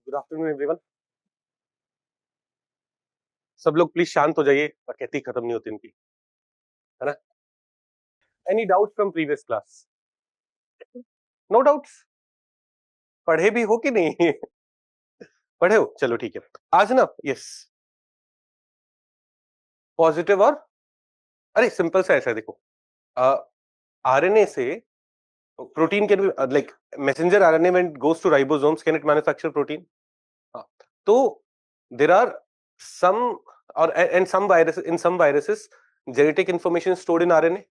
Good afternoon everyone. सब लोग please शांत हो जाइए, डकैती खत्म नहीं होती इनकी, है ना। Any doubt from previous class? No doubts? पढ़े भी हो कि नहीं? पढ़े हो, चलो ठीक है। आज ना यस पॉजिटिव और अरे सिंपल सा ऐसा है, देखो आरएनए से protein can be like messenger RNA when it goes to ribosomes can it manufacture protein? तो there are some or and some virus in some viruses genetic information is stored in RNA.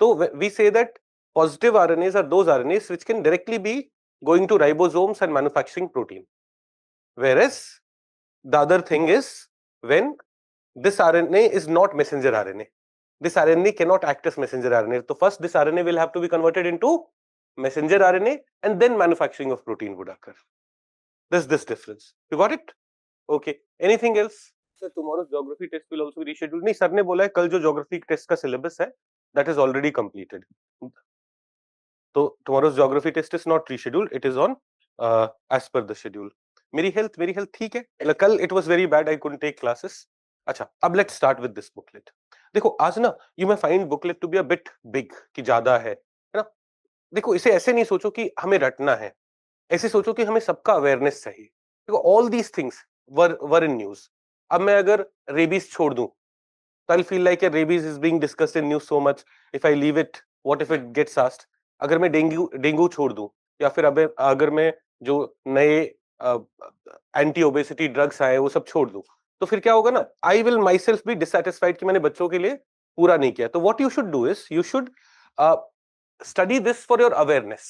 So we say that positive RNAs are those RNAs which can directly be going to ribosomes and manufacturing protein, whereas the other thing is when this RNA is not messenger RNA, this RNA cannot act as messenger RNA. So first this RNA will have to be converted into messenger RNA and then manufacturing of protein would occur. This difference, you got it? Okay, anything else? Sir, tomorrow's geography test will also be rescheduled. नहीं, sir ने बोला है कल जो geography test का syllabus है that is already completed. तो tomorrow's geography test is not rescheduled. It is on as per the schedule. मेरी health ठीक है. कल it was very bad. I couldn't take classes. अच्छा, अब let's start with this booklet. देखो आज ना you may find booklet to be a bit big कि ज्यादा है ना. देखो इसे ऐसे नहीं सोचो कि हमें रटना है, ऐसे सोचो कि हमें सबका अवेयरनेस चाहिए. देखो all these things were in news. अब मैं अगर रेबीज छोड़ दूं तो I'll feel like rabies is being discussed in news so much. If I leave it, what if it gets asked? अगर मैं डेंगू छोड़ दूं या फिर अगर मैं जो नए एंटी ओबेसिटी ड्रग्स आए वो सब छोड़ दूं तो फिर क्या होगा ना, I will myself be dissatisfied कि मैंने बच्चों के लिए पूरा नहीं किया. तो what you should do is you should study this for your awareness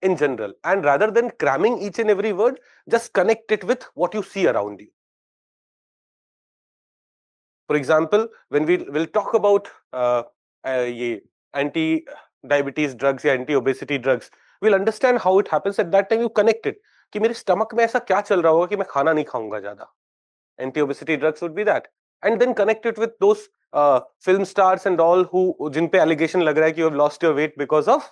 in general, and rather than cramming each and every word, just connect it with what you see around you. For example, when we will talk about anti-diabetes drugs या anti-obesity drugs, we'll understand how it happens. At that time, you connect it कि मेरे stomach में ऐसा क्या चल रहा होगा कि मैं खाना नहीं खाऊंगा ज्यादा. Anti-obesity drugs would be that, and then connect it with those film stars and all who जिन पे allegation लग रहा है कि you have lost your weight because of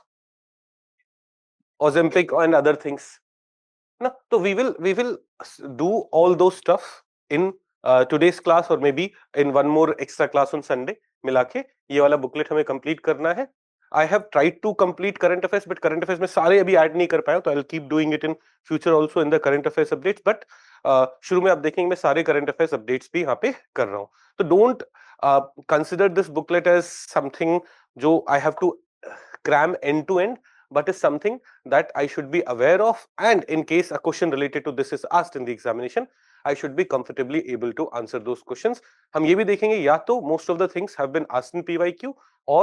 Ozempic and other things. ना, तो we will do all those stuff in today's class or maybe in one more extra class on Sunday. मिला के ये वाला बुकलेट हमें कंप्लीट करना है. I have tried to complete current affairs, but current affairs में सारे अभी ऐड नहीं कर पाया, तो I'll keep doing it in future also in the current affairs updates. But शुरू में आप देखेंगे मैं सारे current affairs updates भी यहाँ पे कर रहा हूँ. तो don't consider this booklet as something जो I have to cram end to end, but is something that I should be aware of, and in case a question related to this is asked in the examination, I should be comfortably able to answer those questions. हम ये भी देखेंगे या तो most of the things have been asked in PYQ or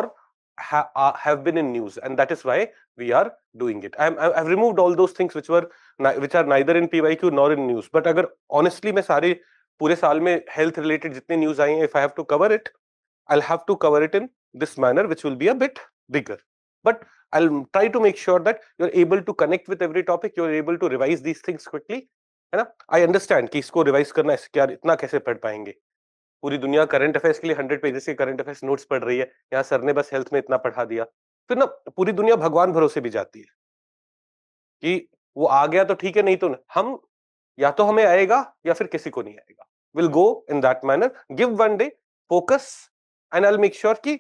have been in news, and that is why we are doing it. I've removed all those things which are neither in PYQ nor in news. But अगर honestly मैं सारे पूरे साल में health related जितने news आए हैं, if I have to cover it, I'll have to cover it in this manner, which will be a bit bigger. But I'll try to make sure that you're able to connect with every topic, you're able to revise these things quickly, है ना. I understand कि इसको revise करना है, क्या इतना कैसे पढ़ पाएंगे. पूरी दुनिया करंट अफेयर्स के लिए 100 पेजेस के करंट अफेयर्स नोट्स पढ़ रही है, यहाँ सर ने बस हेल्थ में इतना पढ़ा दिया. फिर ना पूरी दुनिया भगवान भरोसे भी जाती है कि वो आ गया तो ठीक है, नहीं तो हम या तो हमें आएगा या फिर किसी को नहीं आएगा. We'll go in that manner. Give one day, focus, and I'll make sure कि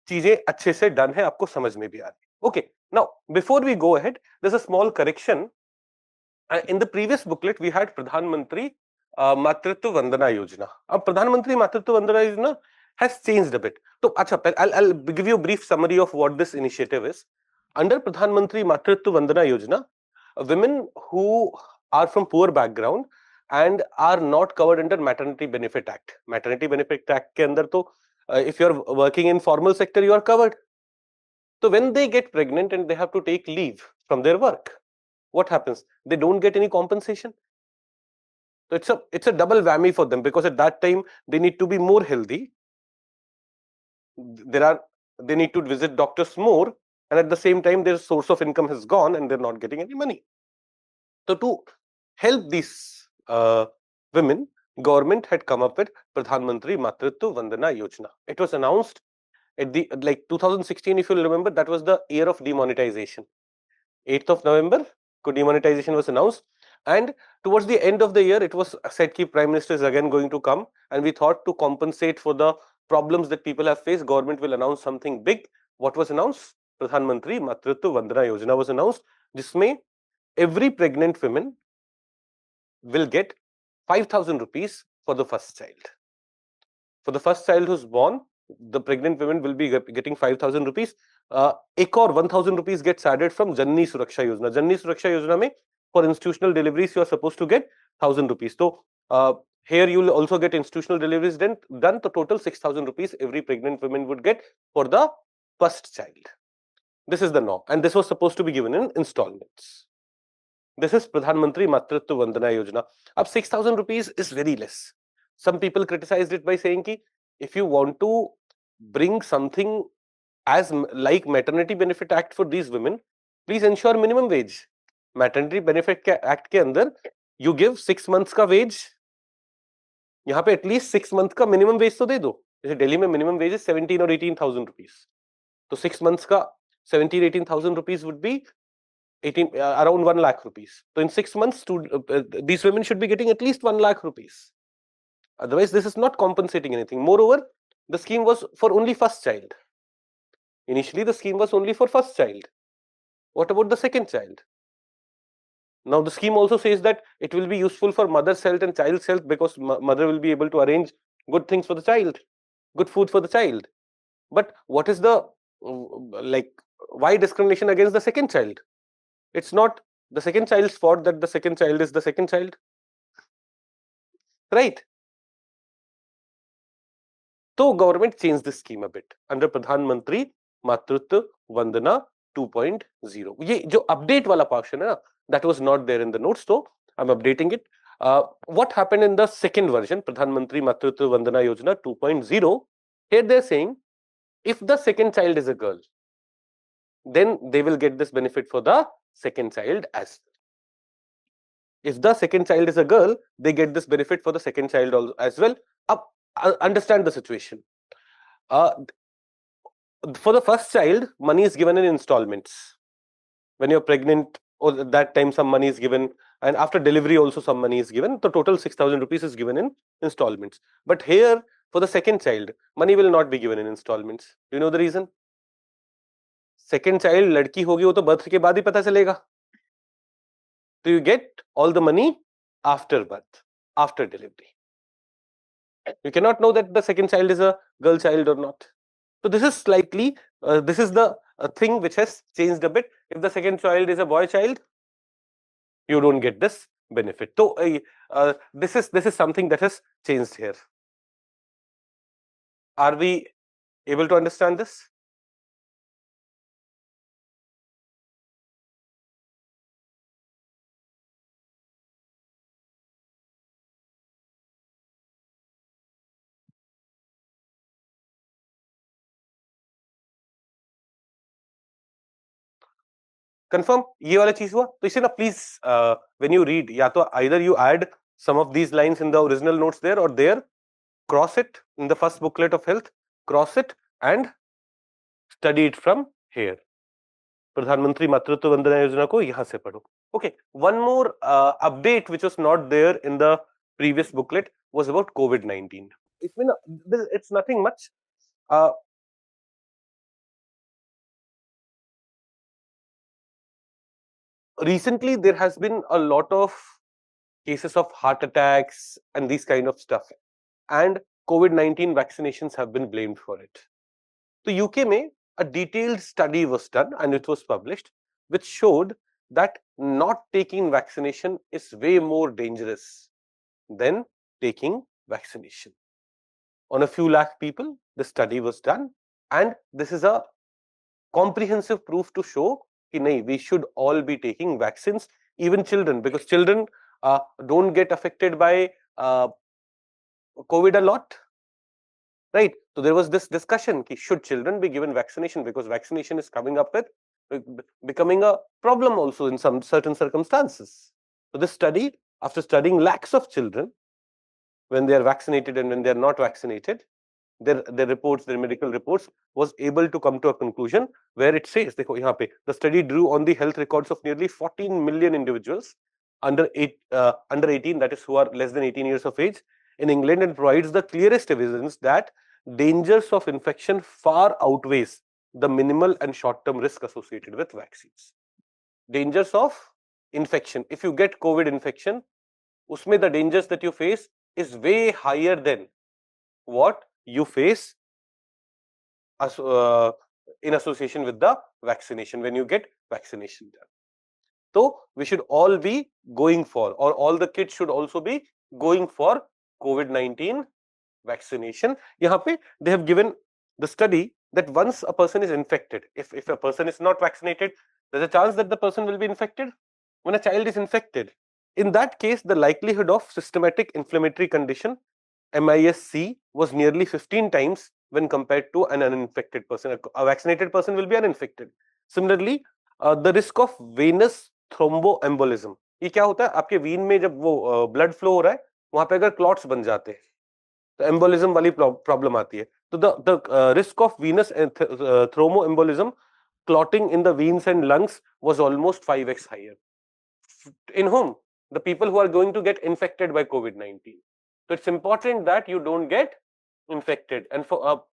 चीजें अच्छे से डन है, आपको समझ में भी आ रही. Okay, now before we go ahead, there's a small correction. In the previous booklet we had Pradhan Mantri Matritva Vandana Yojana. अब प्रधानमंत्री मातृत्व Vandana Yojana has changed a bit. तो अच्छा, I'll give you a brief summary of what this initiative is. Under Pradhan Mantri Matritva Vandana Yojana, women who are from poor background and are not covered under Maternity Benefit Act. Maternity Benefit Act के अंदर तो if you're working in formal sector you are covered. So when they get pregnant and they have to take leave from their work, what happens? They don't get any compensation. So it's a double whammy for them, because at that time they need to be more healthy. They need to visit doctors more, and at the same time their source of income has gone and they're not getting any money. So to help these women, government had come up with Pradhan Mantri Matritva Vandana Yojana. It was announced at the 2016, if you remember, that was the year of demonetization. 8th of November, demonetization was announced. And towards the end of the year, it was said that Prime Minister is again going to come, and we thought to compensate for the problems that people have faced, government will announce something big. What was announced? Mantri Matritva Vandana Yojana was announced. जिसमें every pregnant woman will get 5,000 rupees for the first child. For the first child who's born, the pregnant women will be getting 5,000 rupees. एक और 1,000 rupees gets added from Janani Suraksha Yojana. Janani Suraksha Yojana में for institutional deliveries you are supposed to get 1,000 rupees. So here you will also get institutional deliveries done. The total 6,000 rupees every pregnant woman would get for the first child. This is the norm, and this was supposed to be given in installments. This is Pradhan Mantri Matritva Vandana Yojana. Ab 6,000 rupees is very less. Some people criticized it by saying ki if you want to bring something as like maternity benefit act for these women, please ensure minimum wage. Maternity benefit act के अंदर you give 6 months का wage, यहाँ पे at least 6 months का minimum wage तो दे दो. जैसे दिल्ली में minimum wage is 17 or 18,000 rupees. तो 6 months का 17-18,000 rupees would be around 1 lakh rupees. So in 6 months, these women should be getting at least 1 lakh rupees. Otherwise, this is not compensating anything. Moreover, the scheme was for only first child. Initially, the scheme was only for first child. What about the second child? Now, the scheme also says that it will be useful for mother's health and child's health because mother will be able to arrange good things for the child, good food for the child. But what is the, why discrimination against the second child? It's not the second child's fault that the second child is the second child, right? So government changed this scheme a bit under Pradhan Mantri Matritva Vandana 2.0. ये जो update वाला portion है ना, that was not there in the notes, so I'm updating it. What happened in the second version, Pradhan Mantri Matritva Vandana Yojana 2.0? Here they're saying if the second child is a girl, then they will get this benefit for the second child as well. If the second child is a girl, they get this benefit for the second child as well. Understand the situation. For the first child, money is given in installments. When you're pregnant, or that time some money is given, and after delivery also some money is given. The total 6,000 rupees is given in installments. But here, for the second child, money will not be given in installments. Do you know the reason? Second child, लड़की होगी वो तो birth के बाद ही पता चलेगा. So you get all the money after birth, after delivery. You cannot know that the second child is a girl child or not. So this is slightly, this is the thing which has changed a bit. If the second child is a boy child, you don't get this benefit. So this is something that has changed here. Are we able to understand this? Confirm ये वाला चीज हुआ तो इसे ना please when you read या तो either you add some of these lines in the original notes there or there, cross it in the first booklet of health, cross it and study it from here. प्रधानमंत्री मातृत्व वंदना योजना को यहाँ से पढ़ो. Okay, one more update which was not there in the previous booklet was about COVID-19. It's nothing much. Recently, there has been a lot of cases of heart attacks and these kind of stuff, and COVID-19 vaccinations have been blamed for it. So UK में a detailed study was done and it was published, which showed that not taking vaccination is way more dangerous than taking vaccination. On a few lakh people, the study was done, and this is a comprehensive proof to show that we should all be taking vaccines, even children, because children don't get affected by COVID a lot, right? So there was this discussion: should children be given vaccination, because vaccination is coming up with becoming a problem also in some certain circumstances. So this study, after studying lakhs of children, when they are vaccinated and when they are not vaccinated, their reports, their medical reports, was able to come to a conclusion where it says, देखो यहाँ पे, the study drew on the health records of nearly 14 million individuals under 18, that is who are less than 18 years of age in England, and provides the clearest evidence that dangers of infection far outweighs the minimal and short-term risk associated with vaccines. Dangers of infection. If you get COVID infection, usme the dangers that you face is way higher than what you face in association with the vaccination when you get vaccination done. So we should all be going for, or all the kids should also be going for COVID-19 vaccination. Yahan pe they have given the study that once a person is infected, if a person is not vaccinated, there's a chance that the person will be infected. When a child is infected, in that case, the likelihood of systematic inflammatory condition, MISC, was nearly 15 times when compared to an uninfected person. A vaccinated person will be uninfected. Similarly, the risk of venous thromboembolism. ये क्या होता है? आपके Wien में जब वो blood flow हो रहा है, वहां पे अगर क्लॉट्स बन जाते हैं, तो एम्बोलिज्म वाली प्रॉब्लम आती है. तो the risk of Venus thromboembolism, clotting in the veins and lungs, was almost 5x higher. In whom? The people who are going to get infected by COVID-19. So it's important that you don't get infected, and for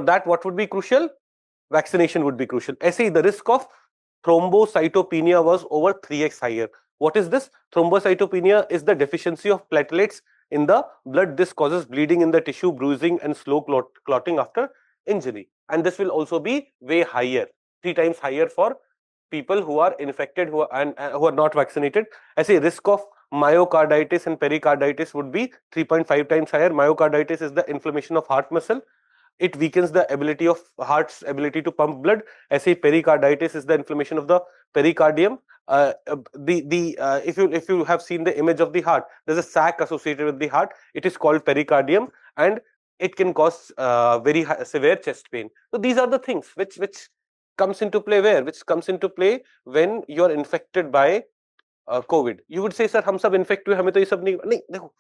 that, what would be crucial? Vaccination would be crucial. ऐसे ही the risk of thrombocytopenia was over 3x higher. What is this? Thrombocytopenia is the deficiency of platelets in the blood. This causes bleeding in the tissue, bruising, and slow clotting after injury. And this will also be way higher, 3 times higher for people who are infected who are not vaccinated. ऐसे risk of myocarditis and pericarditis would be 3.5 times higher. Myocarditis is the inflammation of heart muscle. It weakens the ability of heart's ability to pump blood. ऐसे pericarditis is the inflammation of the pericardium. If you have seen the image of the heart, there's a sac associated with the heart. It is called pericardium, and it can cause very severe chest pain. So these are the things which comes into play where? Which comes into play when you are infected by COVID. You would say, sir, हम सब infect हुए, हमें तो ये सब नहीं देखो.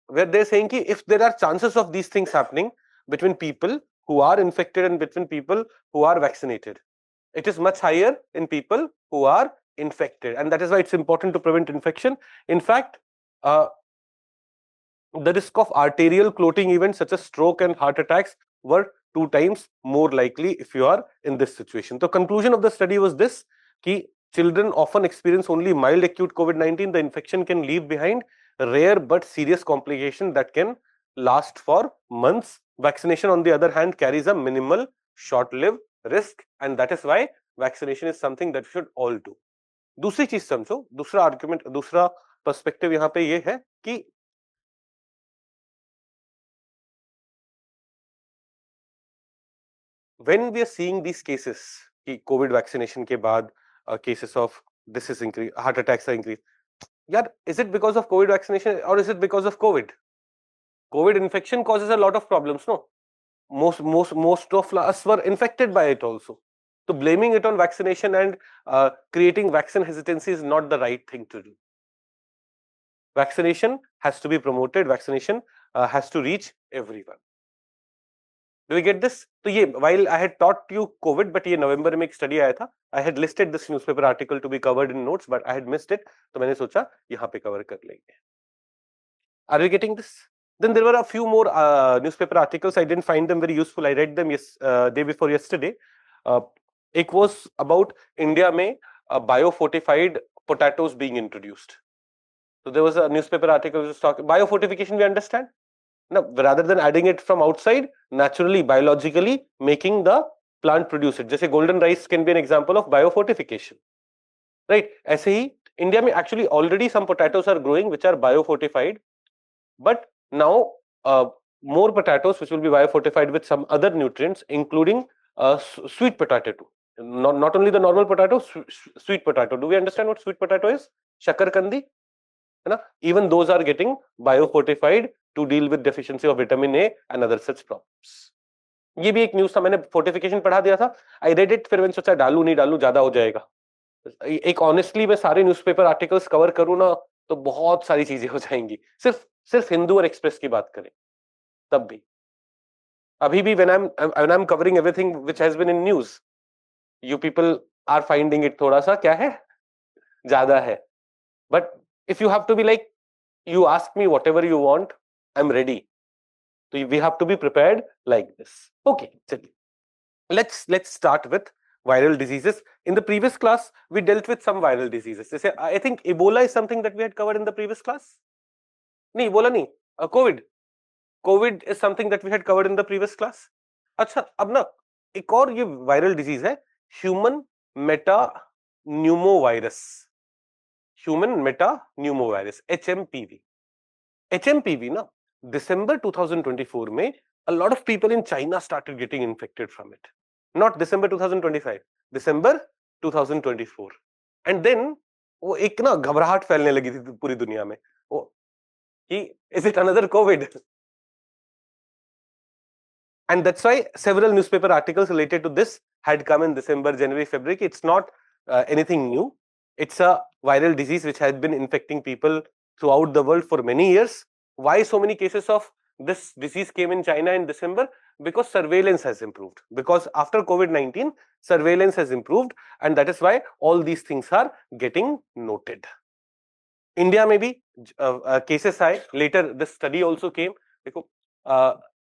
Where they're saying कि if there are chances of these things happening between people who are infected and between people who are vaccinated, it is much higher in people who are infected, and that is why it's important to prevent infection. In fact, the risk of arterial clotting events such as stroke and heart attacks were 2 times more likely if you are in this situation. The conclusion of the study was this, कि children often experience only mild acute COVID-19. The infection can leave behind rare but serious complication that can last for months. Vaccination, on the other hand, carries a minimal short-lived risk, and that is why vaccination is something that we should all do. दूसरी चीज समझो, दूसरा argument, दूसरा perspective यहाँ पे ये है कि when we are seeing these cases कि COVID vaccination के बाद cases of this is increase, heart attacks are increased. यार, is it because of COVID vaccination or is it because of COVID? COVID infection causes a lot of problems, no? Most of us were infected by it also. So blaming it on vaccination and creating vaccine hesitancy is not the right thing to do. Vaccination has to be promoted. Vaccination has to reach everyone. Do we get this? So ये, while I had taught you COVID, but ये नवंबर में एक study आया था. I had listed this newspaper article to be covered in notes, but I had missed it. तो मैंने सोचा यहाँ पे cover कर लेंगे. Are we getting this? Then there were a few more newspaper articles. I didn't find them very useful. I read them day before yesterday. It was about India में biofortified potatoes being introduced. So there was a newspaper article which was talking biofortification. We understand. Now, rather than adding it from outside, naturally, biologically making the plant produce it. जैसे golden rice can be an example of biofortification, right? ऐसे ही India में actually already some potatoes are growing which are biofortified, but now more potatoes which will be biofortified with some other nutrients, including sweet potato too. Not only the normal potato, sweet potato. Do we understand what sweet potato is? Shakarkandi. Even those are getting biofortified to deal with deficiency of vitamin A and other such problems. ये भी एक news था, मैंने fortification पढ़ा दिया था. I read it, फिर मैंने सोचा डालू नहीं डालू, ज्यादा हो जाएगा. एक ऑनेस्टली मैं सारे न्यूज़पेपर आर्टिकल्स कवर करूं ना तो बहुत सारी चीजें हो जाएंगी. सिर्फ हिंदू और एक्सप्रेस की बात करें तब भी. अभी भी when I'm covering everything which has been in news, you people are finding it थोड़ा सा क्या है, ज्यादा है. But if you have to be like, you ask me whatever you want, I'm ready. So we have to be prepared like this. Okay, let's start with viral diseases. In the previous class, we dealt with some viral diseases. I think Ebola is something that we had covered in the previous class. No, Ebola nahi, COVID. COVID is something that we had covered in the previous class. अच्छा, अब ना एक और ये viral disease है, human metapneumovirus. Human metapneumovirus, HMPV. HMPV ना December 2024 में a lot of people in China started getting infected from it. Not December 2025, December 2024. And then वो एक ना घबराहट फैलने लगी थी पूरी दुनिया में, वो कि is it another COVID? And that's why several newspaper articles related to this had come in December, January, February. It's not anything new. It's a viral disease which has been infecting people throughout the world for many years. Why so many cases of this disease came in China in December? Because surveillance has improved. Because after COVID-19, surveillance has improved, and that is why all these things are getting noted. India में भी cases आए. Later, this study also came. देखो,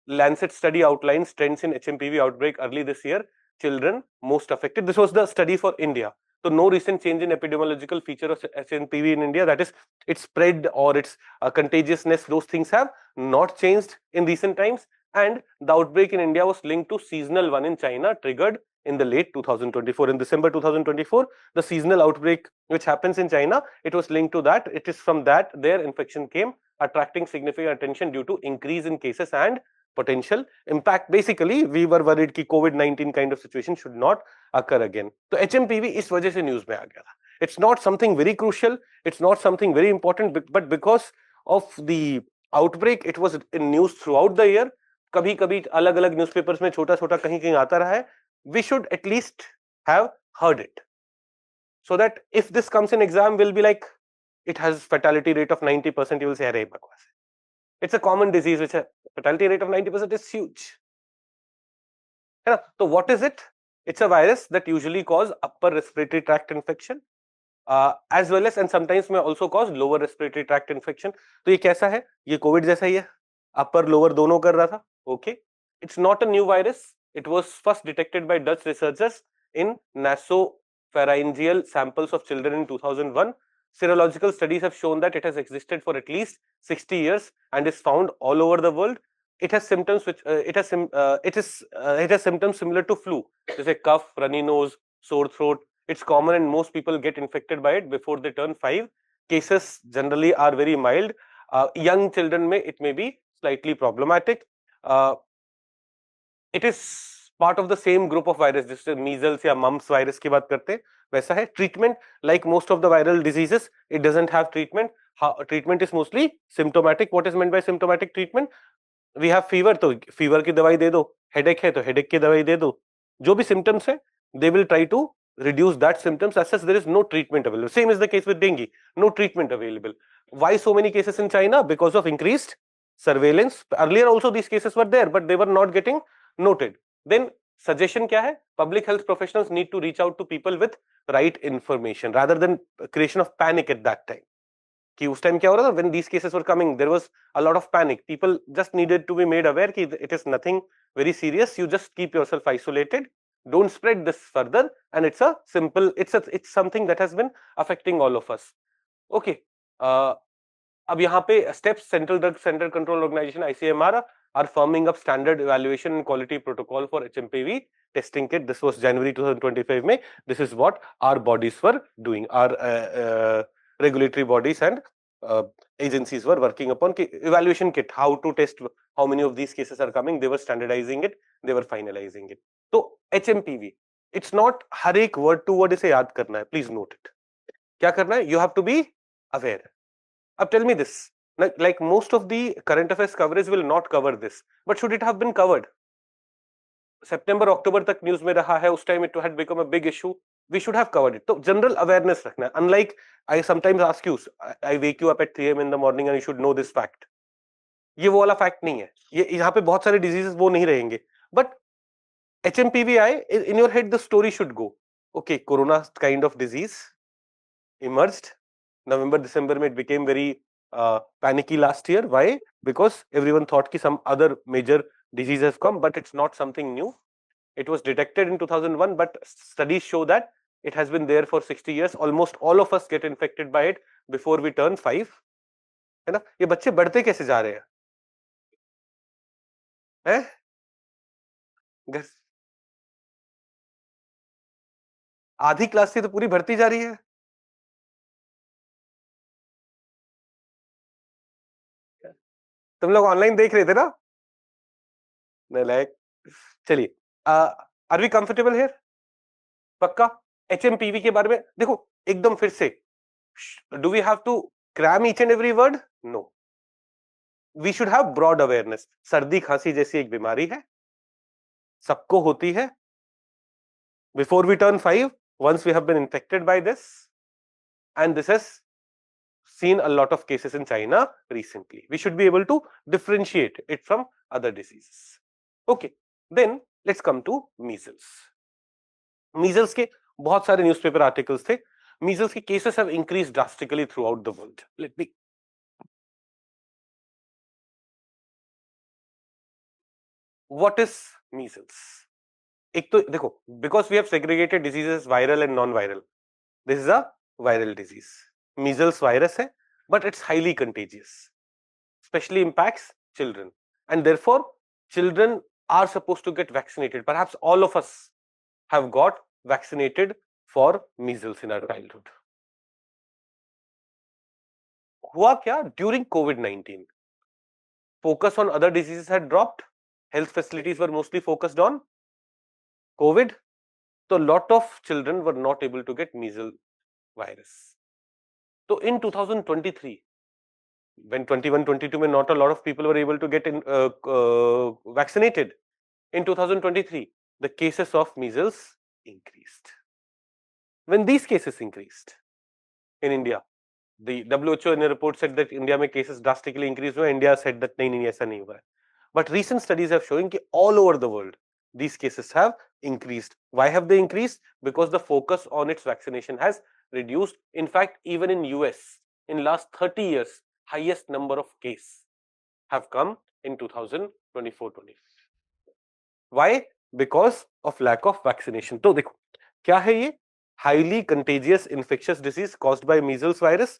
Lancet study outlines trends in HMPV outbreak early this year. Children most affected. This was the study for India. So no recent change in epidemiological feature of HMPV in India. That is, its spread or its contagiousness. Those things have not changed in recent times. And the outbreak in India was linked to seasonal one in China, triggered in the late 2024. In December 2024, the seasonal outbreak which happens in China, it was linked to that. It is from that their infection came, attracting significant attention due to increase in cases and potential impact. Basically, we were worried कि COVID-19 kind of situation should not occur again. So HMPV इस वजह से news में आ गया था. It's not something very crucial. It's not something very important, but because of the outbreak, it was in news throughout the year. कभी-कभी अलग-अलग newspapers में छोटा-छोटा कहीं-कहीं आता रहा है. We should at least have heard it, so that if this comes in exam, we'll be like, it has fatality rate of 90%. You will say, "Arey bakwas." It's a common disease which a fatality rate of 90% is huge. So what is it? It's a virus that usually cause upper respiratory tract infection, as well as and sometimes may also cause lower respiratory tract infection. तो ये कैसा है? ये Covid जैसा ही है, upper lower दोनों कर रहा था. Okay, it's not a new virus. It was first detected by Dutch researchers in nasopharyngeal samples of children in 2001. Serological studies have shown that it has existed for at least 60 years and is found all over the world. It has symptoms which it has symptoms similar to flu. There's a cough, runny nose, sore throat. It's common and most people get infected by it before they turn 5. Cases generally are very mild. Young children it may be slightly problematic. It is part of the same group of virus. जिससे measles या mumps virus की बात करते हैं, वैसा है. Treatment, like most of the viral diseases, it doesn't have treatment. Treatment is mostly symptomatic. What is meant by symptomatic treatment? We have fever, तो fever की दवाई दे दो. Headache है तो headache की दवाई दे दो. जो भी symptoms है, they will try to reduce that symptoms. As such, there is no treatment available. Same is the case with dengue. No treatment available. Why so many cases in China? Because of increased surveillance. Earlier also these cases were there, but they were not getting noted. Then suggestion क्या है? Public health professionals need to reach out to people with right information rather than creation of panic at that time. कि उस time क्या हो रहा था? When these cases were coming, there was a lot of panic. People just needed to be made aware कि it is nothing very serious. You just keep yourself isolated. Don't spread this further. And it's a simple. It's something that has been affecting all of us. Okay. अब यहाँ पे steps, Central Drug Center Control Organization (ICMR) are firming up standard evaluation and quality protocol for HMPV testing kit. This was January 2025 में. This is what our bodies were doing. Our regulatory bodies and agencies were working upon evaluation kit, how to test how many of these cases are coming. They were standardizing it, they were finalizing it. So HMPV, it's not हर एक word to word इसे याद करना है. Please note it. क्या करना है? You have to be aware. अब tell me this, like most of the current affairs coverage will not cover this, but should it have been covered? September, October तक news में रहा है. उस time it had become a big issue. We should have covered it. तो general awareness रखना है. Unlike I sometimes ask you, I wake you up at 3 AM in the morning and you should know this fact. ये वो वाला fact नहीं है. ये यहाँ पे बहुत सारे डिजीजेस वो नहीं रहेंगे. बट HMPV आए, in your head the story should go. Okay, corona kind of disease emerged. November, December में it became very panicky last year. Why? Because everyone thought कि some other major disease has come, but it's not something new. It was detected in 2001, but studies show that it has been there for 60 years. Almost all of us get infected by it before we turn 5. है ना? ये बच्चे बढ़ते कैसे जा रहे हैं? हैं? आधी क्लास से तो पूरी भर्ती जा रही है। तुम लोग ऑनलाइन देख रहे थे ना? लाइक चलिए, आर वी कंफर्टेबल हियर? पक्का? एचएमपीवी के बारे में देखो एकदम फिर से, do we have to cram each and every word? No, we should have broad awareness. सर्दी खांसी जैसी एक बीमारी है, सबको होती है। Before we turn 5, once we have been infected by this, and this has seen a lot of cases in China recently, we should be able to differentiate it from other diseases. Okay, then let's come to measles. Measles के बहुत सारे newspaper articles थे। Measles के cases have increased drastically throughout the world. Let me what is measles? एक तो देखो, because we have segregated diseases viral and non-viral, this is a viral disease. Measles virus है, but it's highly contagious, especially impacts children, and therefore children are supposed to get vaccinated. Perhaps all of us have got vaccinated for measles in our childhood. हुआ क्या? During COVID-19, focus on other diseases had dropped. Health facilities were mostly focused on COVID. So a lot of children were not able to get measles virus. So in 2023, when 21-22 mein not a lot of people were able to get vaccinated, in 2023 the cases of measles increased. When these cases increased in India, the WHO in a report said that India mein cases drastically increased. India said that nahi aisa nahi hua hai. But recent studies have shown that all over the world these cases have increased. Why have they increased? Because the focus on its vaccination has reduced. In fact, even in US, in last 30 years, highest number of cases have come in 2024-25. Why? Because of lack of vaccination. तो देखो क्या है ये? Highly contagious infectious disease caused by measles virus.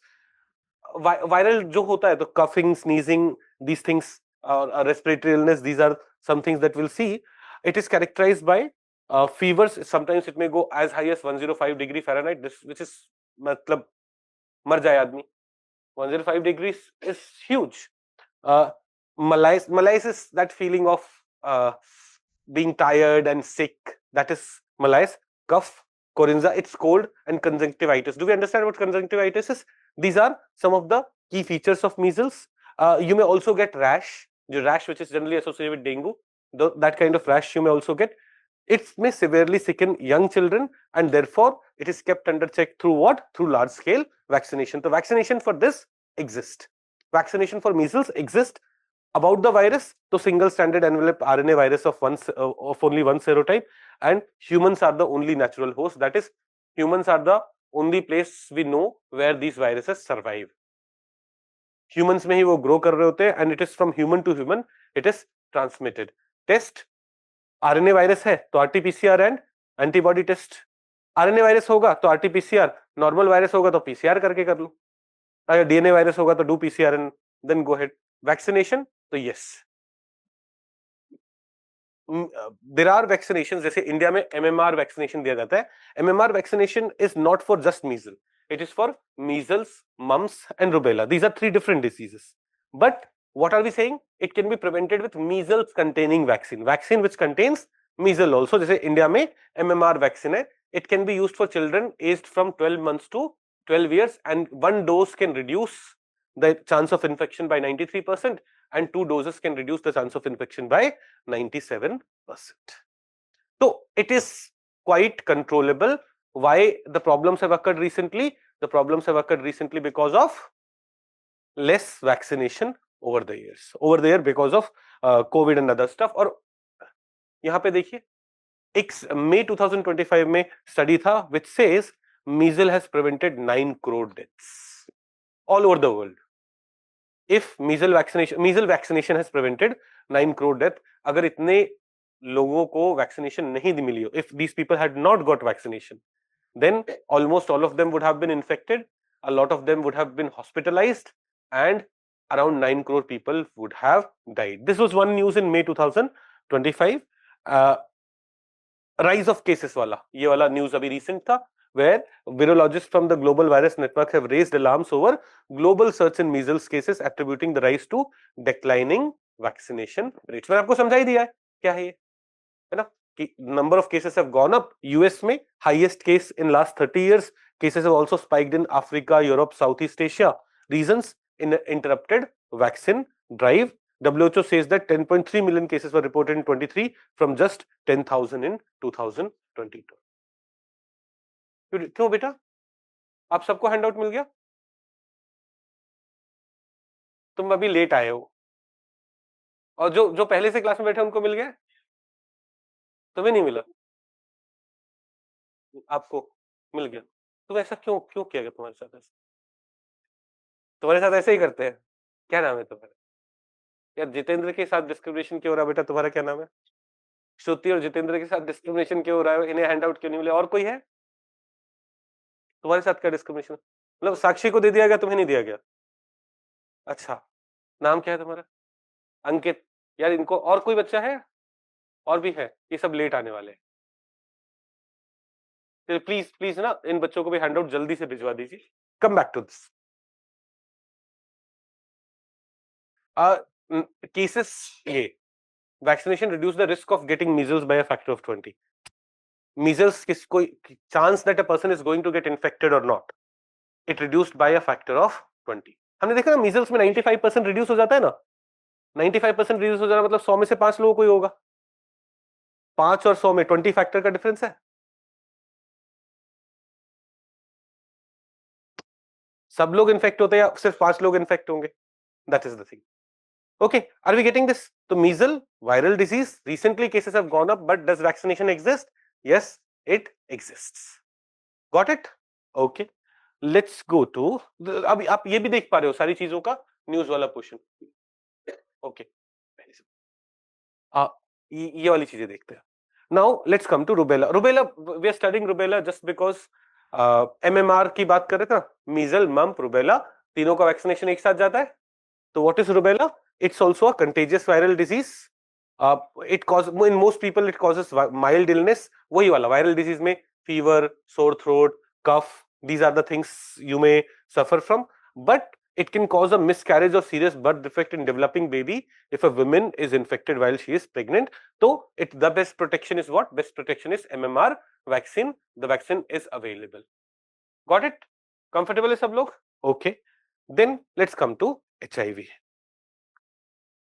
Viral जो होता है तो coughing, sneezing, these things, respiratory illness, these are some things that we'll see. It is characterized by fevers. Sometimes it may go as high as 105 degree Fahrenheit, which is मतलब मर जाए आदमी. 105 degrees is huge. Malaise is that feeling of being tired and sick. That is malaise. Cough, coryza, it's cold, and conjunctivitis. Do we understand what conjunctivitis is? These are some of the key features of measles. You may also get rash, the rash which is generally associated with dengue. That kind of rash you may also get. It may severely sicken young children, and therefore it is kept under check through what? Through large scale vaccination. The vaccination for this exists. Vaccination for measles exists. About the virus, so single stranded enveloped RNA virus of only one serotype, and humans are the only natural host. That is, humans are the only place we know where these viruses survive. Humans में ही वो grow कर रहे होते हैं, and it is from human to human it is transmitted. Test RNA virus है तो RT-PCR and antibody test. RNA virus होगा तो RT-PCR, normal virus होगा तो PCR करके कर लो. अगर DNA virus होगा तो do PCR and then go ahead. Vaccination तो yes. There are vaccinations, जैसे इंडिया में MMR वैक्सीनेशन दिया जाता है. MMR vaccination is not for just measles. It is for measles, mumps, and rubella. These are 3 different diseases. But what are we saying? It can be prevented with measles containing vaccine. Vaccine which contains measles also. जैसे India में MMR vaccine है. It can be used for children aged from 12 months to 12 years, and one dose can reduce the chance of infection by 93%, and 2 doses can reduce the chance of infection by 97%. So it is quite controllable. Why the problems have occurred recently? The problems have occurred recently because of less vaccination over the years. Over there because of COVID and other stuff. और यहाँ पे देखिए एक May 2025 में study था which says measles has prevented 9 crore deaths. all over the world. If measles vaccination has prevented 9 crore death, अगर इतने लोगों को वैक्सीनेशन नहीं मिली हो, if these people had not got vaccination, then almost all of them would have been infected, a lot of them would have been hospitalized, and around 9 crore people would have died. This was one news in May 2025. Rise of cases वाला, ये वाला news अभी recent था, where virologists from the Global Virus Network have raised alarms over global surge in measles cases, attributing the rise to declining vaccination rates. मैंने आपको समझा ही दिया है क्या है ये, है ना, कि number of cases have gone up. US में highest case in last 30 years. Cases have also spiked in Africa, Europe, Southeast Asia. Reasons: in interrupted vaccine drive. WHO says that 10.3 million cases were reported in 23 from just 10,000 in 2022. क्यों बेटा, आप सबको handout मिल गया? तुम अभी late आए हो, और जो जो पहले से क्लास में बैठे उनको मिल गया, तुम्हें नहीं मिला? आपको मिल गया। तो ऐसा क्यों क्यों किया गया तुम्हारे साथ? ऐसा तुम्हारे साथ ऐसे ही करते हैं। क्या नाम है तुम्हारा? यार जितेंद्र के साथ डिस्क्रिमिनेशन क्यों हो रहा है बेटा? तुम्हारा क्या नाम है? श्रुति और जितेंद्र के साथ डिस्क्रिमिनेशन क्यों हो रहा है? इन्हें हैंडआउट क्यों नहीं मिले? और कोई है तुम्हारे साथ? क्या डिस्क्रिमिनेशन? मतलब साक्षी को दे दिया गया, तुम्हें नहीं दिया गया? अच्छा, नाम क्या है तुम्हारा? अंकित। यार इनको, और कोई बच्चा है? और भी है? ये सब लेट आने वाले हैं। प्लीज प्लीज ना, इन बच्चों को भी हैंडआउट जल्दी से भिजवा दीजिए। Come back to this cases. ये vaccination reduce the risk of getting measles by a factor of 20। Measles किस कोई chance that a person is going to get infected और not, it reduced by a factor of 20। हमने देखा ना, measles में 95% reduce हो जाता है ना। 95% रिड्यूस हो जाना मतलब 100 में से 5 लोगों को ही होगा। 5 और 100 में 20 फैक्टर का डिफरेंस है। सब लोग इन्फेक्ट होते हैं या सिर्फ 5 लोग इन्फेक्ट होंगे? That is the thing. Okay, are we getting this? So measles, viral disease, recently cases have gone up, but does vaccination exist? Yes, it exists. Got it? Okay. Let's go to, अभी आप ये भी देख पा रहे हो सारी चीजों का न्यूज वाला पोर्शन। ओके, ये वाली चीजें देखते हैं। Now let's come to rubella. Rubella, we are studying rubella just because MMR की बात कर रहे थे ना, मीजल, मम्प, रुबेला, तीनों का वैक्सीनेशन एक साथ जाता है। तो what is rubella? It's also a contagious viral disease. It causes, in most people it causes mild illness. वही वाला viral disease में fever, sore throat, cough, these are the things you may suffer from. But it can cause a miscarriage or serious birth defect in developing baby if a woman is infected while she is pregnant. So the best protection is what? Best protection is MMR vaccine. The vaccine is available. Got it? Comfortable है सब लोग? Okay. Then let's come to HIV.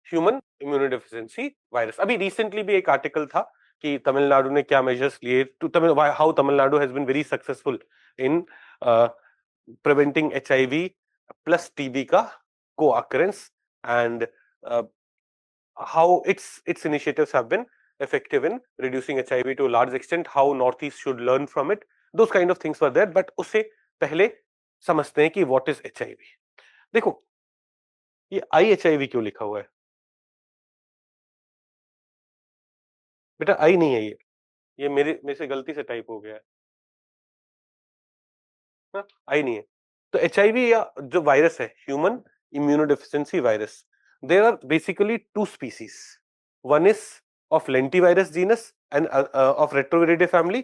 Human immunodeficiency virus. अभी recently भी एक article था कि तमिलनाडु ने क्या मेजर्स लिए to how Tamil Nadu has been very successful in preventing HIV plus TB का को occurrence, and how its initiatives have been effective in reducing HIV to a large extent, how Northeast should learn from it, those kind of things were there. But उससे पहले समझते हैं कि what is HIV। देखो ये IHIV क्यों लिखा हुआ है बेटा? आई नहीं है ये मेरे से गलती से टाइप हो गया है, हाँ, आई नहीं है। तो एचआईवी या जो वायरस है, human immunodeficiency virus, there are basically two species. One is of lentivirus genus and of retroviridे family.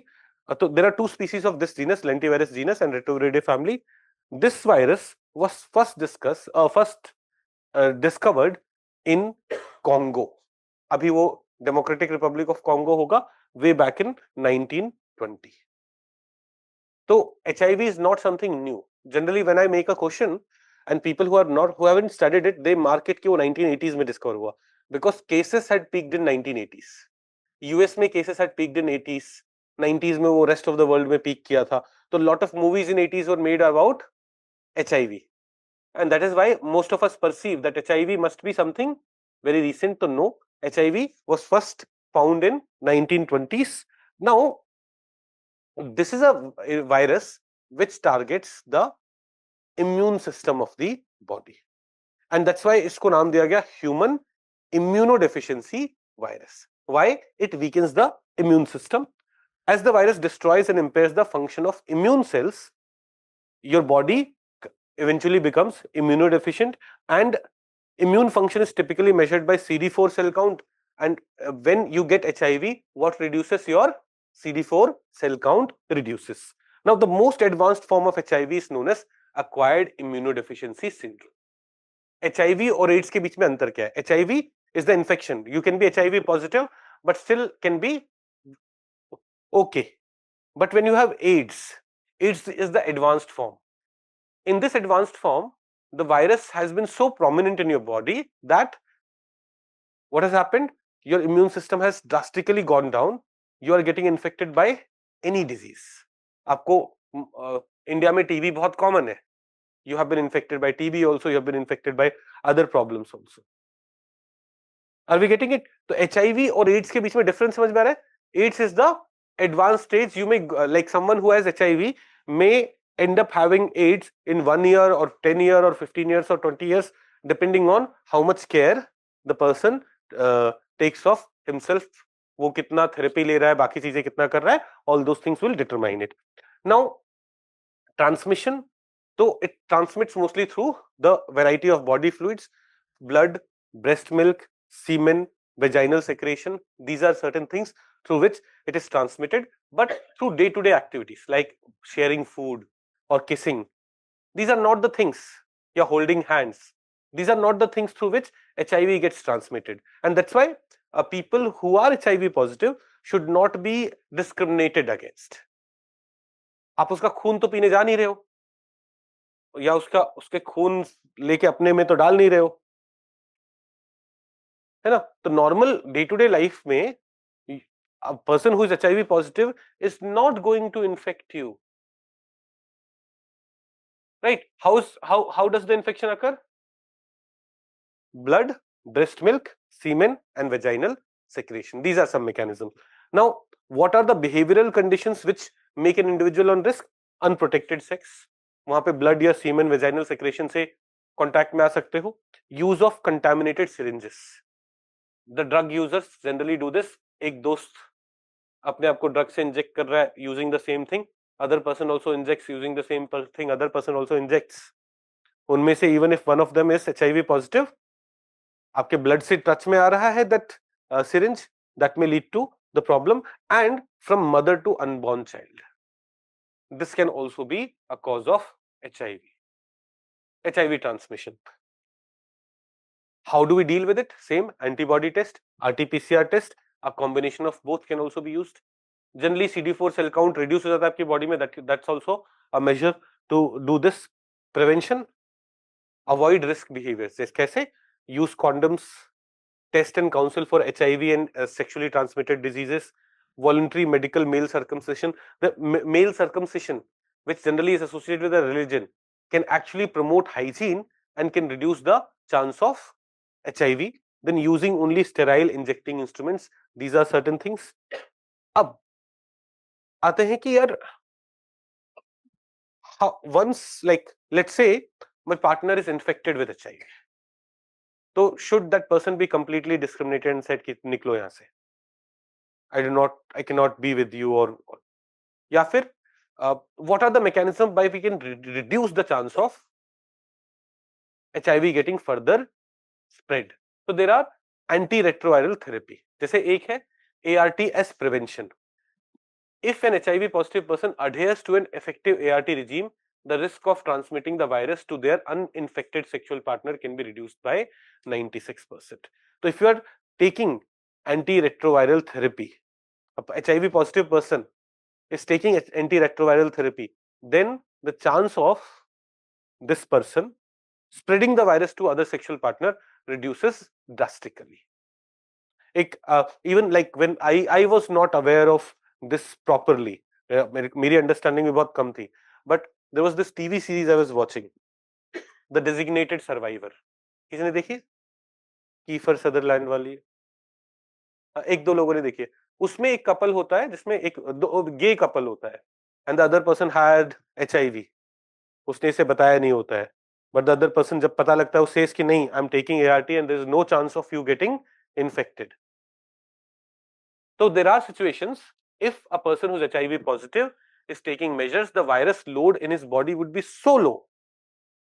So there are two species of this genus, lentivirus genus and retroviridे family. This virus was first discovered in Congo. अभी वो democratic Republic of Congo होगा, way back in 1920. So HIV is not something new. Generally when I make a question and people who haven't studied it, they mark it कि वो 1980s में discover हुआ, because cases had peaked in 1980s. US में cases had peaked in 80s, 90s में वो rest of the world में peak किया था। तो lot of movies in 80s were made about HIV, and that is why most of us perceive that HIV must be something very recent. To know, HIV was first found in 1920s. Now this is a virus which targets the immune system of the body, and that's why इसको नाम दिया गया human immunodeficiency virus. Why? It weakens the immune system. As the virus destroys and impairs the function of immune cells, your body eventually becomes immunodeficient, and immune function is typically measured by CD4 cell count. And when you get HIV, what reduces? Your CD4 cell count reduces. Now, the most advanced form of HIV is known as acquired immunodeficiency syndrome. HIV और AIDS के बीच में अंतर क्या है? HIV is the infection. You can be HIV positive, but still can be okay. But when you have AIDS, AIDS is the advanced form. In this advanced form, the virus has been so prominent in your body that what has happened? Your immune system has drastically gone down. You are getting infected by any disease. आपको India में TB बहुत common है. You have been infected by TB also. You have been infected by other problems also. Are we getting it? तो HIV और AIDS के बीच में difference समझ में आ रहा है? AIDS is the advanced stage. You may like someone who has HIV may end up having AIDS in 1 year or 10 years or 15 years or 20 years, depending on how much care the person takes of himself. वो कितना therapy ले रहा है, बाकी चीजें कितना कर रहा है, all those things will determine it. Now, transmission, so it transmits mostly through the variety of body fluids, blood, breast milk, semen, vaginal secretion. These are certain things through which it is transmitted, but through day-to-day activities like sharing food or kissing. These are not the things. You're holding hands. These are not the things through which HIV gets transmitted, and that's why people who are HIV positive should not be discriminated against. आप उसका खून तो पीने जा नहीं रहे हो, या उसके खून लेके अपने में तो डाल नहीं रहे हो, है ना? तो normal day to day life में a person who is HIV positive is not going to infect you, right? How does the infection occur? Blood, breast milk, semen, and vaginal secretion. These are some mechanisms. Now, what are the behavioral conditions which make an individual on risk? Unprotected sex. वहां पे blood या semen, vaginal secretion से contact में आ सकते हो. Use of contaminated syringes. The drug users generally do this. एक दोस्त अपने आप को ड्रग से इंजेक्ट कर रहा है using the same thing, other person also injects using the same thing, other person also injects. उनमें से even if one of them is HIV positive, आपके ब्लड से टच में आ रहा है that syringe, that may lead to the problem, and from mother to unborn child. This can also be a cause of HIV transmission. How do we deal with it? Same antibody test, RT-PCR test, a combination of both can also be used. Generally CD4 cell count reduce हो जाता है आपकी body में, that's also a measure to do this prevention. Avoid risk behaviors. कैसे? Use condoms, test and counsel for HIV and sexually transmitted diseases, voluntary medical male circumcision. The male circumcision, which generally is associated with a religion, can actually promote hygiene and can reduce the chance of HIV. Then using only sterile injecting instruments. These are certain things. अब आते हैं कि यार once, like let's say my partner is infected with HIV, तो should that person be completely discriminated and said कि निकलो यहाँ से, I cannot be with you, or या फिर what are the mechanisms by we can reduce the chance of HIV getting further spread? So there are antiretroviral therapy. जैसे एक है ART-S prevention. If an HIV positive person adheres to an effective ART regime, the risk of transmitting the virus to their uninfected sexual partner can be reduced by 96%. So if you are taking antiretroviral therapy, a HIV positive person is taking antiretroviral therapy, then the chance of this person spreading the virus to other sexual partner reduces drastically. Even like when I was not aware of this properly, मेरी understanding भी बहुत कम थी, but there was this TV series I was watching, The Designated Survivor. किसी ने देखी? Kiefer Sutherland वाली, एक दो लोगों ने देखी है. उसमें एक कपल होता है जिसमें एक गे कपल होता है, and the other person had HIV. उसने इसे बताया नहीं होता है, but the other person जब पता लगता है, वो says कि नहीं, I'm taking ART and there is no chance of you getting infected. So there are situations if a person who's HIV positive is taking measures, the virus load in his body would be so low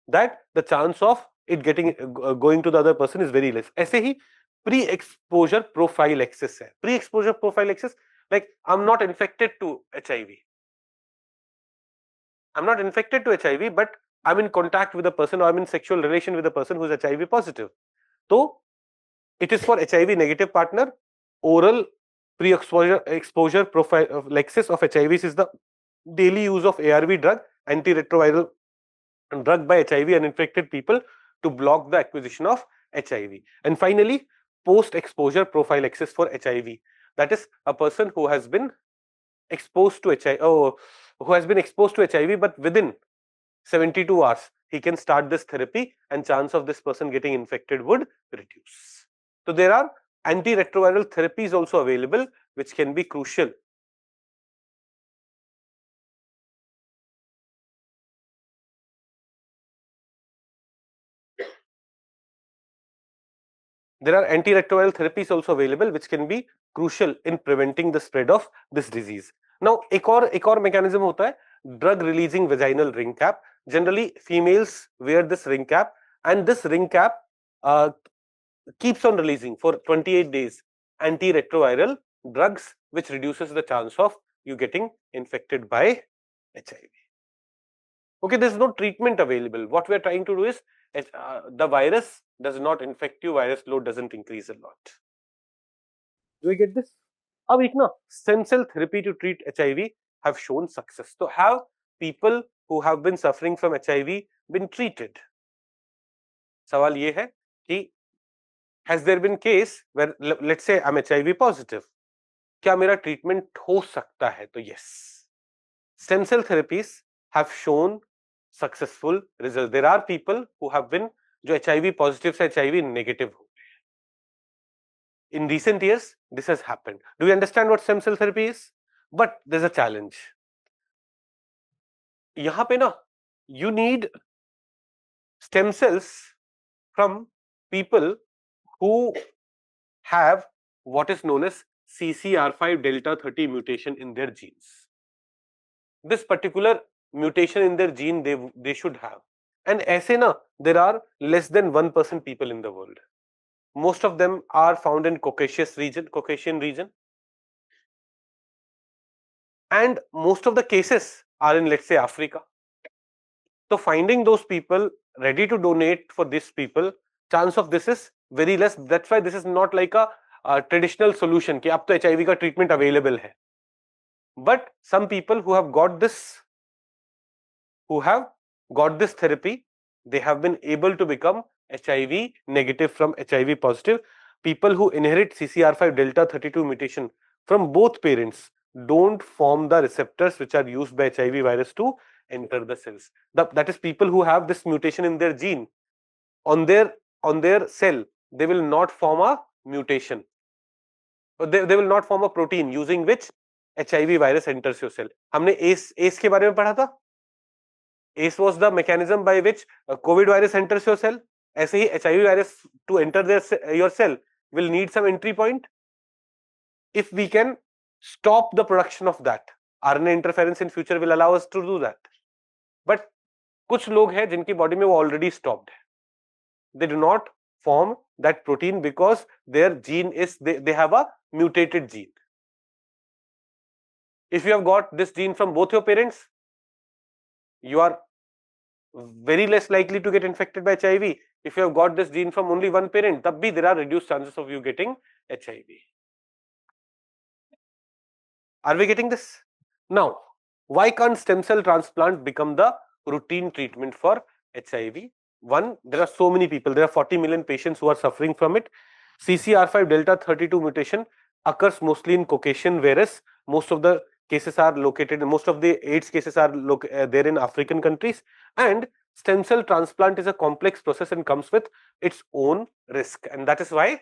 that the chance of it getting going to the other person is very less. ऐसे ही pre-exposure prophylaxis है. Pre-exposure prophylaxis, like I'm not infected to HIV. I'm not infected to HIV, but I'm in contact with a person or I'm in sexual relation with a person who's HIV positive. So it is for HIV negative partner. Oral pre-exposure prophylaxis of HIVs is the daily use of ARV drug, antiretroviral drug by HIV uninfected people to block the acquisition of HIV. And finally, post-exposure prophylaxis for HIV. That is a person who has been exposed to HIV, but within 72 hours, he can start this therapy and chance of this person getting infected would reduce. So there are antiretroviral therapies also available, which can be crucial. There are antiretroviral therapies also available, which can be crucial in preventing the spread of this disease. Now, एक और mechanism होता है drug releasing vaginal ring cap. Generally, females wear this ring cap, and this ring cap keeps on releasing for 28 days antiretroviral drugs, which reduces the chance of you getting infected by HIV. Okay, there is no treatment available. What we are trying to do is the virus does not infect you, virus load doesn't increase a lot. Do you get this? अब एक ना stem cell therapy to treat HIV have shown success. So have people who have been suffering from HIV been treated? सवाल ये है कि has there been case where let's say I'm HIV positive, क्या मेरा treatment हो सकता है? तो yes, stem cell therapies have shown successful result. There are people who have been जो HIV positive से HIV negative हो गए. In recent years, this has happened. Do you understand what stem cell therapy is? But there's a challenge. यहाँ पे ना, you need stem cells from people who have what is known as CCR5 delta 30 mutation in their genes. This particular mutation in their gene they should have. And ऐसे ना, there are less than 1% people in the world. Most of them are found in Caucasian region. And most of the cases are in, let's say, Africa. So finding those people ready to donate for these people, chance of this is very less. That's why this is not like a traditional solution कि अब तो HIV का treatment available है. But some people who have got this therapy, they have been able to become HIV negative from HIV positive. People who inherit CCR5 delta 32 mutation from both parents don't form the receptors which are used by HIV virus to enter the cells. That is, people who have this mutation in their gene, on their cell, they will not form a mutation. They will not form a protein using which HIV virus enters your cell. हमने ACE के बारे में पढ़ा था. ACE was the mechanism by which COVID virus enters your cell. ऐसे ही HIV virus to enter your cell will need some entry point. If we can stop the production of that, RNA interference in future will allow us to do that. But कुछ लोग हैं जिनकी body में वो already stopped है. They do not form that protein because their gene is they have a mutated gene. If you have got this gene from both your parents, you are very less likely to get infected by HIV. If you have got this gene from only one parent, तब भी there are reduced chances of you getting HIV. Are we getting this? Now, why can't stem cell transplant become the routine treatment for HIV? One, there are so many people. There are 40 million patients who are suffering from it. CCR5 delta 32 mutation occurs mostly in Caucasian, whereas most of the cases are located, most of the AIDS cases are there in African countries. And stem cell transplant is a complex process and comes with its own risk. And that is why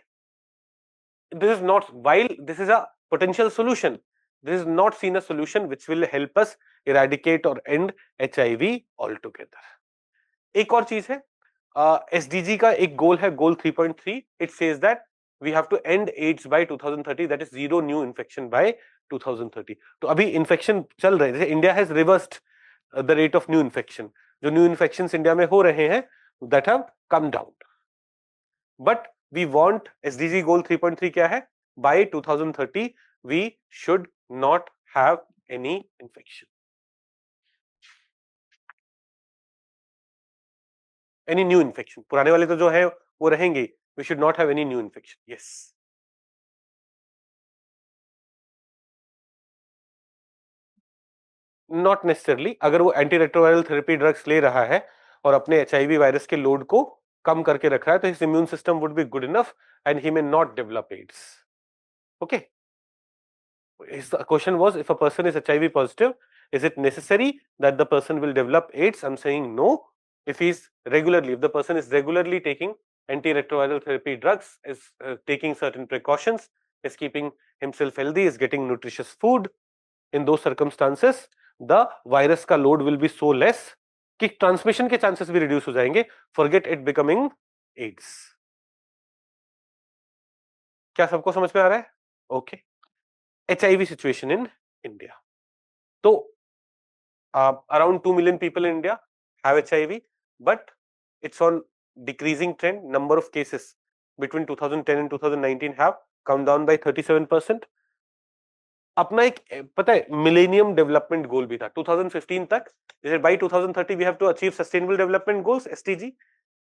this is not, while this is a potential solution, this is not seen a solution which will help us eradicate or end HIV altogether. एक और चीज है, SDG का एक गोल है, गोल 3.3. It says that we have to end AIDS by 2030, that is zero new infection by 2030. तो अभी infection चल रहे हैं, India has reversed the rate of new infection. जो न्यू इन्फेक्शंस इंडिया में हो रहे हैं that have come down. But we want SDG goal 3.3 क्या है? By 2030 we should not have any infection, any new infection. पुराने वाले तो जो है वो रहेंगे. We should not have any new infection. Yes. Not necessarily. अगर वो एंटी रेट्रोवायरल थेरेपी ड्रग्स ले रहा है और अपने HIV वायरस के लोड को कम करके रख रहा है, तो his immune system would be good enough and he may not develop AIDS. Okay. His question was, if a person is HIV positive, is it necessary that the person will develop AIDS? I'm saying no. If the person is regularly taking antiretroviral therapy drugs, is taking certain precautions, is keeping himself healthy, is getting nutritious food, in those circumstances, the virus का load will be so less कि transmission के chances भी reduce हो जाएंगे. Forget it becoming AIDS. क्या सबको समझ में आ रहा है? Okay. HIV situation in India. So, around 2 million people in India have HIV, but it's on decreasing trend. Number of cases between 2010 and 2019 have come down by 37%. अपना एक पता है मिलेनियम डेवलपमेंट गोल भी था 2015 तक, जैसे by 2030 we have to achieve sustainable development goals, SDG.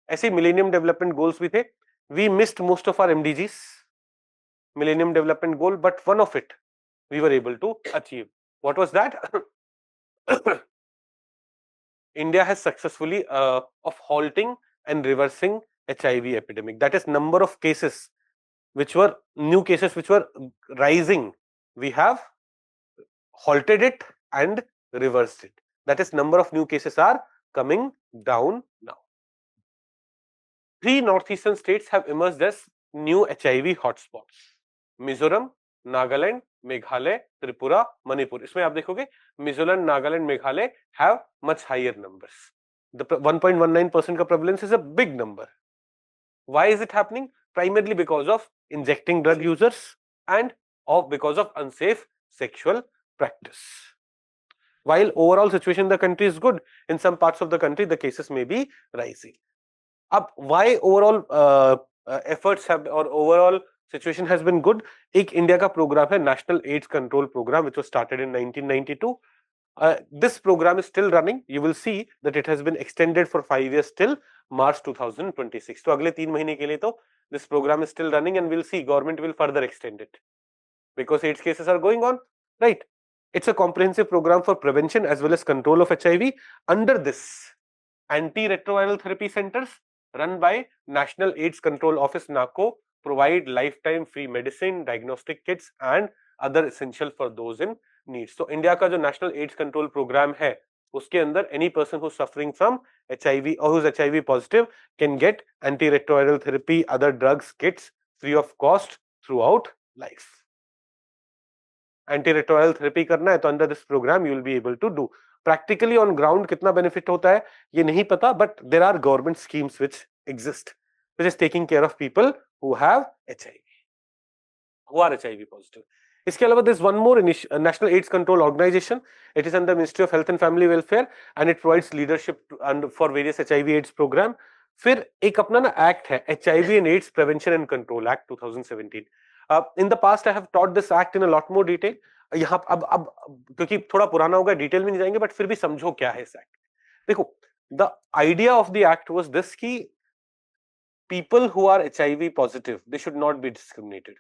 ऐसे millennium development goals भी थे. We missed most of our MDGs, millennium development goal, but one of it we were able to achieve. What was that? India has successfully of halting and reversing HIV epidemic. That is, number of cases which were new cases which were rising, we have halted it and reversed it. That is, number of new cases are coming down now. 3 northeastern states have emerged as new HIV hotspots: Mizoram, Nagaland, Meghalaya, Tripura, Manipur. इसमें आप देखोगे Mizoram, Nagaland, Meghalaya have much higher numbers. The 1.19% का prevalence is a big number. Why is it happening? Primarily because of injecting drug users and because of unsafe sexual practice. While overall situation in the country is good, in some parts of the country the cases may be rising. अब why overall efforts have or overall situation has been good? एक India का programme है national AIDS control programme which was started in 1992. This program is still running. You will see that it has been extended for 5 years till March 2026. तो अगले 3 महीने के लिए तो this program is still running, and we'll see government will further extend it because AIDS cases are going on, right? It's a comprehensive program for prevention as well as control of HIV. Under this, anti-retroviral therapy centers run by National AIDS Control Office (NACO) provide lifetime free medicine, diagnostic kits and other essential for those in needs. So India का जो National AIDS Control Program है, उसके अंदर any person who's suffering from HIV or who's HIV positive can get antiretroviral therapy, other drugs, kits free of cost throughout life. Antiretroviral therapy करना है तो under this program you will be able to do. Practically on ground कितना benefit होता है ये नहीं पता, but there are government schemes which exist which is taking care of people who have HIV, who are HIV positive. इसके अलावा there is one more National AIDS Control Organization. It is under Ministry of Health and Family Welfare and it provides leadership for various HIV/AIDS program. फिर एक अपना ना act है HIV and AIDS Prevention and Control Act 2017. In the past I have taught this act in a lot more detail. यहाँ अब क्योंकि थोड़ा पुराना होगा डिटेल में नहीं जाएंगे, बट फिर भी समझो क्या है इस एक्ट. देखो, the idea of the act was this कि people who are HIV positive they should not be discriminated.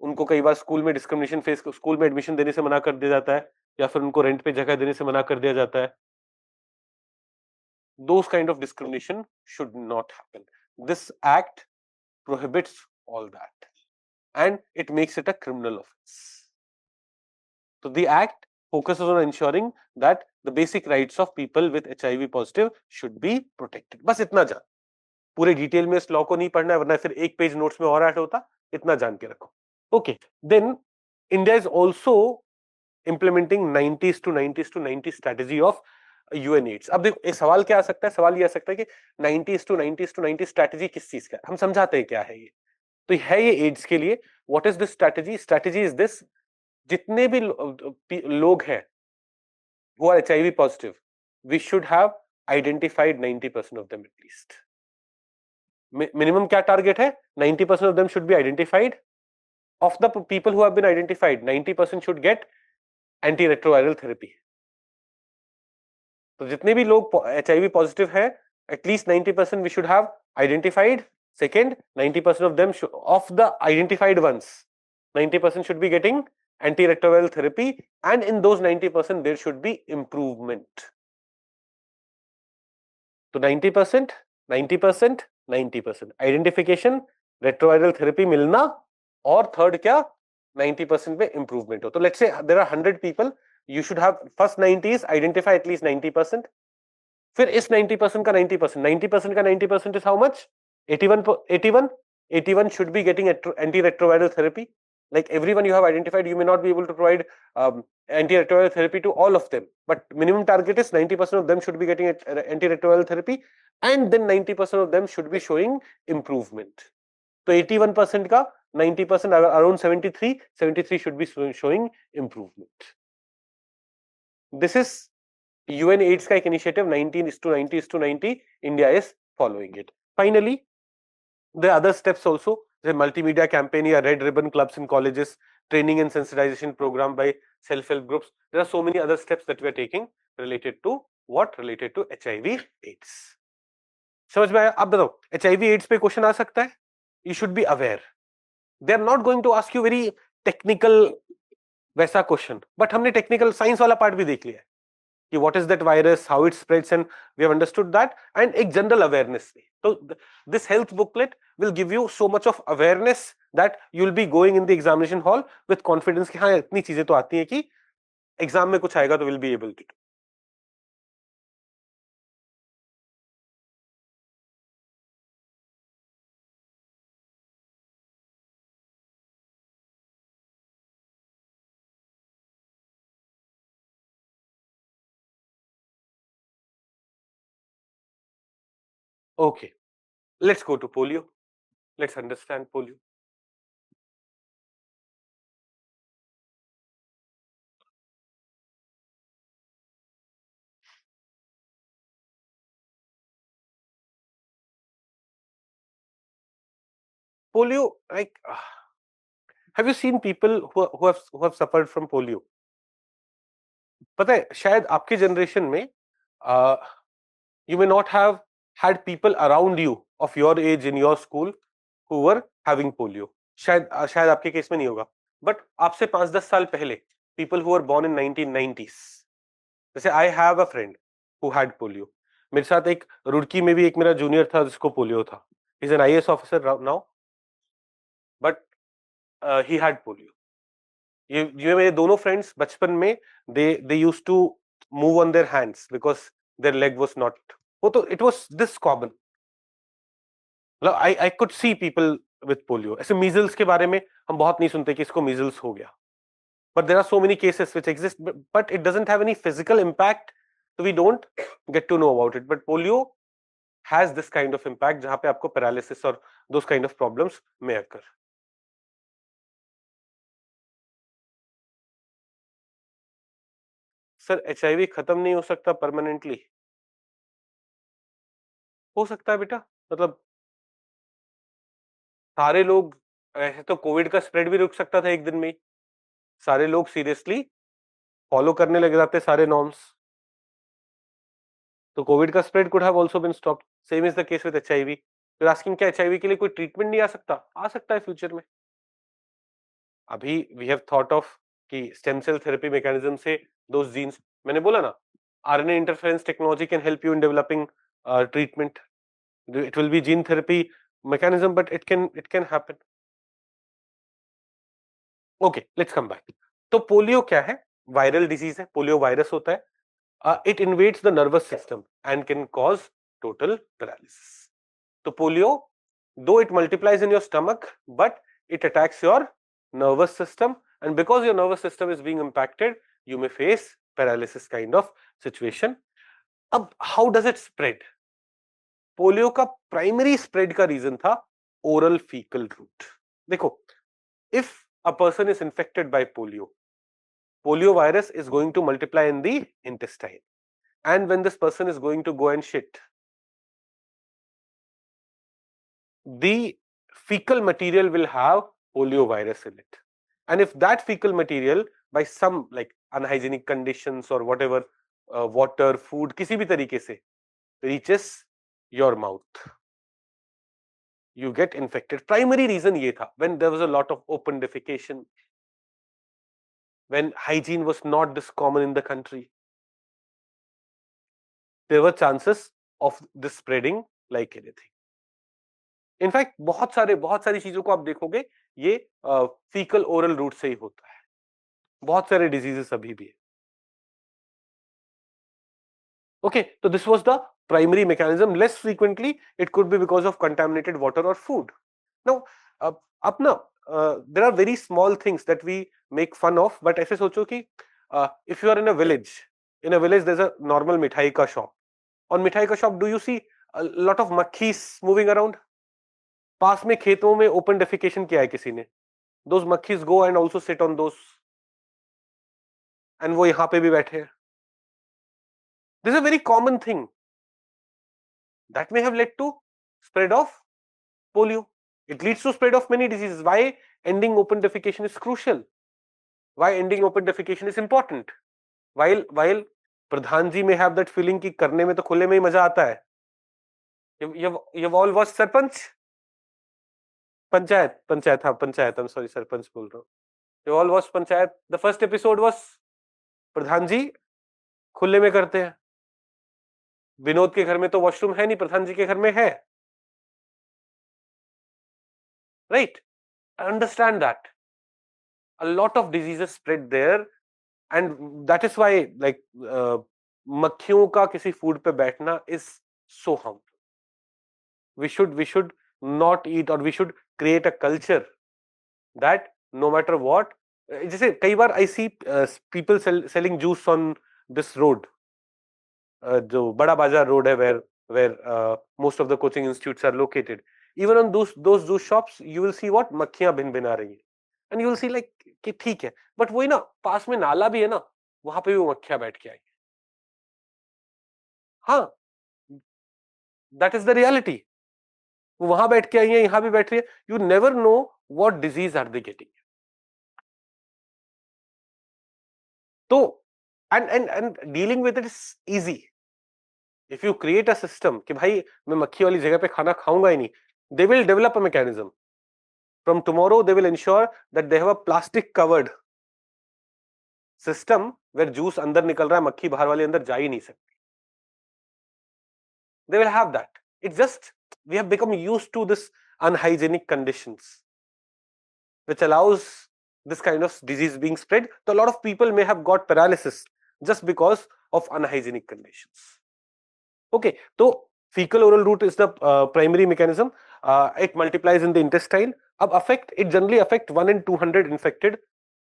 उनको कई बार स्कूल में डिस्क्रिमिनेशन फेस, स्कूल में एडमिशन देने से मना कर दिया जाता है या फिर उनको रेंट पे जगह देने से मना कर दिया जाता है. Those kind of discrimination should not happen. This act prohibits all that and it makes it a criminal offense. So the act focuses on ensuring that the basic rights of people with HIV positive should be protected. बस इतना जान, पूरे detail में इस law को नहीं पढ़ना है वरना फिर एक पेज नोट्स में और ऐड होता. इतना जान के रखो. Okay, then India is also implementing 90:90:90 strategy of UNAIDS. अब देखो एक सवाल क्या आ सकता है, सवाल ये आ सकता है कि 90:90:90 स्ट्रेटेजी किस चीज का है, हम समझाते हैं क्या है ये। तो है ये एड्स के लिए। What is this strategy? Strategy is this, जितने भी लोग हैं who are HIV positive, we should have identified 90% of them at least. Minimum क्या target है? 90% of them should be identified. Of the people who have been identified, 90% should get antiretroviral therapy. तो जितने भी लोग HIV positive है, at least 90% we should have identified. Second, 90% of them of the identified ones, 90% should be getting antiretroviral therapy, and in those 90% there should be improvement. तो 90%, 90%, 90% identification, retroviral therapy मिलना, और third क्या, 90% पे improvement हो। तो let's say there are 100 people, you should have first 90 is identify at least 90%, फिर इस 90% का 90%, 90% का 90% is how much, 81, 81, 81 should be getting antiretroviral therapy. Like everyone you have identified, you may not be able to provide antiretroviral therapy to all of them, but minimum target is 90% of them should be getting antiretroviral therapy, and then 90% of them should be showing improvement. So 81% का 90%, around 73 should be showing improvement. This is UNAIDS का एक initiative, 19:90:90. India is following it. Finally, there are other steps also, the multimedia campaign या red ribbon clubs in colleges, training and sensitization program by self-help groups. There are so many other steps that we are taking related to what? Related to HIV AIDS. समझ में आया? अब बताओ HIV AIDS पे question आ सकता है? You should be aware. They are not going to ask you very technical वैसा question, but हमने टेक्निकल साइंस वाला पार्ट भी देख लिया है कि what is that virus, how it spreads, and we have understood that, and एक general awareness भी। तो this health booklet will give you so much of awareness that you will be going in the examination hall with confidence कि हाँ इतनी चीजें तो आती है कि एग्जाम में कुछ आएगा तो will be able to do. Okay, let's go to polio. Let's understand polio. Polio, like, have you seen people who have suffered from polio? पता है शायद आपके जनरेशन में you may not have had people around you of your age in your school who were having polio. शायद आपके case में नहीं होगा, बट आपसे 5-10 साल पहले people who were born in 1990s, जैसे I have a friend who had polio. मेरे साथ एक रुड़की में भी एक मेरा जूनियर था जिसको पोलियो था. He's an IAS officer now, but he had polio. ये मेरे दोनों फ्रेंड्स बचपन में they used to move on their hands because their leg was not, वो तो it was this common. I could see people with polio. ऐसे measles के बारे में हम बहुत नहीं सुनते कि इसको measles हो गया, but there are so many cases which exist, but it doesn't have any physical impact, so we don't get to know about it. But polio has this kind of impact जहाँ पे आपको paralysis और those kind of problems may occur. Sir HIV खत्म नहीं हो सकता permanently? हो सकता है बेटा, मतलब सारे लोग, ऐसे तो कोविड का स्प्रेड भी रुक सकता था एक दिन में ही, सारे लोग सीरियसली फॉलो करने लग जाते सारे नॉर्म्स, तो कोविड का spread could have also been stopped. Same is the case with HIV. You are asking क्या HIV के लिए कोई ट्रीटमेंट नहीं आ सकता? आ सकता है फ्यूचर में. अभी वी हैव थॉट ऑफ कि स्टेम सेल थेरेपी मैकेनिज्म से दोस जीन्स, मैंने बोला ना, RNA interference technology can help you in developing treatment. It will be gene therapy mechanism, but it can happen. Okay, let's come back. तो polio क्या है? Viral disease है, polio virus होता है. It invades the nervous system and can cause total paralysis. तो polio, though it multiplies in your stomach, but it attacks your nervous system, and because your nervous system is being impacted, you may face paralysis kind of situation. अब how does it spread? Polio का primary spread का reason था oral faecal root. देखो, if a person is infected by polio virus is going to multiply in the intestine, and when this person is going to go and shit, the fecal material will have polio virus in it, and if that fecal material by some like unhygienic conditions or whatever, water, food, किसी भी तरीके से reaches your mouth, you get infected. Primary reason ये था, when there was a lot of open defecation, when hygiene was not this common in the country, there were chances of this spreading like anything. In fact बहुत सारी चीजों को आप देखोगे ये faecal oral route से ही होता है. बहुत सारे डिजीजेस अभी भी है. Okay, so this was the primary mechanism. Less frequently, it could be because of contaminated water or food. Now, there are very small things that we make fun of, but ऐसे सोचो कि if you are in a village there's a normal मिठाई का shop. On मिठाई का shop, do you see a lot of मक्खीस moving around? पास में खेतों में open defecation किया है किसी ने. Those मक्खीस go and also sit on those, and वो यहाँ पे भी बैठे हैं. This is a very common thing that may have led to spread of polio. It leads to spread of many diseases. Why ending open defecation is crucial? Why ending open defecation is important? While Pradhan ji may have that feeling कि करने में तो खुले में ही मजा आता है. You've all watched sarpanch, panchayat हाँ पंचायत. I'm sorry, सरपंच बोल रहा हूँ. You all watched panchayat. The first episode was प्रधान जी खुले में करते हैं. विनोद के घर में तो वॉशरूम है नहीं, प्रधान जी के घर में है. Right? I understand that. A lot of diseases spread there, and that is why like मक्खियों का किसी फूड पे बैठना is so harmful. We should not eat, or we should create a culture that no matter what, जैसे कई बार I see people selling juice on this road, जो बड़ा बाजार road है where most of the coaching institutes are located. Even on those juice shops, you will see what मक्खियां भिन आ रही है, and you will see like कि ठीक है, but वही ना पास में नाला भी है ना, वहां पे भी वो मक्खियां बैठ के आई. हाँ, that is the reality. वो वहां बैठ के आई है, यहां भी बैठ रही है. You never know what disease are they getting. तो and dealing with it is easy. If you create a system कि भाई मैं मक्खी वाली जगह पे खाना खाऊंगा ही नहीं, they will develop a mechanism. From tomorrow they will ensure that they have a plastic covered system where juice अंदर निकल रहा है, मक्खी बाहर वाली अंदर जा ही नहीं सकती. They will have that. It's just we have become used to this unhygienic conditions, which allows this kind of disease being spread. So a lot of people may have got paralysis just because of unhygienic conditions. Okay, so fecal oral route is the primary mechanism. It multiplies in the intestine. It generally affect 1 in 200 infected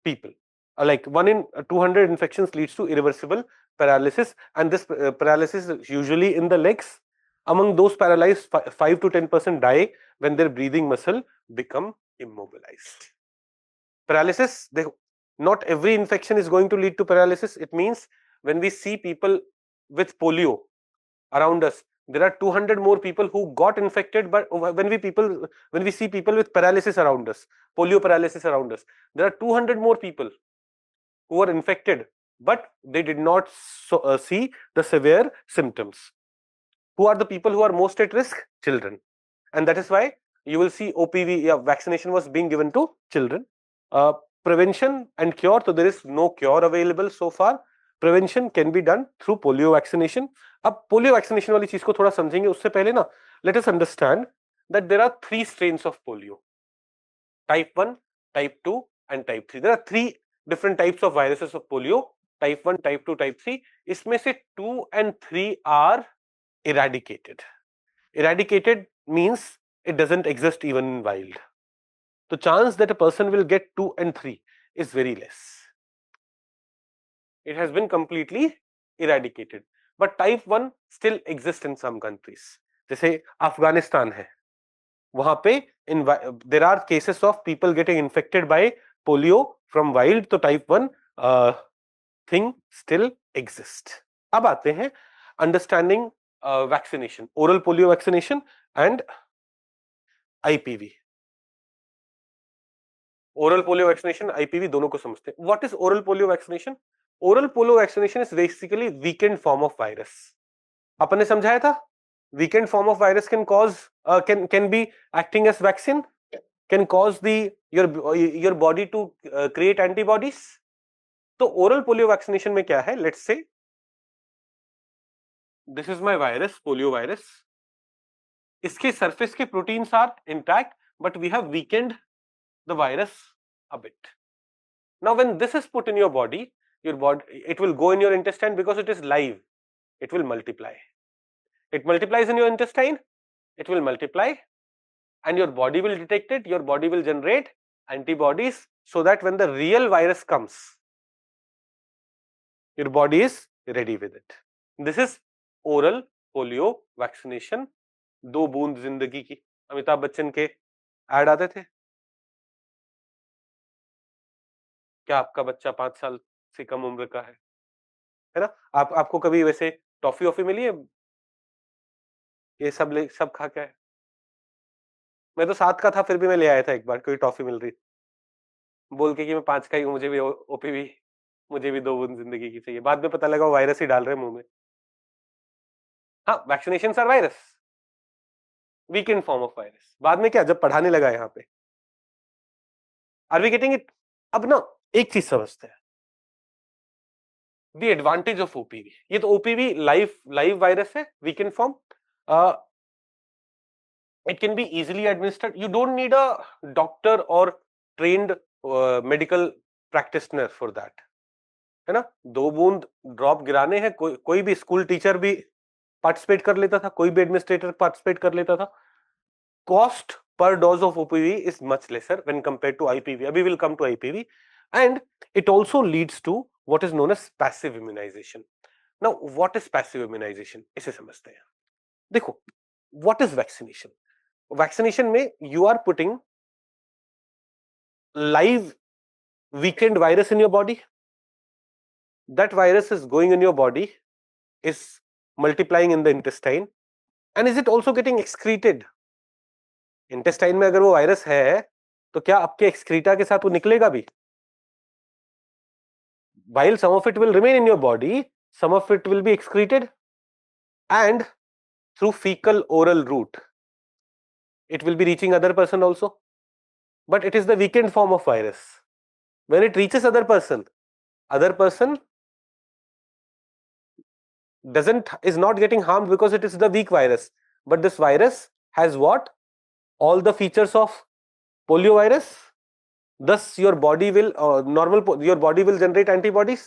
people. Like 1 in 200 infections leads to irreversible paralysis, and this paralysis is usually in the legs. Among those paralyzed, 5 to 10% die when their breathing muscle become immobilized. Paralysis, not every infection is going to lead to paralysis. It means when we see people with polio around us, there are 200 more people who got infected, but when we see people with paralysis around us, polio paralysis around us, there are 200 more people who were infected, but they did not see the severe symptoms. Who are the people who are most at risk? Children. And that is why you will see OPV, vaccination was being given to children. Prevention and cure, so there is no cure available so far. Prevention can be done through polio vaccination. अब polio vaccination वाली चीज को थोड़ा समझेंगे उससे पहले ना, let us understand that there are 3 strains of polio: type 1, type 2 and type 3. There are 3 different types of viruses of polio: type 1, type 2, type 3. इसमें से 2 and 3 are eradicated. Eradicated means it doesn't exist even in wild. The chance that a person will get 2 and 3 is very less. it has been completely eradicated. But type 1 still exists in some countries. जैसे अफगानिस्तान है, वहां पे there are cases of people getting infected by polio from wild, तो type 1 thing still exists. अब आते हैं understanding vaccination, oral polio vaccination and IPV. Oral polio vaccination, IPV दोनों को समझते हैं. What is oral polio vaccination? Oral polio vaccination is basically weakened form of virus. अपन ने समझाया था weakened form of virus can cause can be acting as vaccine, can cause your body to create antibodies. तो oral polio vaccination में क्या है? Let's say this is my virus, polio virus. इसके surface के proteins are intact, but we have weakened the virus a bit. Now when this is put in your body, it will go in your intestine because it is live. It will multiply. It multiplies in your intestine, it will multiply, and your body will detect it, your body will generate antibodies so that when the real virus comes, your body is ready with it. This is oral polio vaccination. 2 बूंद जिंदगी की, अमिताभ बच्चन के add आते थे. क्या आपका बच्चा 5 साल से कम उम्र का है ना? आपको कभी वैसे टॉफी वॉफी मिली है? ये सब खा के आए. मैं तो 7 का था, फिर भी मैं ले आया था एक बार, कोई टॉफी मिल रही बोल के कि मैं 5 का ही हूं, मुझे भी ओपीवी, मुझे भी 2 बूंद जिंदगी की चाहिए. बाद में पता लगा वो वायरस ही डाल रहे मुंह में. हाँ, vaccination are virus, weakened form of virus. बाद में क्या, जब पढ़ाने लगा यहाँ पे, आर वी गेटिंग इट? अब ना एक चीज समझते हैं, द एडवांटेज ऑफ ओपीवी. ये तो ओपीवी लाइव वायरस है, weekend form. it can be easily administered. You don't need a doctor or trained medical practitioner for that, है ना? 2 बूंद ड्रॉप गिराने हैं. कोई भी स्कूल टीचर भी पार्टिसिपेट कर लेता था, कोई भी एडमिनिस्ट्रेटर पार्टिसिपेट कर लेता था. Cost per dose of OPV is much lesser when compared to IPV. Abhi will come to IPV, and it also leads to what is known as passive immunization. Now, what is passive immunization? इसे समझते हैं. देखो, what is vaccination? Vaccination में you are putting live weakened virus in your body. That virus is going in your body, is multiplying in the intestine, and is it also getting excreted? Intestine में अगर वो virus है तो क्या आपके excreta के साथ वो निकलेगा भी? While some of it will remain in your body, some of it will be excreted, and through fecal oral route it will be reaching other person also. But it is the weakened form of virus. When it reaches other person is not getting harmed because it is the weak virus. But this virus has what? All the features of polio virus. Thus your body will your body will generate antibodies.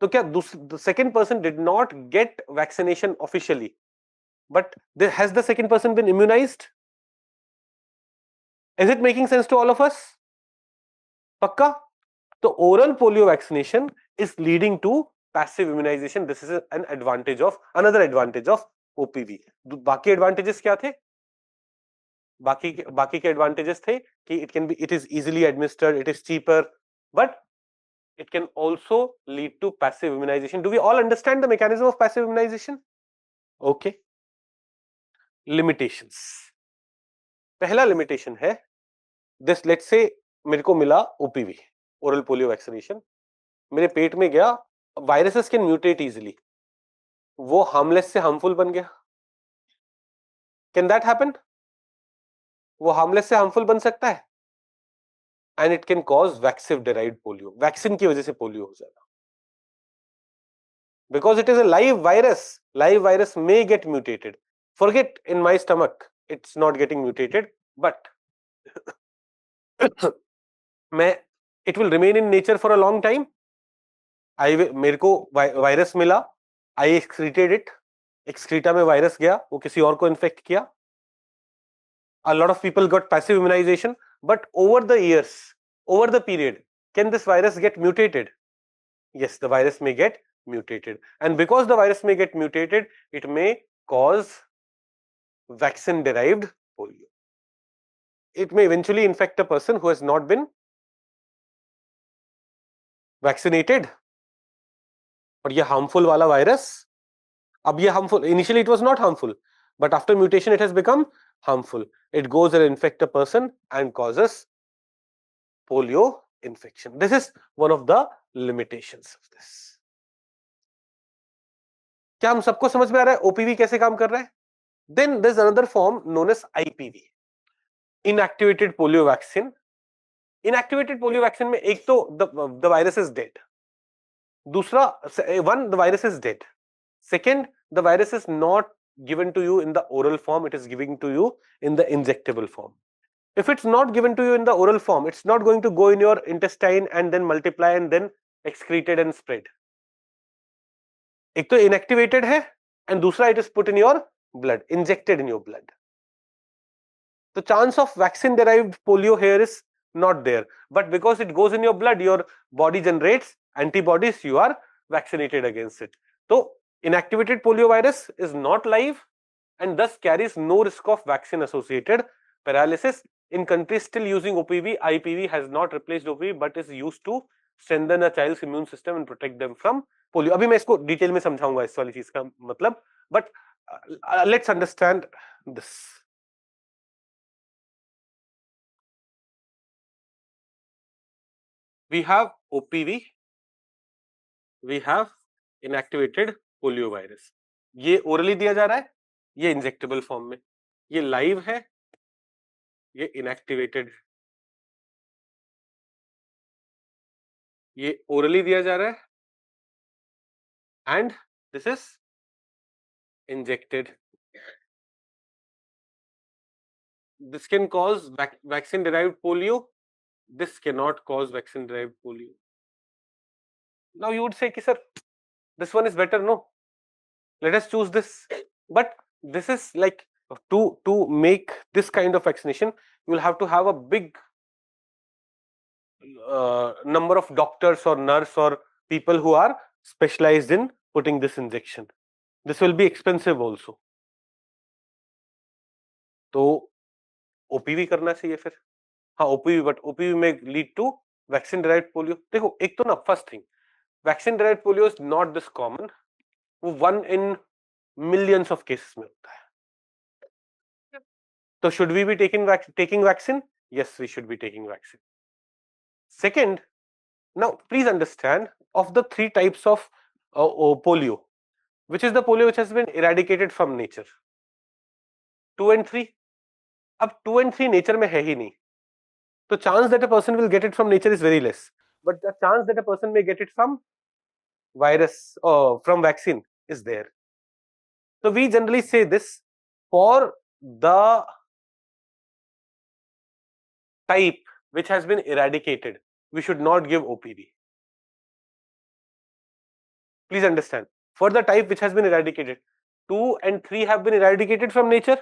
तो क्या the second person did not get vaccination officially, but has the second person been immunized? Is it making sense to all of us? Pakka? So oral polio vaccination is leading to passive immunization. This is an advantage of, another advantage of OPV. बाकी advantages क्या थे? बाकी के advantages थे कि it is easily administered, it is cheaper, but it can also lead to passive immunization. Do we all understand the mechanism of passive immunization? Okay. Limitations. पहला limitation है, this let's say मेरे को मिला OPV, oral polio vaccination, मेरे पेट में गया, viruses can mutate easily, वो harmless से harmful बन गया. Can that happen? वो harmless से harmful बन सकता है, and it can cause vaccine-derived polio. Vaccine की वजह से पोलियो हो जाएगा. Because it is a live virus may get mutated. Forget in my stomach, it's not getting mutated, but it will remain in nature for a long time. मेरे को virus मिला, I excreted it, excreta में virus गया, वो किसी और को infect किया. A lot of people got passive immunization, but over the years, over the period, can this virus get mutated? yes, the virus may get mutated, and because the virus may get mutated, it may cause vaccine-derived polio. It may eventually infect a person who has not been vaccinated. और ये harmful वाला virus, अब ये harmful, initially it was not harmful, but after mutation it has become harmful. It goes and infect a person and causes polio infection. This is one of the limitations of this. क्या हम सबको समझ में आ रहा है OPV कैसे काम कर रहा है? Then there's another form known as IPV, inactivated polio vaccine. Inactivated polio vaccine में एक तो the virus is dead. दूसरा, one, the virus is dead. Second, the virus is not given to you in the oral form, it is given to you in the injectable form. If it's not given to you in the oral form, it's not going to go in your intestine and then multiply and then excreted and spread. एक तो inactivated है and दूसरा it is put in your blood, injected in your blood. The chance of vaccine derived polio here is not there, but because it goes in your blood, your body generates antibodies, you are vaccinated against it. So inactivated poliovirus is not live and thus carries no risk of vaccine associated paralysis. In countries still using OPV, IPV has not replaced OPV but is used to strengthen a child's immune system and protect them from polio. अभी मैं इसको detail में समझाऊंगा इस वाली चीज का मतलब, but let's understand this. We have OPV, we have inactivated poliovirus. ये orally दिया जा रहा है, ये injectable form में, ये live है, ये inactivated, ये orally दिया जा रहा है, and this is injected. This can cause vaccine-derived polio. This cannot cause vaccine-derived polio. Now you would say, sir, this one is better. No, let us choose this. But this is like to make this kind of vaccination, you will have to have a big number of doctors or nurse or people who are specialized in putting this injection. This will be expensive also. तो OPV करना चाहिए फिर, हाँ OPV, but OPV may lead to vaccine derived polio. देखो एक तो ना first thing, vaccine derived polio is not this common, वो 1 in millions of cases में होता है. तो should we be taking vaccine? Yes, we should be taking vaccine. Second, now please understand, of the 3 types of polio, which is the polio which has been eradicated from nature? 2 and 3. अब 2 and 3 nature में है ही नहीं, तो chance that a person will get it from nature is very less, but the chance that a person may get it from virus or from vaccine is there. So we generally say this, for the type which has been eradicated, we should not give OPV. Please understand, for the type which has been eradicated, 2 and 3 have been eradicated from nature.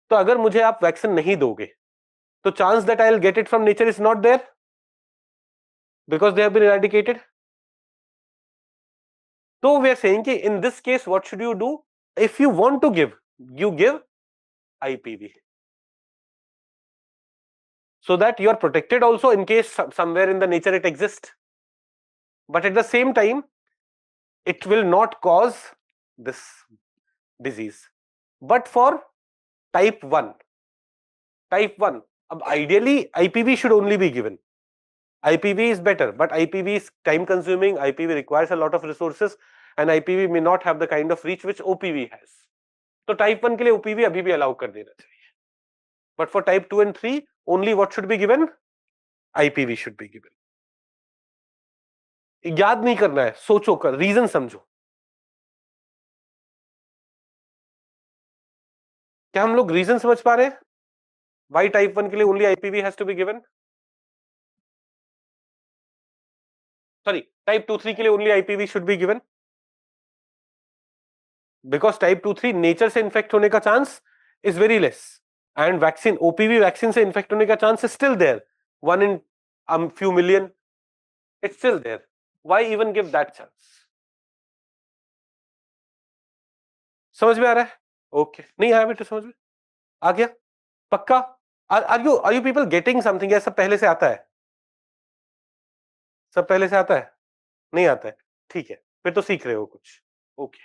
तो अगर मुझे आप vaccine नहीं दोगे, तो chance that I'll get it from nature is not there because they have been eradicated. So we are saying कि in this case, what should you do? If you want to give, you give IPV, so that you are protected also in case somewhere in the nature it exists, but at the same time it will not cause this disease. But for type 1, ideally IPV should only be given. IPV is better, but IPV is time consuming, IPV requires a lot of resources and IPV may not have the kind of reach which OPV has. So type 1 के लिए OPV अभी भी allow कर देना चाहिए. But for type 2 and 3, only what should be given? IPV should be given. याद नहीं करना है, सोचो कर, रीजन समझो. क्या हम लोग रीजन समझ पा रहे हैं? Why type 1 के लिए only IPV has to be given? Sorry, type 2-3 के लिए only IPV should be given? Because type 2-3 nature से इन्फेक्ट होने का chance is very less, and vaccine, OPV vaccine से इन्फेक्ट होने का chance is still there, 1 in few million, it's still there. Why even give that chance? समझ में आ रहा है? ओके नहीं आया बेटा समझ में आ गया पक्का? Are you people getting something? या सब पहले से आता है? सब पहले से आता है? नहीं आता है? ठीक है फिर तो सीख रहे हो कुछ. ओके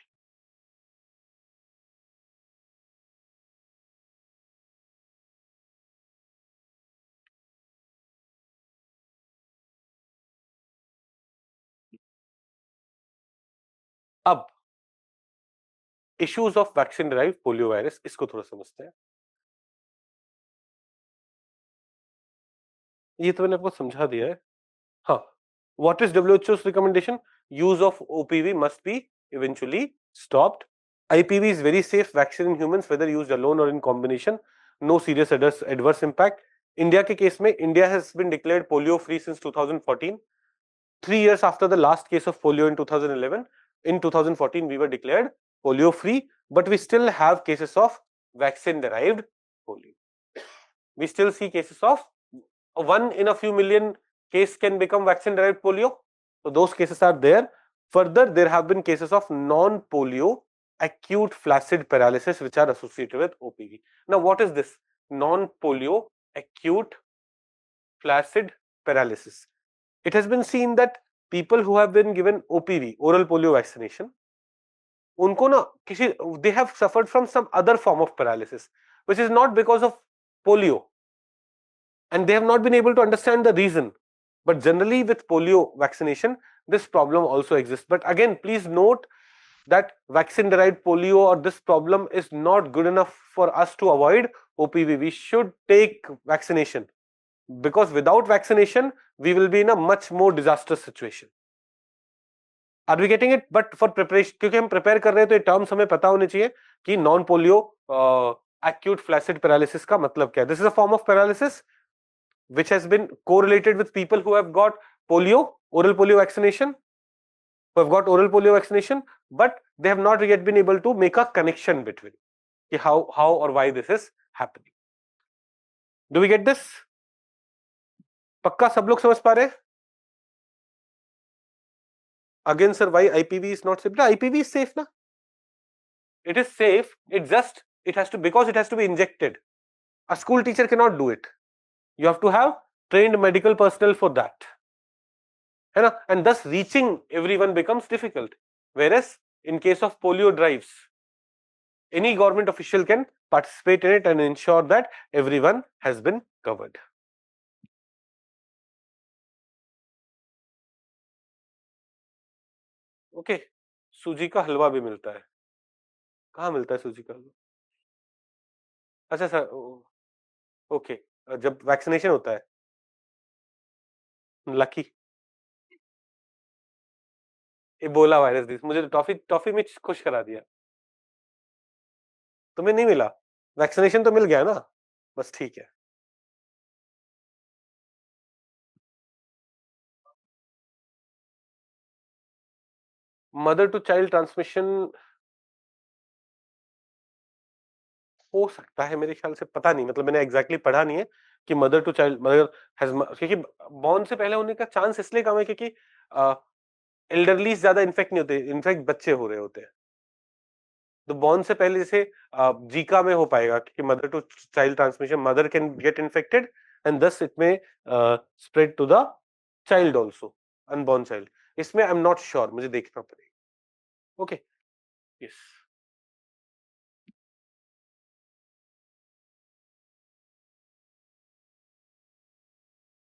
अब issues of vaccine derived polio virus इसको थोड़ा समझते हैं. ये तो मैंने आपको समझा दिया है. हाँ. What is WHO's recommendation? Use of OPV must be eventually stopped. IPV is very safe vaccine in humans whether used alone or in combination. No serious adverse impact. India के केस में India has been declared polio free since 2014. 3 years after the last case of polio in 2011, in 2014 we were declared polio free, but we still have cases of vaccine derived polio. We still see cases of 1 in a few million case can become vaccine derived polio. So those cases are there. Further, there have been cases of non-polio acute flaccid paralysis which are associated with OPV. Now, what is this? Non-polio acute flaccid paralysis. It has been seen that people who have been given OPV, oral polio vaccination, उनको ना किसी they have suffered from some other form of paralysis, which is not because of polio, and they have not been able to understand the reason. But generally, with polio vaccination, this problem also exists. But again, please note that vaccine-derived polio or this problem is not good enough for us to avoid OPV. We should take vaccination because without vaccination, we will be in a much more disastrous situation. Are we getting it? But for preparation, क्योंकि हम prepare कर रहे हैं तो ये terms हमें पता होने चाहिए कि non-polio acute flaccid paralysis का मतलब क्या है. This is a form of paralysis which has been correlated with people who have got polio, oral polio vaccination, but they have not yet been able to make a connection between how or why this is happening. Do we get this? पक्का सब लोग समझ पा रहे हैं? Again, sir, why IPV is not safe? IPV is safe, na? It is safe. It has to be injected. A school teacher cannot do it. You have to have trained medical personnel for that. है ना? And thus reaching everyone becomes difficult. Whereas in case of polio drives, any government official can participate in it and ensure that everyone has been covered. Okay सूजी का हलवा भी मिलता है. कहाँ मिलता है सूजी का हलवा? अच्छा सर ओके जब वैक्सीनेशन होता है. लकी इबोला वायरस दी मुझे तो टॉफी में खुश करा दिया. तुम्हें नहीं मिला? वैक्सीनेशन तो मिल गया ना? बस ठीक है. मदर टू चाइल्ड ट्रांसमिशन हो सकता है मेरे ख्याल से. पता नहीं मतलब मैंने एग्जैक्टली पढ़ा नहीं है कि mother to child mother has क्योंकि बॉर्न से पहले होने का चांस इसलिए कम है क्योंकि एल्डरली ज्यादा इन्फेक्ट नहीं होते. इनफेक्ट बच्चे हो रहे होते हैं. तो बॉर्न से पहले जैसे जीका में हो पाएगा क्योंकि mother to child transmission mother can get infected and thus it में spread to the child also unborn child. इसमें आई एम नॉट श्योर मुझे देखना पड़ेगा. ओके यस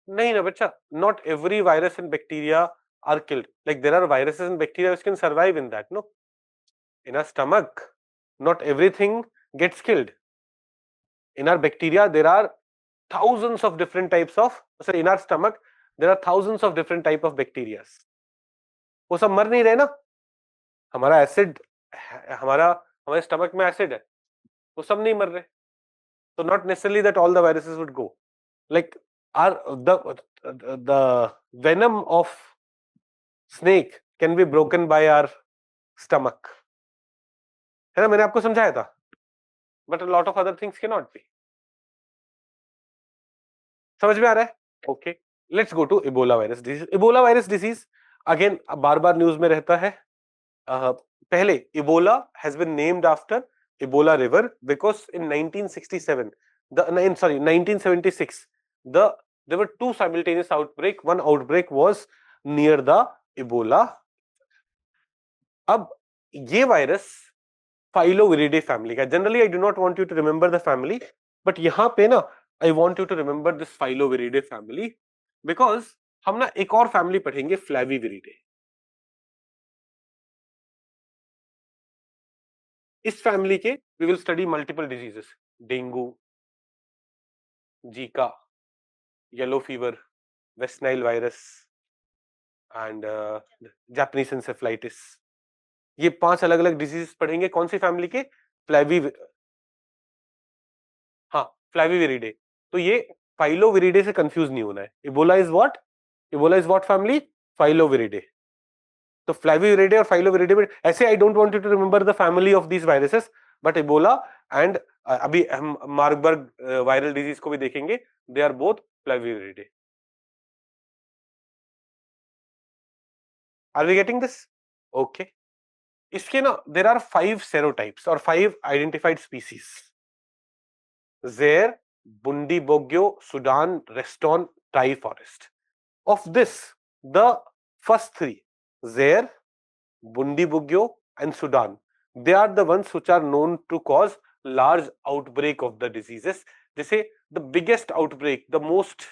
नहीं ना बच्चा. Not every virus and bacteria are killed. Like there are viruses and bacteria which can survive in that. No, in our stomach, not everything gets killed. In our bacteria, there are thousands of different types of. Sorry, in our stomach, there are thousands of different type of bacteria. वो सब मर नहीं रहे ना. हमारा acid हमारे stomach में acid है. वो सब नहीं मर रहे. So not necessarily that all the viruses would go. Like the venom of snake can be broken by our stomach. है ना मैंने आपको समझाया था. But a lot of other things cannot be. समझ में आ रहा है? Okay. Let's go to Ebola virus disease. Ebola virus disease again बार बार न्यूज में रहता है. पहले Ebola has been named after Ebola river because in 1967 sorry 1976 there were two simultaneous outbreak. One outbreak was near the Ebola. अब ये virus Filoviridae family का. Generally I do not want you to remember the family, but यहां पे ना I want you to remember this Filoviridae family because हम ना एक और फैमिली पढ़ेंगे फ्लैविविरिडे. इस फैमिली के we will study multiple diseases, dengue, Zika, yellow fever, West Nile virus and Japanese encephalitis. ये 5 अलग अलग डिजीज पढ़ेंगे. कौन सी फैमिली के? हाँ, फ्लैविविरिडे. तो ये फाइलोविरिडे से कंफ्यूज नहीं होना है. Ebola is what family? Filoviridae. तो फ्लैविविरिडे और फाइलोविरिडे में ऐसे I don't want you to remember the family of these viruses, but Ebola and अभी हम मार्बर्ग वायरल डिजीज को भी देखेंगे. They are both Flaviviridae. Are we getting this? Okay. इसके ना देर आर 5 सेरोटाइप्स और 5 identified species. Zaire, Bundibugyo, Sudan, Reston, Thai forest. Of this, the first 3, Zaire, Bundibugyo and Sudan, they are the ones which are known to cause large outbreak of the diseases. They say the biggest outbreak, the most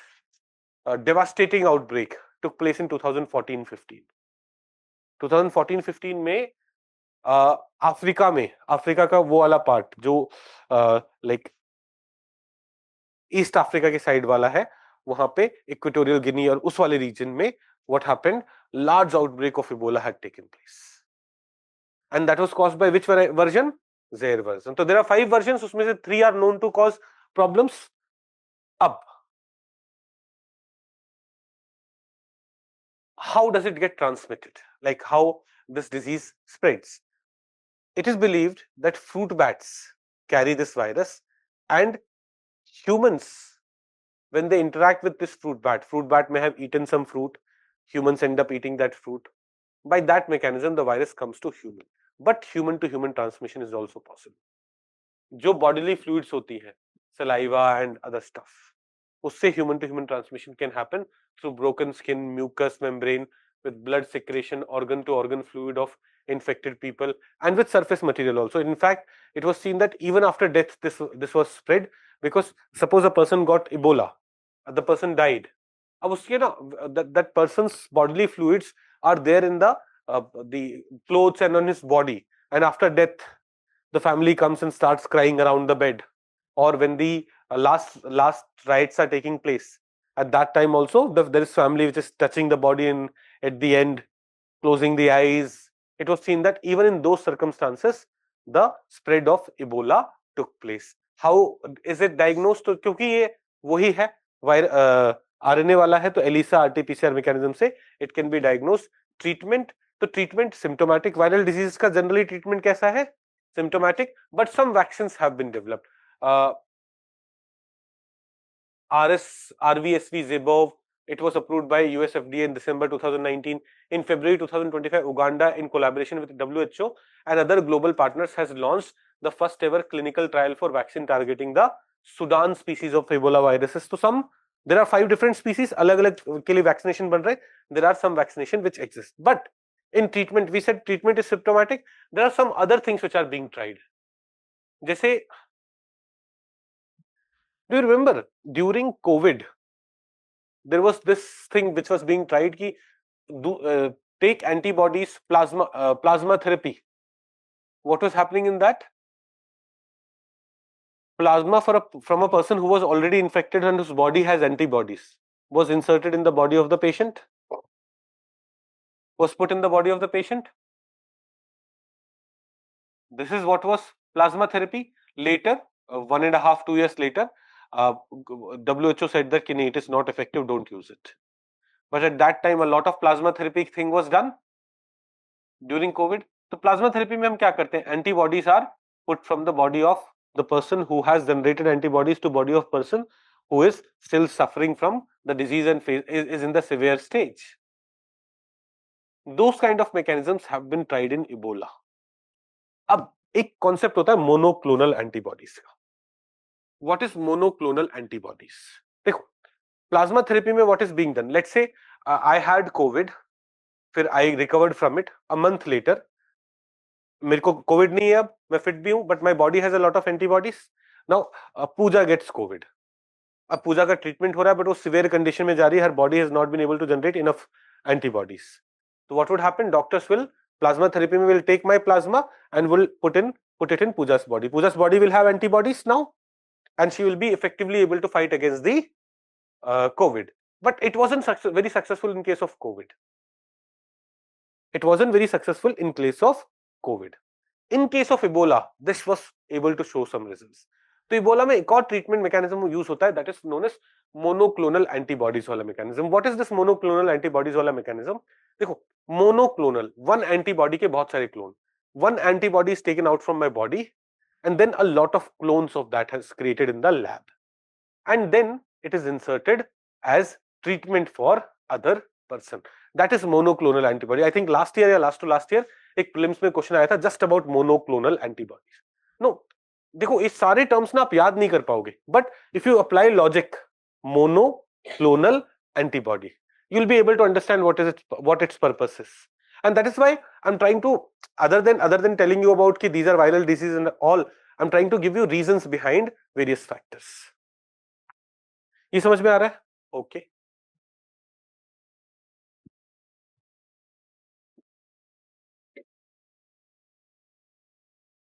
devastating outbreak took place in 2014-15. 2014-15 में Africa का वो वाला part जो like east Africa के side वाला है, वहां पे इक्वेटोरियल गिनी और उस वाले रीजन में what happened, large outbreak of Ebola had taken place, and that was caused by which version? Zaire version. So there are 5 versions, उसमें से 3 are known to cause problems. अब how does it get transmitted? Like how this disease spreads? It is believed that fruit bats carry this virus, and humans, when they interact with this fruit bat may have eaten some fruit, humans end up eating that fruit. By that mechanism, the virus comes to human. But human to human transmission is also possible. जो bodily fluids होती है, saliva and other stuff, उससे human to human transmission can happen through broken skin, mucous membrane, with blood secretion, organ to organ fluid of infected people, and with surface material also. In fact, it was seen that even after death, this was spread, because suppose a person got Ebola, the person died. अब उसके ना that person's bodily fluids are there in the clothes and on his body, and after death the family comes and starts crying around the bed, or when the last rites are taking place, at that time also there is family which is touching the body and at the end closing the eyes. It was seen that even in those circumstances the spread of Ebola took place. How is it diagnosed? तो क्योंकि ये वही है RNA वाला है, तो ELISA RTPCR mechanism से it can be diagnose. Treatment, तो ट्रीटमेंट सिम्टोमैटिक. वायरल डिजीज का जनरली ट्रीटमेंट कैसा है? Symptomatic, but some vaccines have been developed. RVSV Zebov, it was approved by US FDA in December 2019. In February 2025, Uganda, in collaboration with WHO and other global partners, has launched the first ever clinical trial for vaccine targeting the Sudan species of Ebola viruses. So there are 5 different species, अलग-अलग के लिए vaccination बन रहे. There are some vaccination which exist, but in treatment, we said treatment is symptomatic. There are some other things which are being tried. जैसे, do you remember during COVID there was this thing which was being tried ki take antibodies, plasma therapy. What was happening in that? Plasma from a person who was already infected and whose body has antibodies was inserted in the body of the patient, was put in the body of the patient. This is what was plasma therapy. Later, 1.5 to 2 years later, WHO said that it is not effective, don't use it. But at that time, a lot of plasma therapy thing was done during COVID. So plasma therapy में हम क्या करते हैं? Antibodies are put from the body of the person who has generated antibodies to body of person who is still suffering from the disease and is in the severe stage. Those kind of mechanisms have been tried in Ebola. अब एक concept होता है monoclonal antibodies का. What is monoclonal antibodies? देखो, plasma therapy में what is being done, let's say I had COVID, फिर I recovered from it, a month later मेरे को कोविड नहीं है, अब मैं फिट भी हूं, but my body has a lot of antibodies. Now Puja gets Covid. अब पूजा का ट्रीटमेंट हो रहा है, बट वो सिवियर कंडीशन में जा रही है, हर body has not been able to generate enough antibodies. तो what would happen, doctors will plasma therapy will take my plasma and will put it in Pooja's body. Pooja's body will have antibodies now, and she will be effectively able to fight against the COVID. But it wasn't very successful in case of COVID. It wasn't very successful in case of COVID. In case of Ebola, this was able to show some results. तो इबोला में एक और treatment mechanism use होता है, that is known as monoclonal antibodies वाला mechanism. What is this monoclonal antibodies वाला mechanism? देखो, मोनोक्लोनल, वन एंटीबॉडी के बहुत सारे clones. One antibody is taken out from my body and then a lot of clones of that has created in the lab, and then it is inserted as treatment for other person. That is monoclonal antibody. I think last year या last two last year एक prelims में question आया था just about monoclonal antibodies. No, देखो ये सारे terms ना आप याद नहीं कर पाओगे, but if you apply logic, monoclonal antibody, you will be able to understand what its purpose is. And that is why I'm trying to, other than telling you about ki these are viral diseases and all, I'm trying to give you reasons behind various factors. ये समझ में आ रहा है? Okay.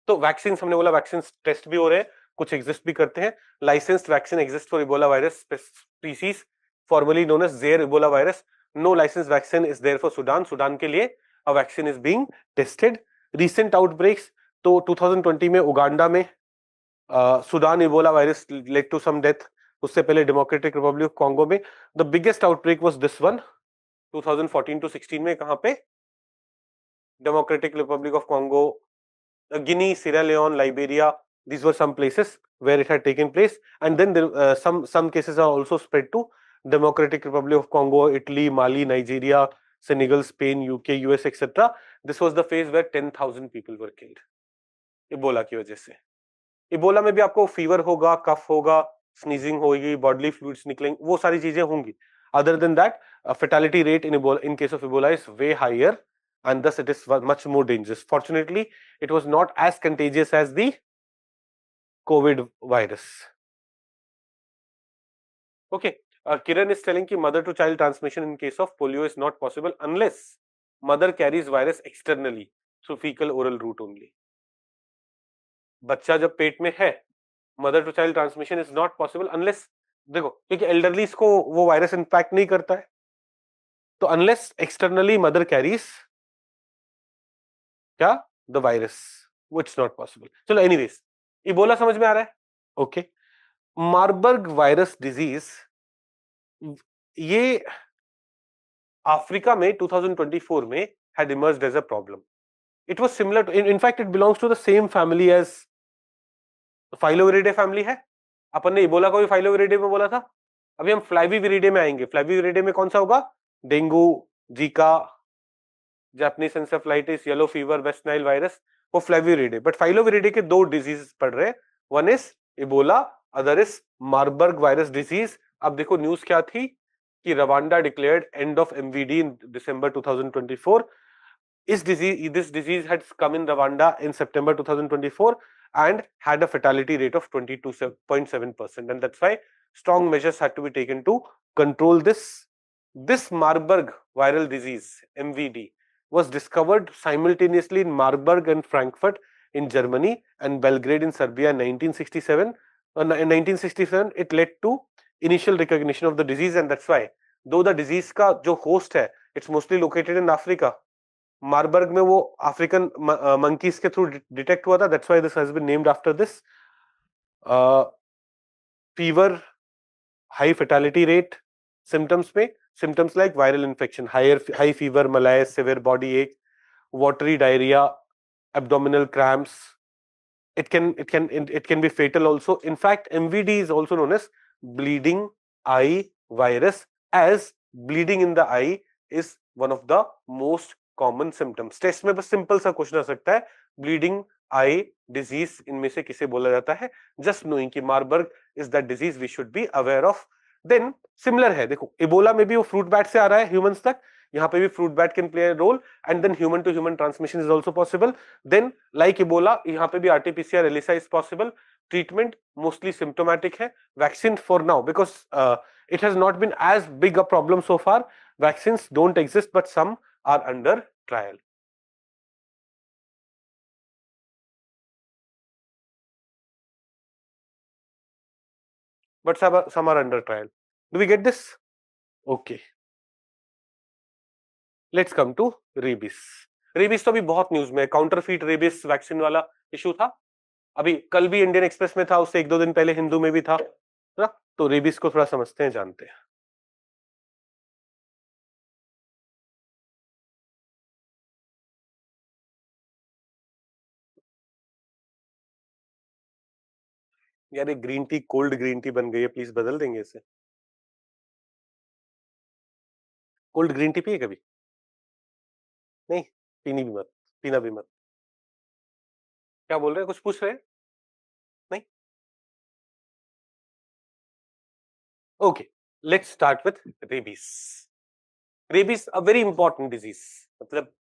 तो vaccine हमने बोला, vaccine test भी हो रहे हैं, कुछ एग्जिस्ट भी करते हैं. Licensed vaccine exist for Ebola virus species formerly known as Zaire Ebola virus. No licensed vaccine is there for Sudan. Sudan के लिए a vaccine is being tested. Recent outbreaks, तो 2020 में उगांडा में Sudan Ebola virus led to some death. उससे पहले democratic Republic of Congo में the biggest outbreak was this one 2014 to 16 में. कहां पे? Democratic Republic of Congo, Guinea, Sierra Leone, Liberia. These were some places where it had taken place, and then there, some cases are also spread to Democratic Republic of Congo, Italy, Mali, Nigeria, Senegal, Spain, UK, US, etc. This was the phase where 10,000 people were killed Ebola की वजह से. Ebola में भी आपको fever होगा, कफ होगा, sneezing होगी, bodily fluids निकलेंगे, वो सारी चीजें होंगी. Other than that, fatality rate in Ebola, in case of Ebola, is way higher, and thus it is much more dangerous. Fortunately, it was not as contagious as the COVID virus. Okay. Kiran is telling कि mother to child transmission in case of polio is not possible unless mother carries virus externally through fecal oral route only. बच्चा जब पेट में है, mother to child transmission is not possible unless, देखो क्योंकि elderlies को वो virus impact नहीं करता है, तो unless externally mother carries क्या the virus, which is not possible. चलो anyways, इबोला समझ में आ रहा है? Okay. मार्बर्ग वायरस डिजीज, ये अफ्रीका में 2024 में had emerged as a problem. It was similar to, in fact it belongs to the same family as Filoviridae family है. अपन ने इबोला को भी फाइलोविरिडे में बोला था. अभी हम फ्लाविविरिडे में आएंगे. फ्लाविविरिडे में कौन सा होगा? Dengue, Zika, Japanese encephalitis, yellow fever, West Nile virus, वो फ्लाविविरिडे. बट फाइलोविरिडे के दो डिजीज पढ़ रहे हैं, one is Ebola, other is Marburg virus disease. अब देखो न्यूज क्या थी कि Rwanda declared end of MVD in December 2024. this disease had come in Rwanda in September 2024 and had a fatality rate of 22.7%, and that's why strong measures had to be taken to control this. This Marburg viral disease, MVD, was discovered simultaneously in Marburg and Frankfurt in Germany and Belgrade in Serbia in 1967. In 1967 it led to initial recognition of the disease, and that's why, though the disease का जो host है, it's mostly located in Africa, Marburg में वो African monkeys के through detect हुआ था. That's why this has been named after this. Fever, high fatality rate, symptoms में symptoms like viral infection, high fever, malaise, severe body ache, watery diarrhea, abdominal cramps. It can be fatal also. In fact, MVD is also known as bleeding eye virus, as bleeding in the eye is one of the most common symptoms. Test में बस simple सा question आ सकता है, bleeding eye disease इनमें से किसे बोला जाता है, जस्ट नोइंग कि Marburg is that disease we should be aware of. Then similar है, देखो इबोला में भी वो फ्रूट बैट से आ रहा है ह्यूमंस तक, यहाँ पे भी fruit bat can play a role and then human to human transmission is also possible. Then like Ebola यहाँ पे भी RTPCR ELISA is possible. Treatment mostly symptomatic है। Vaccine for now because it has not been as big a problem so far, vaccines don't exist but some are under trial. But some are under trial. Do we get this? Okay. Let's come to rabies. Rabies तो अभी बहुत news में है, counterfeit rabies vaccine वाला issue था, अभी कल भी इंडियन एक्सप्रेस में था, उससे एक दो दिन पहले हिंदू में भी था ना। तो रेबीज को थोड़ा समझते हैं, जानते हैं। यार एक green tea cold green tea बन गई है, प्लीज बदल देंगे इसे। कोल्ड ग्रीन टी पिए कभी? नहीं, पीनी भी मत, पीना भी मत। क्या बोल रहे हैं, कुछ पूछ रहे हैं? नहीं। Okay, let's start with rabies. Rabies a very important disease, मतलब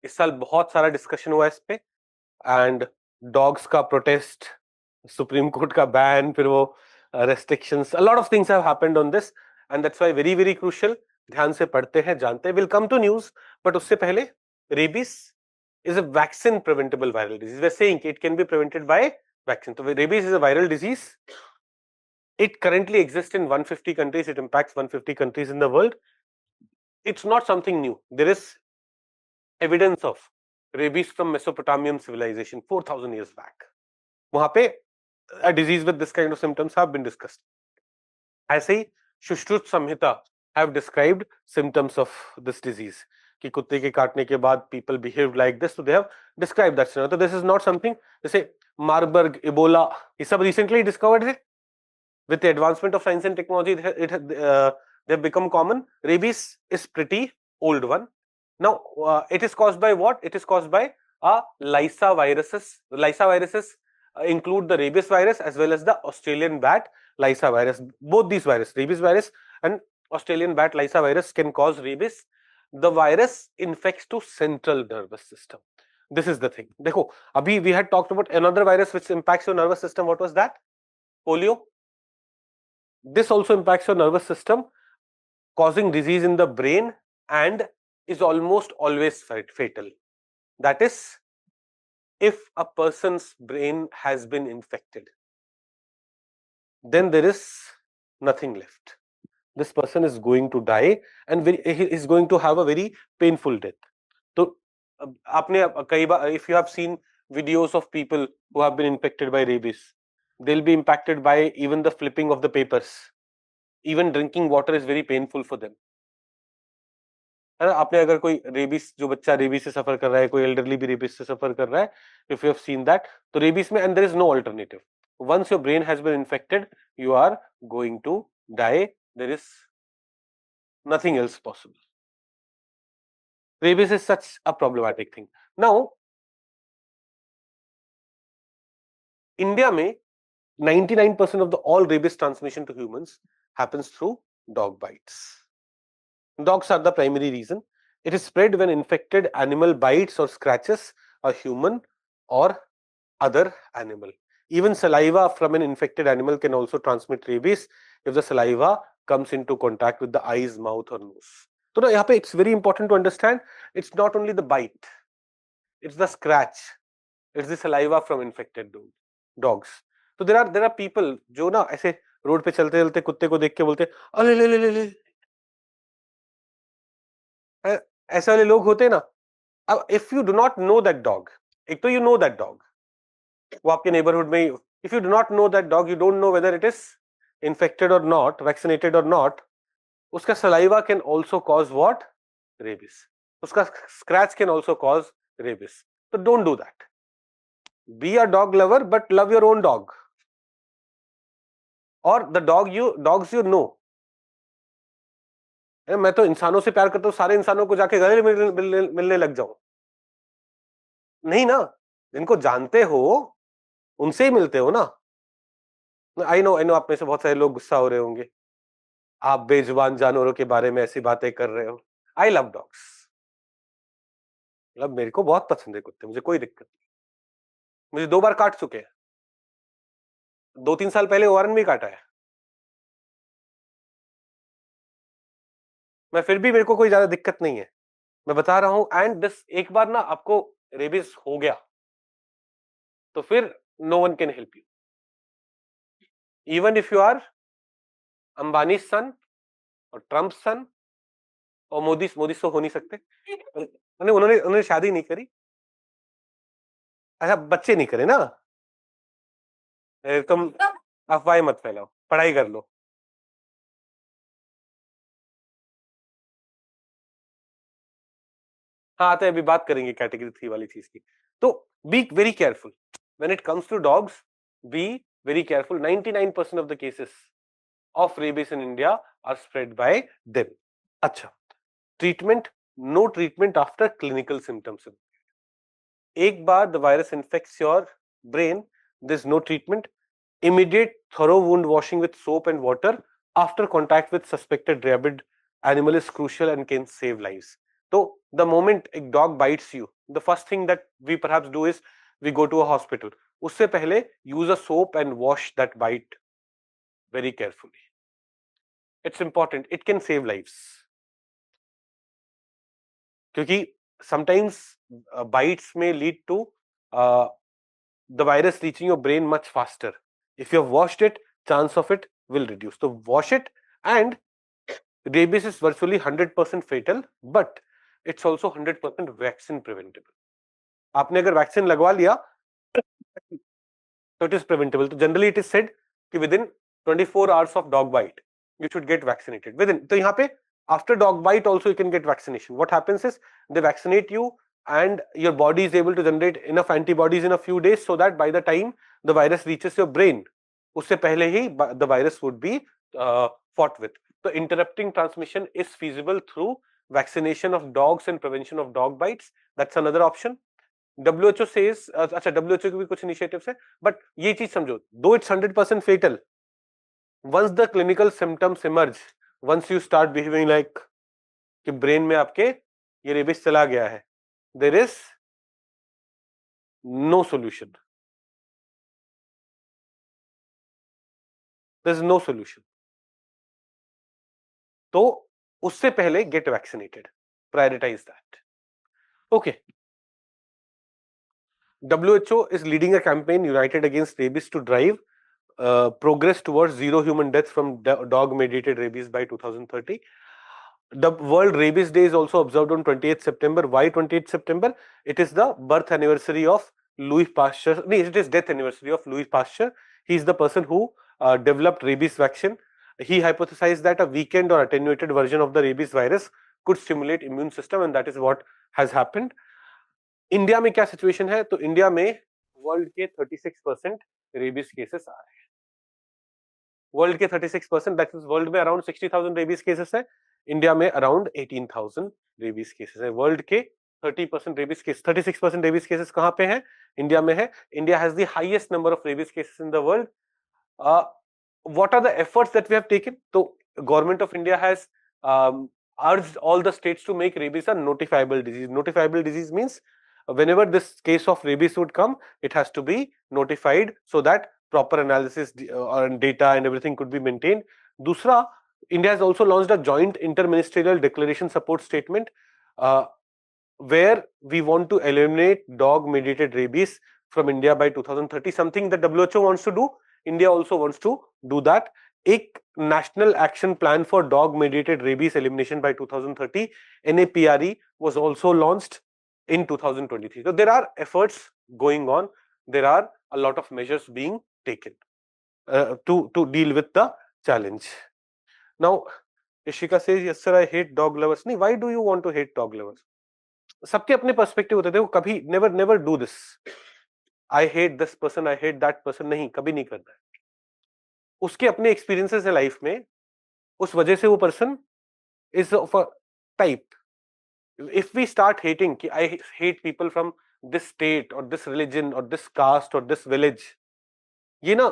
इस साल बहुत सारा डिस्कशन हुआ इस पे, एंड डॉग्स का प्रोटेस्ट, सुप्रीम कोर्ट का बैन, फिर वो restrictions, a lot of things have happened on this and that's why very very crucial. ध्यान से पढ़ते हैं, जानते हैं, will come to news, but उससे पहले rabies is a vaccine preventable viral disease. We're saying it can be prevented by vaccine. So rabies is a viral disease. It currently exists in 150 countries. It impacts 150 countries in the world. It's not something new. There is evidence of rabies from Mesopotamian civilization 4000 years back. वहां पे a disease with this kind of symptoms have been discussed. ऐसे ही सुश्रुत संहिता have described symptoms of this disease कि कुत्ते के काटने के बाद people behaved like this, so they have described that scenario. So this is not something, जैसे Marburg, Ebola, ये सब recently discovered है. With the advancement of science and technology, they have become common. Rabies is pretty old one. Now, it is caused by what? It is caused by Lyssa viruses. Lyssa viruses include the rabies virus as well as the Australian bat Lyssa virus. Both these viruses, rabies virus and Australian bat Lyssa virus, can cause rabies. The virus infects to central nervous system. This is the thing. देखो, अभी we had talked about another virus which impacts your nervous system. What was that? Polio. This also impacts your nervous system, causing disease in the brain and is almost always fatal. That is, if a person's brain has been infected, then there is nothing left. This person is going to die and he is going to have a very painful death. So, if you have seen videos of people who have been infected by rabies, they'll be impacted by even the flipping of the papers. Even drinking water is very painful for them. है ना, आपने अगर कोई rabies, जो बच्चा rabies से सफर कर रहा है, कोई एल्डरली भी रेबीज से सफर कर रहा है, if you have seen that, तो रेबीज में and there is no alternative. Once your brain has been infected, you are going to die. There is nothing else possible. Rabies is such a problematic thing. Now India में 99% of the all rabies transmission to humans happens through dog bites. Dogs are the primary reason. It is spread when infected animal bites or scratches a human or other animal. Even saliva from an infected animal can also transmit rabies if the saliva comes into contact with the eyes, mouth or nose. So now it's very important to understand, it's not only the bite, it's the scratch, it's the saliva from infected dogs. So there are people जो ना ऐसे road पे चलते चलते कुत्ते को देख के बोलते अरे ले ले ले ले, ऐसे वाले लोग होते हैं ना. अब if you do not know that dog, एक तो यू नो दैट डॉग, वो आपके नेबरहुड में, if you do not know that dog, you don't know whether it is infected or not, vaccinated or not, उसका saliva can also cause what? Rabies. उसका scratch can also cause rabies. So don't do that. Be a dog lover, but love your own dog, or the dogs you know. मैं तो इंसानों से प्यार करता हूँ, सारे इंसानों को जाके गले मिलने लग जाऊं? नहीं ना, जिनको जानते हो उनसे ही मिलते हो ना। आई नो आप में से बहुत सारे लोग गुस्सा हो रहे होंगे, आप बेजुबान जानवरों के बारे में ऐसी बातें कर रहे हो। आई लव डॉग्स, मतलब मेरे को बहुत पसंद है कुत्ते, मुझे कोई दिक्कत नहीं। मुझे 2 बार काट चुके हैं, 2-3 साल पहले वारन भी काटा है। मैं फिर भी, मेरे को कोई ज्यादा दिक्कत नहीं है, मैं बता रहा हूं। एंड दिस, एक बार ना आपको रेबीज हो गया तो फिर no one can help you, even if you are Ambani son और ट्रम्प सन और मोदी। मोदी तो हो नहीं सकते, उन्होंने उन्होंने शादी नहीं करी। अच्छा, बच्चे नहीं करे ना। तुम अफवाहें मत फैलाओ, पढ़ाई कर लो। हाँ, तो अभी बात करेंगे कैटेगरी 3 वाली चीज की। तो be very careful when it comes to dogs, be very careful. 99% of the cases of rabies in India are spread by them. अच्छा, treatment, no treatment after clinical symptoms. एक बार the virus infects your brain, there is no treatment. Immediate thorough wound washing with soap and water after contact with suspected rabid animal is crucial and can save lives. So the moment a dog bites you, the first thing that we perhaps do is we go to a hospital. उससे पहले use a soap and wash that bite very carefully. It's important. It can save lives. क्योंकि sometimes bites may lead to uh, the virus reaching your brain much faster. If you have washed it, chance of it will reduce. So wash it. And rabies is virtually 100% fatal, but it's also 100% vaccine preventable. आपने अगर vaccine लगवा लिया तो it is preventable. तो generally it is said कि with in 24 hours of dog bite you should get vaccinated within। तो यहाँ पे after dog bite also you can get vaccination. What happens is they vaccinate you and your body is able to generate enough antibodies in a few days so that by the time the virus reaches your brain, उससे पहले ही the virus would be fought with. So interrupting transmission is feasible through vaccination of dogs and prevention of dog bites. That's another option. WHO says, अच्छा WHO के भी कुछ initiatives है, but ये चीज समझो, though it's 100% fatal, once the clinical symptoms emerge, once you start behaving like कि brain में आपके ये रेबिस चला गया है, there is no solution, there is no solution. तो उससे पहले get vaccinated, prioritise that. Okay, WHO is leading a campaign united against rabies to drive progress towards zero human deaths from dog mediated rabies by 2030. The World Rabies Day is also observed on 28th September. Why 28th September? It is the birth anniversary of Louis Pasteur. No, it is death anniversary of Louis Pasteur. He is the person who developed rabies vaccine. He hypothesized that a weakened or attenuated version of the rabies virus could stimulate immune system, and that is what has happened. India में क्या situation है? तो India में world के 36% rabies cases आ रहे हैं। World के 36%, that is world में अराउंड 60,000 रेबीज केसेस है, इंडिया में अराउंड 18,000 रेबीज केसेस है। वर्ल्ड के 30% रेबीज केस, 36% रेबीज केसेस कहां पे है? इंडिया में है। India has the highest number of rabies cases in the world. What are the efforts that we have taken? So government of India has urged all the states to make rabies a notifiable disease. Notifiable disease means whenever this case of rabies would come, it has to be notified so that proper analysis and data and everything could be maintained. Dusra, India has also launched a joint interministerial declaration support statement where we want to eliminate dog mediated rabies from India by 2030, something that WHO wants to do. India also wants to do that. एक national action plan for dog mediated rabies elimination by 2030, NAPRE, was also launched in 2023. So there are efforts going on, there are a lot of measures being taken to deal with the challenge. Now Ishika says, yes sir, I hate dog lovers. नहीं, why do you want to hate dog lovers? सबके अपने perspective होते थे, वो कभी never do this, I hate this person, I hate that person, नहीं, कभी नहीं करना है। उसके अपने एक्सपीरियंसेस है लाइफ में, उस वजह से वो person is of a type. If we start hating, I hate people from this state or this religion or this caste or this village, ये ना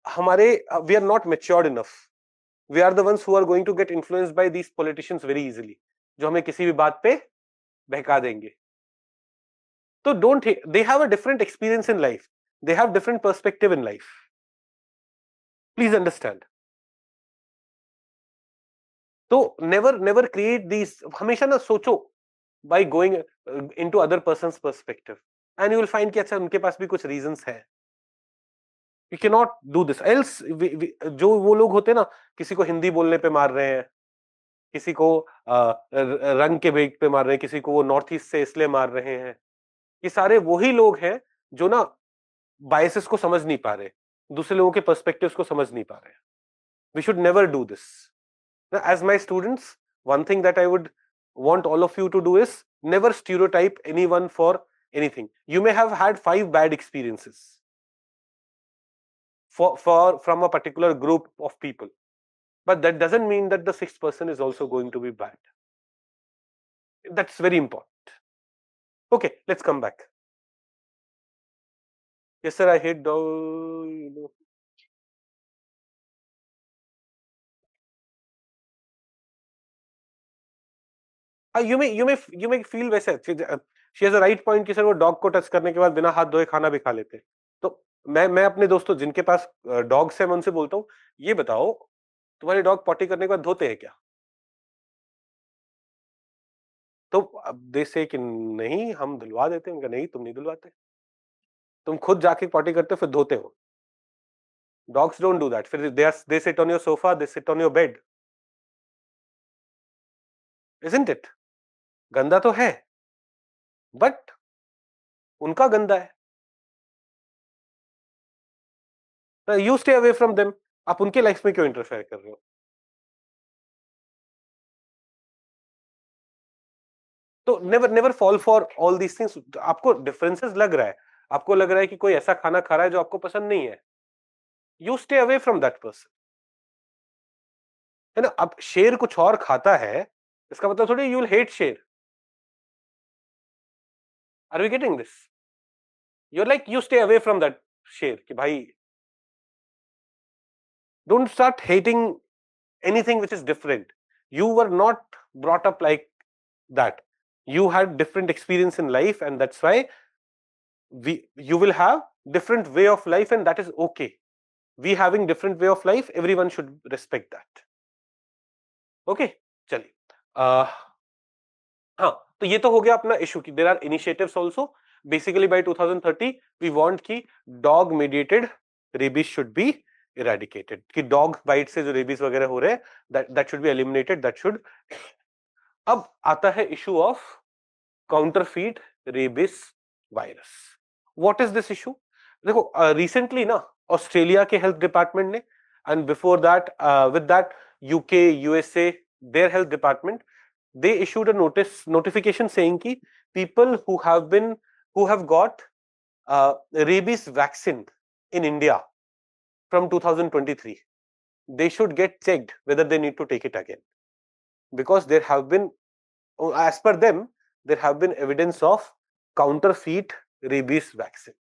हमारे we are not matured enough. We are the ones who are going to get influenced by these politicians very easily, जो हमें किसी भी बात पे बहका देंगे. So don't hate. They have a different experience in life. They have different perspective in life. Please understand. So never create these. हमेशा ना सोचो by going into other person's perspective, and you will find कि अच्छा उनके पास भी कुछ reasons है. You cannot do this. Else जो वो लोग होते हैं ना, किसी को हिंदी बोलने पे मार रहे हैं, किसी को रंग के बेट पे मार रहे हैं, किसी को वो नॉर्थ ईस्ट से इसलिए मार रहे हैं. ये सारे वही लोग हैं जो ना बायसेस को समझ नहीं पा रहे, दूसरे लोगों के पर्सपेक्टिव्स को समझ नहीं पा रहे. We should never do this. As my students, one thing that I would want all of you to do is never stereotype anyone for anything. You may have had 5 bad experiences from a particular group of people, but that doesn't mean that the 6th person is also going to be bad. That's very important. Okay, let's come back. Yes sir, I hate dog. You may feel वैसे. She has a right point कि sir वो dog को touch करने के बाद बिना हाथ धोए खाना भी खा लेते हैं. तो मैं अपने दोस्तों जिनके पास डॉग्स है, मैं उनसे बोलता हूँ, ये बताओ तुम्हारे डॉग पॉटी करने के बाद धोते हैं क्या? तो अब दे से कि नहीं हम धुलवा देते हैं. उनका नहीं, तुम नहीं धुलवाते, तुम खुद जाके पॉटी करते हो फिर धोते हो. Dogs don't do that. फिर they sit on your sofa, they sit on your bed. Isn't it? गंदा तो है, बट उनका गंदा है. You stay away from them. आप उनके लाइफ में क्यों इंटरफेयर कर रहे हो? तो never fall for all these things. आपको डिफरेंसेस लग रहा है, आपको लग रहा है कि कोई ऐसा खाना खा रहा है जो आपको पसंद नहीं है, you stay away from that person. है ना? अब शेर कुछ और खाता है, इसका मतलब थोड़ी यू विल हेट शेर. Are we getting this? You are like you stay away from that शेर कि भाई don't start hating anything which is different. You were not brought up like that. You had different experience in life, and that's why you will have different way of life, and that is okay. We having different way of life, everyone should respect that. Okay, चलिए. हाँ, तो ये तो हो गया अपना issue की. There are initiatives also. Basically by 2030 we want की dog mediated rabies should be eradicated. कि डॉग बाइट से जो रेबीज वगैरह हो रहे हैं, that should be eliminated. That should. अब आता है issue of counterfeit rabies virus. What is this issue? देखो रिसेंटली ना ऑस्ट्रेलिया के हेल्थ डिपार्टमेंट ने, and before that with that UK, USA, their health department, they issued a notification saying ki people who have got rabies vaccine in India from 2023, they should get checked whether they need to take it again, because there have been, as per them, there have been evidence of counterfeit rabies vaccine.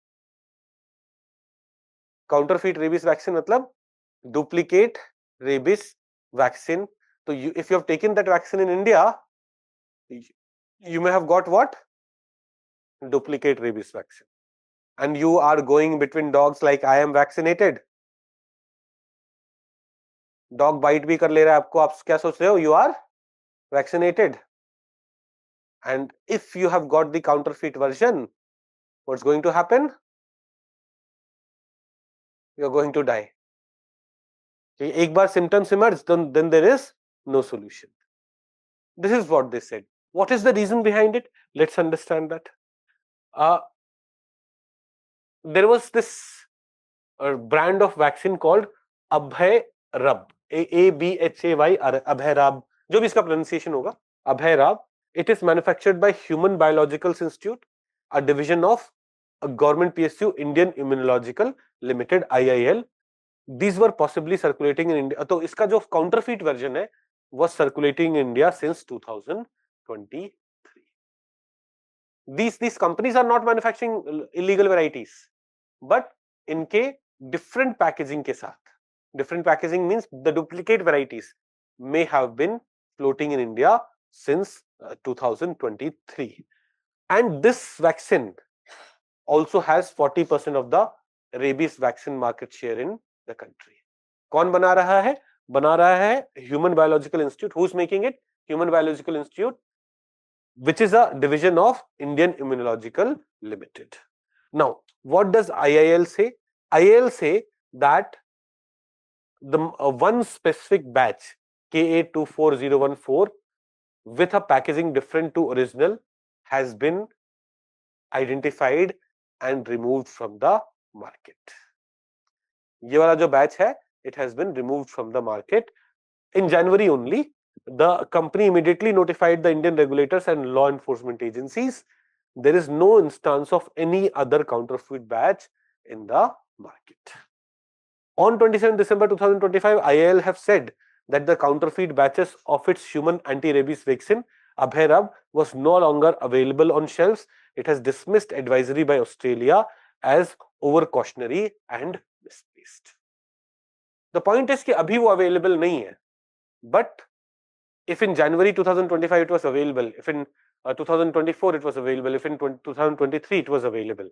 Counterfeit rabies vaccine मतलब duplicate rabies vaccine. So if you have taken that vaccine in India, you may have got what? Duplicate rabies vaccine. And you are going between dogs like I am vaccinated. Dog bite भी कर ले रहा है आपको, आप क्या सोच रहे हो? You are vaccinated. And if you have got the counterfeit version, what's going to happen? You're going to die. एक बार symptoms emerge, then there is no solution. This is what they said. What is the reason behind it? Let's understand that. There was this brand of vaccine called Abhay-Rab. ABHAY, Abhay-Rab. जो भी इसका pronunciation होगा, Abhay-Rab. It is manufactured by Human Biologicals Institute, a division of a government PSU, Indian Immunological Limited, IIL. These were possibly circulating in India. तो इसका जो counterfeit version है, was circulating in India since 2023. These companies are not manufacturing illegal varieties, but इनके different packaging के साथ, different packaging means the duplicate varieties may have been floating in India since 2023, and this vaccine also has 40% of the rabies vaccine market share in the country. कौन बना रहा है? बना रहा है Human Biological Institute. Who's making it? Human Biological Institute, which is a division of Indian Immunological Limited. Now, what does IIL say? IIL say that the one specific batch K824014 with a packaging different to original has been identified and removed from the market. ये वाला जो batch है, it has been removed from the market in January only. The company immediately notified the Indian regulators and law enforcement agencies. There is no instance of any other counterfeit batch in the market. On 27 December 2025, IIL have said that the counterfeit batches of its human anti-rabies vaccine, Abhairab, was no longer available on shelves. It has dismissed advisory by Australia as over cautionary and misplaced. The point is कि अभी वो available नहीं है, but if in January 2025 it was available, if in 2024 it was available, if in 2023 it was available,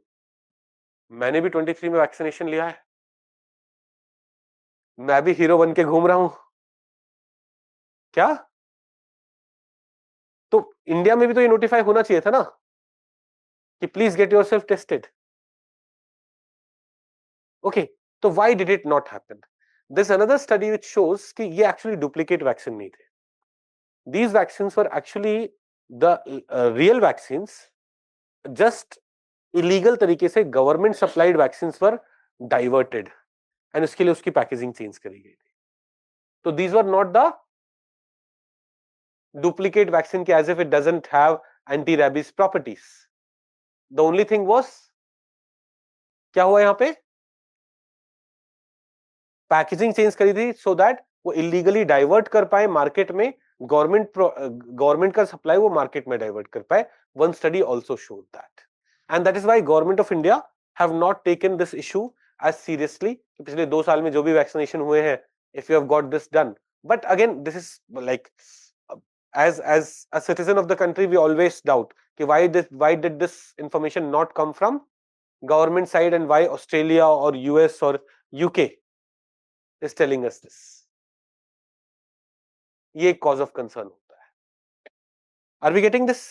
मैंने भी 23 में vaccination लिया है, मैं भी हीरो बन के घूम रहा हूं क्या? तो इंडिया में भी तो ये नोटिफाई होना चाहिए था ना कि please get yourself tested. Okay, तो why did it not happen? This another study which shows कि ये एक्चुअली डुप्लीकेट वैक्सीन नहीं थे. These vaccines were actually the real vaccines, just illegal तरीके से government supplied vaccines were diverted and उसके लिए उसकी पैकेजिंग चेंज करी गई थी. तो these were not the duplicate vaccine as if it doesn't have anti-rabies properties. The only thing was, क्या हुआ यहाँ पे? पैकेजिंग चेंज करी थी सो दैट वो इलीगली डाइवर्ट कर पाए मार्केट में, गवर्नमेंट का सप्लाई वो मार्केट में डाइवर्ट कर पाए. One study also showed that, and that is why government of India have not taken this issue as seriously. पिछले 2 साल में जो भी वैक्सीनेशन हुए हैं, if you have got this done, but again this is like as a citizen of the country we always doubt कि why did this information not come from government side and why Australia or US or UK is telling us this. ये एक cause of concern होता है. Are we getting this?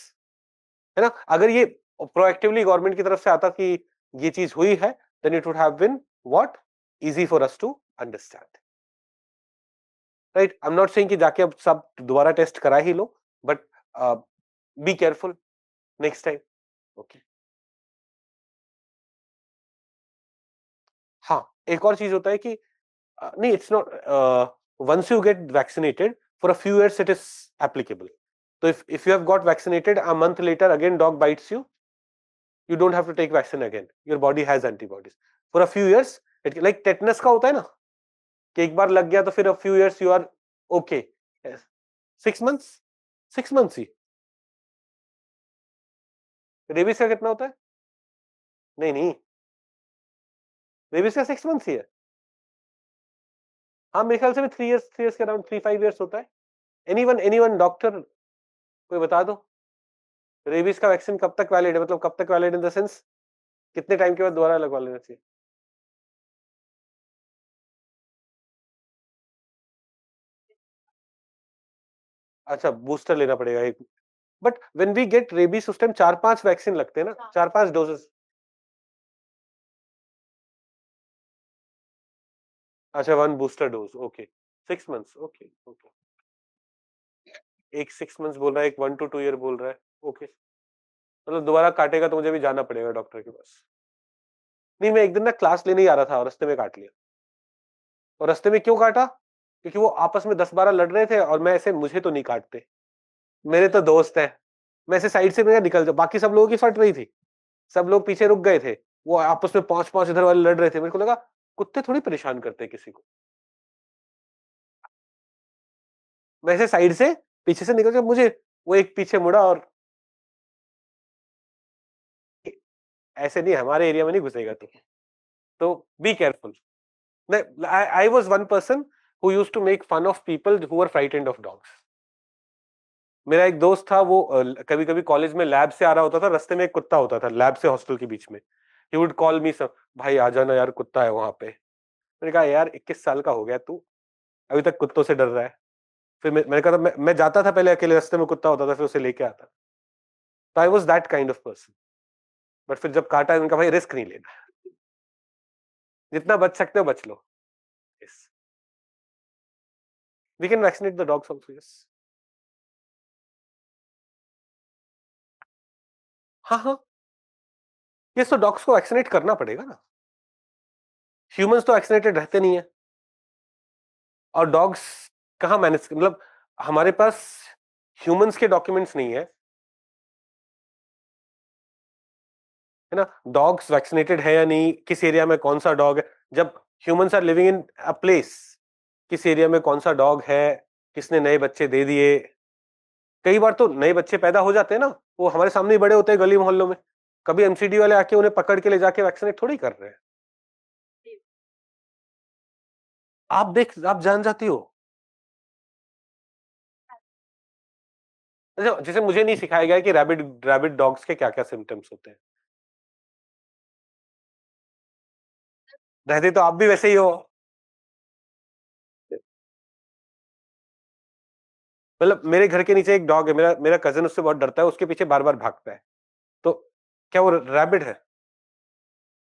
है ना? अगर ये proactively government की तरफ से आता कि ये चीज हुई है, then it would have been what? Easy for us to understand. Right? I'm not saying कि जाके अब सब दोबारा टेस्ट करा ही लो, but be careful next time. Okay. हाँ, एक और चीज होता है कि नहीं, it's not once you get vaccinated for a few years it is applicable. So if you have got vaccinated a month later again dog bites you, you don't have to take vaccine again. Your body has antibodies for a few years. It like tetanus का होता है ना कि एक बार लग गया तो फिर a few years you are okay. Yes. 6 months, 6 months he. Rabies का कितना होता है? नहीं नहीं, रेबीज का 6 months ही है. हाँ, मेरे ख्याल से भी 3 years के अराउंड 3-5 years होता है. एनीवन डॉक्टर कोई बता दो, रेबीज का वैक्सीन कब तक वैलिड है? मतलब कब तक वैलिड इन द सेंस कितने टाइम के बाद दोबारा लगवा लेना चाहिए? अच्छा, बूस्टर लेना पड़ेगा एक. But when we get rabies उस टाइम 4-5 वैक्सीन लगते हैं ना, 4-5 डोजेस. अच्छा, 1 booster dose. Okay, 6 months. Okay okay. एक 6 months बोल रहा है, एक 1 to 2 year बोल रहा है. ओके, मतलब दोबारा काटेगा तो मुझे भी जाना पड़ेगा डॉक्टर के पास. नहीं, मैं एक दिन ना क्लास लेने ही आ रहा था और रास्ते में काट लिया. और रास्ते में क्यों काटा? क्योंकि वो आपस में 10-12 लड़ रहे थे और मैं ऐसे, मुझे तो नहीं काटते, मेरे तो दोस्त हैं, मैं ऐसे साइड से मैं निकल जाऊं. बाकी सब लोगों की फट रही थी, सब लोग पीछे रुक गए थे, वो आपस में 5-5 इधर वाले लड़ रहे थे. मेरे को लगा, कुत्ते थोड़ी परेशान करते किसी को. वैसे साइड से पीछे से निकल के मुझे वो एक पीछे मुड़ा और ऐसे नहीं, हमारे एरिया में नहीं घुसेगा तू, तो be careful. I was one person who used to make fun of people who were frightened of dogs. मेरा एक दोस्त था, वो कभी कभी कॉलेज में लैब से आ रहा होता था, रास्ते में एक कुत्ता होता था लैब से हॉस्टल के बीच में, he would call me sir, भाई आ जाना यार कुत्ता है वहां पे। मैंने कहा यार 21 साल का हो गया तू, अभी तक कुत्तों से डर रहा है। फिर मैंने कहा था, मैं जाता था पहले अकेले, रास्ते में कुत्ता होता था फिर उसे लेके आता। तो I was that kind of person. But फिर जब काटा उनका, भाई रिस्क नहीं लेना, जितना बच सकते हो बच लो। Yes, we can vaccinate the dogs also. Yes, हाँ हाँ, ये तो डॉग्स को वैक्सीनेट करना पड़ेगा ना, ह्यूमंस तो वैक्सीनेटेड रहते नहीं है। और डॉग्स कहाँ मैनेज, मतलब हमारे पास ह्यूमंस के डॉक्यूमेंट्स नहीं है, है ना, डॉग्स वैक्सीनेटेड है या नहीं, किस एरिया में कौन सा डॉग है, जब humans are living in a place, किस एरिया में कौन सा डॉग है, किसने नए बच्चे दे दिए। कई बार तो नए बच्चे पैदा हो जाते हैं ना, वो हमारे सामने ही बड़े होते हैं गली मोहल्लों में, कभी एमसीडी वाले आके उन्हें पकड़ के ले जाके वैक्सीनेट थोड़ी कर रहे हैं। आप जान जाती हो। जैसे मुझे नहीं सिखाया गया कि रैबिड रैबिड डॉग्स के क्या क्या सिम्टम्स होते हैं। रहते तो आप भी वैसे ही हो, मतलब मेरे घर के नीचे एक डॉग है, मेरा मेरा कजन उससे बहुत डरता है, उसके पीछे बार बार भागता है। तो क्या वो रैबिड है?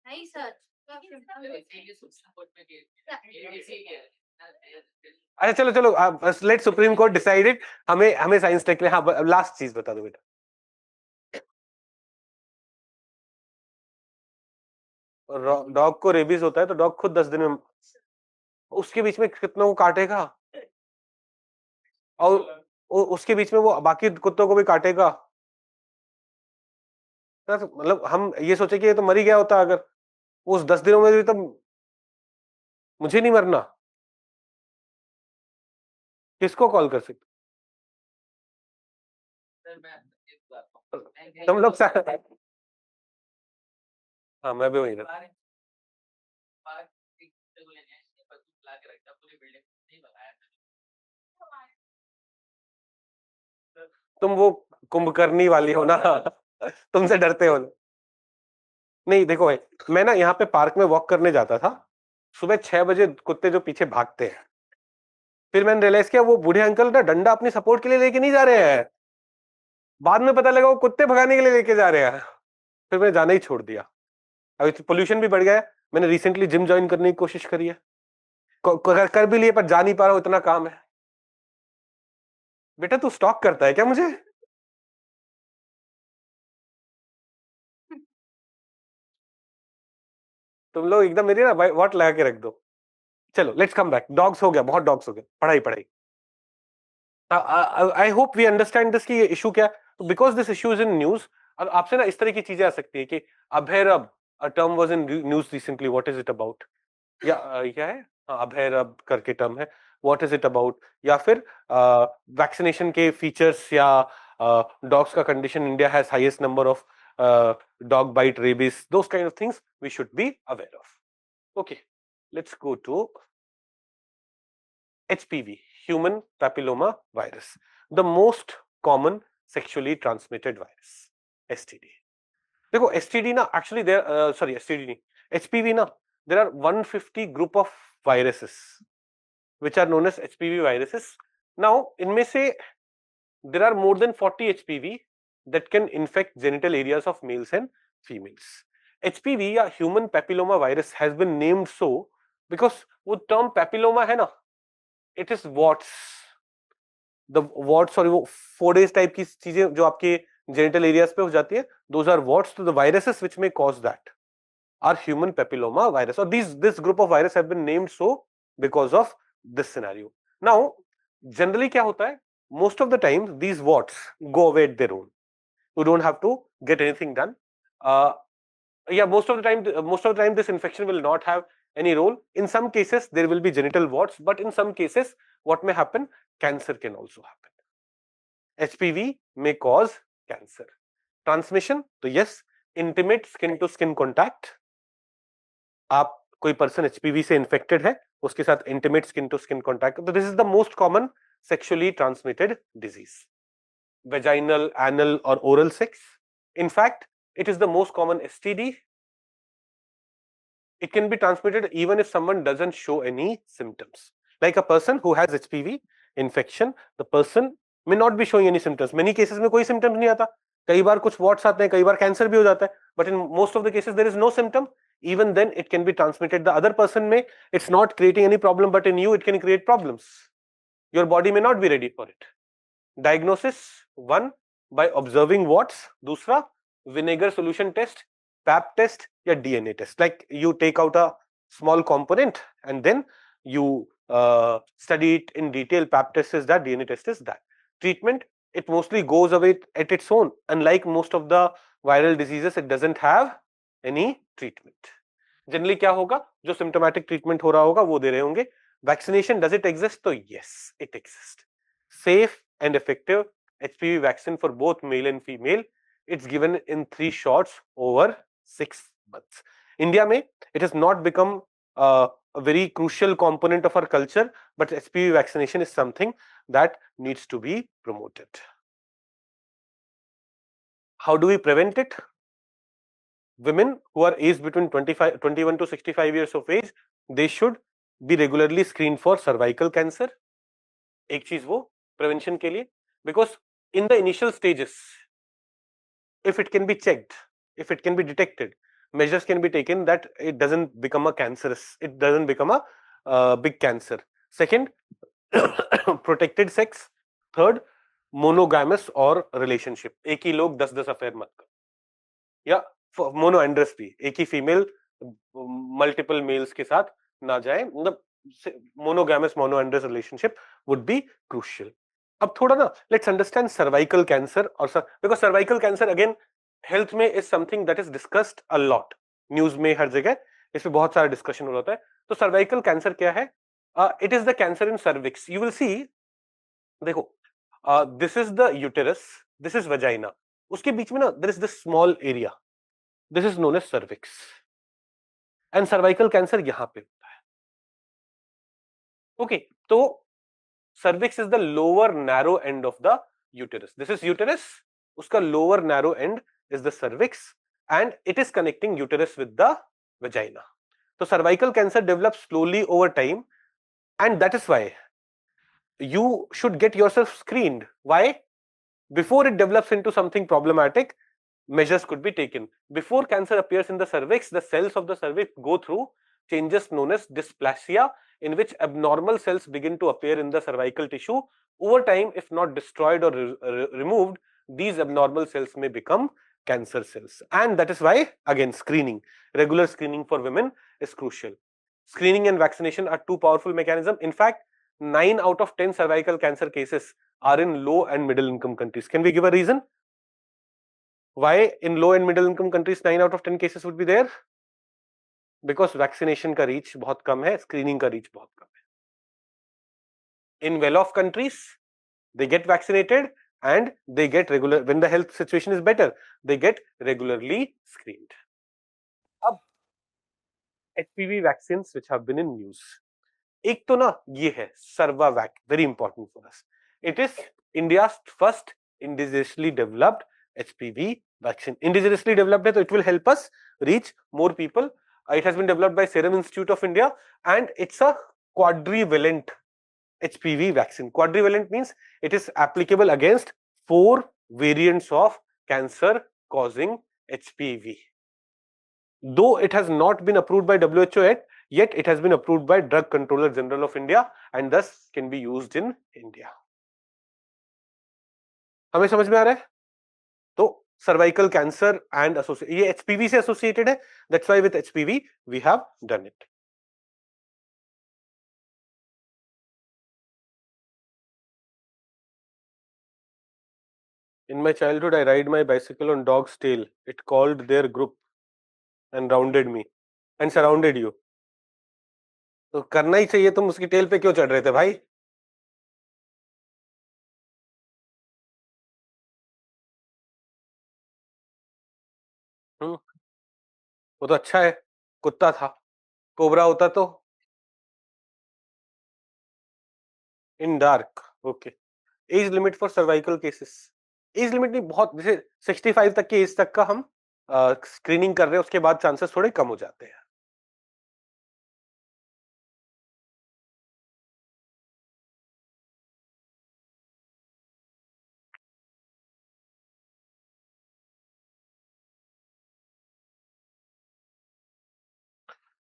नहीं सर। अच्छा चलो चलो, लेट सुप्रीम कोर्ट डिसाइडेड, हमें हमें साइंस टेक ले। हाँ, लास्ट चीज बता दो बेटा। डॉग को रेबीज होता है तो डॉग खुद 10 दिन में, उसके बीच में कितनों को काटेगा, और उसके बीच में वो बाकी कुत्तों को भी काटेगा। तो मतलब हम ये सोचे कि ये तो मर ही गया होता, अगर उस 10 दिनों में भी तो मुझे नहीं मरना, किसको कॉल कर सकते? तुम लोग हाँ, मैं भी वहीं रहता। तुम वो कुंभकर्णी वाली हो ना, तुमसे डरते हो। नहीं देखो भाई, मैं ना यहाँ पे पार्क में वॉक करने जाता था, सुबह 6 बजे कुत्ते जो पीछे भागते हैं, फिर मैंने रियलाइज किया वो बूढ़े अंकल ना डंडा अपनी सपोर्ट के लिए लेके नहीं जा रहे हैं, बाद में पता लगा वो कुत्ते भगाने के लिए लेके जा रहे हैं। फिर मैंने जाना ही छोड़ दिया। अभी तो पोल्यूशन भी बढ़ गया है, मैंने रिसेंटली जिम ज्वाइन करने की कोशिश करी है, कर भी लिए पर जा नहीं पा रहा हूं, इतना काम है। बेटा तू स्टॉक करता है क्या मुझे? तुम लोग एकदम मेरी ना व्हाट लगा के रख दो। चलो लेट्स कम बैक, डॉग्स हो गया, बहुत डॉग्स हो गए, पढ़ाई पढ़ाई। I hope we understand this कि ये इशू क्या है, because this issue is in news. और आपसे ना इस तरह की चीजें आ सकती है कि अभेरब, a term was in news recently, what is it about, या क्या है, हाँ अभेरब करके टर्म है, व्हाट इज इट अबाउट, या फिर वैक्सीनेशन के फीचर्स, या डॉग्स का condition, India has highest number of dog bite rabies, those kind of things we should be aware of. Okay, let's go to HPV, human papilloma virus, the most common sexually transmitted virus, STD. देखो STD ना actually there, sorry STD नहीं, HPV ना, there are 150 group of viruses which are known as HPV viruses. Now इनमें से there are more than 40 HPV that can infect genital areas of males and females. HPV या human papilloma virus has been named so because वो term papilloma है ना, it is warts, the warts, और वो 4 days type की चीजें जो आपके जेनिटल एरियाज पे हो जाती है, दोज आर वॉट्स, तो the viruses which may cause that are human papilloma virus, और this group of virus have been named so because of this scenario. Now generally क्या होता है, most of the time these warts go away at their own, you don't have to get anything done, yeah, most of the time this infection will not have any role. In some cases there will be genital warts, but in some cases what may happen? Cancer can also happen. HPV may cause cancer. Transmission, तो yes, intimate skin to skin contact. आप कोई person HPV से infected है, उसके साथ intimate skin to skin contact, तो this is the most common sexually transmitted disease. Vaginal, anal or oral sex. In fact, it is the most common STD. It can be transmitted even if someone doesn't show any symptoms. Like a person who has HPV infection, the person may not be showing any symptoms. Many cases में कोई symptoms नहीं आता. कई बार कुछ warts आते हैं, कई बार cancer भी हो जाता है. But in most of the cases there is no symptom. Even then it can be transmitted. The other person may, it's not creating any problem, but in you it can create problems. Your body may not be ready for it. Diagnosis, one, by observing warts. दूसरा, vinegar solution test, pap test या DNA test. Like you take out a small component and then you study it in detail. Pap test is that, DNA test is that. Treatment, it mostly goes away at its own. Unlike most of the viral diseases, it doesn't have any treatment. Generally क्या होगा, जो symptomatic treatment हो रहा होगा वो दे रहे होंगे. Vaccination, does it exist? तो yes, it exists. Safe and effective HPV vaccine for both male and female. It's given in 3 shots over 6 months. India में it has not become a very crucial component of our culture, but HPV vaccination is something that needs to be promoted. How do we prevent it? Women who are aged between 21 to 65 years of age, they should be regularly screened for cervical cancer. एक चीज वो prevention के लिए, because in the initial stages, if it can be checked, if it can be detected, measures can be taken that it doesn't become a cancerous, it doesn't become a big cancer. Second, protected sex. Third, monogamous or relationship. एक ही लोग 10-10 affair मत करो, या मोनोएंड्रस भी, एक ही female multiple mails के साथ ना जाए. मतलब monogamous monoandrous relationship would be crucial. अब थोड़ा ना, let's understand cervical cancer, or because cervical cancer again health में is something that is discussed a lot. News में हर जगह इस पे बहुत सारा discussion हो रहा है. तो cervical cancer क्या है? It is the cancer in cervix. You will see, देखो, this is the uterus, this is vagina. उसके बीच में ना there is this small area. This is known as cervix. And cervical cancer यहाँ पे होता है. Okay, तो cervix is the lower narrow end of the uterus. This is uterus. उसका lower narrow end is the cervix, and it is connecting uterus with the vagina. So cervical cancer develops slowly over time, and that is why you should get yourself screened. Why? Before it develops into something problematic, measures could be taken. Before cancer appears in the cervix, the cells of the cervix go through changes known as dysplasia, in which abnormal cells begin to appear in the cervical tissue. Over time, if not destroyed or removed, these abnormal cells may become cancer cells. And that is why, again, screening, regular screening for women is crucial. Screening and vaccination are two powerful mechanisms. In fact, 9 out of 10 cervical cancer cases are in low and middle income countries. Can we give a reason why in low and middle income countries 9 out of 10 cases would be there? Because vaccination का reach बहुत कम है, screening का reach बहुत कम है. In well-off countries, they get vaccinated and they get regular, when the health situation is better, they get regularly screened. अब HPV vaccines which have been in news. एक तो ना ये है Cervavac, very important for us. It is India's first indigenously developed HPV vaccine. Indigenously developed है, तो it will help us reach more people. It has been developed by Serum Institute of India, and it's a quadrivalent HPV vaccine. Quadrivalent means it is applicable against 4 variants of cancer causing HPV. Though it has not been approved by WHO yet it has been approved by Drug Controller General of India and thus can be used in India. हमें समझ में आ रहा है? तो cervical cancer and ये HPV से associated है. That's why with HPV we have done it. In my childhood, I ride my bicycle on dog's tail. It called their group and rounded me and surrounded you. तो करना ही चाहिए, तुम उसकी tell पे क्यों चढ़ रहे थे भाई? वो तो अच्छा है, कुत्ता था, कोबरा होता तो इन dark. Okay. Age limit for cervical cases, age limit नहीं, बहुत जैसे 65 तक की एज तक का हम स्क्रीनिंग कर रहे हैं, उसके बाद चांसेस थोड़े कम हो जाते हैं।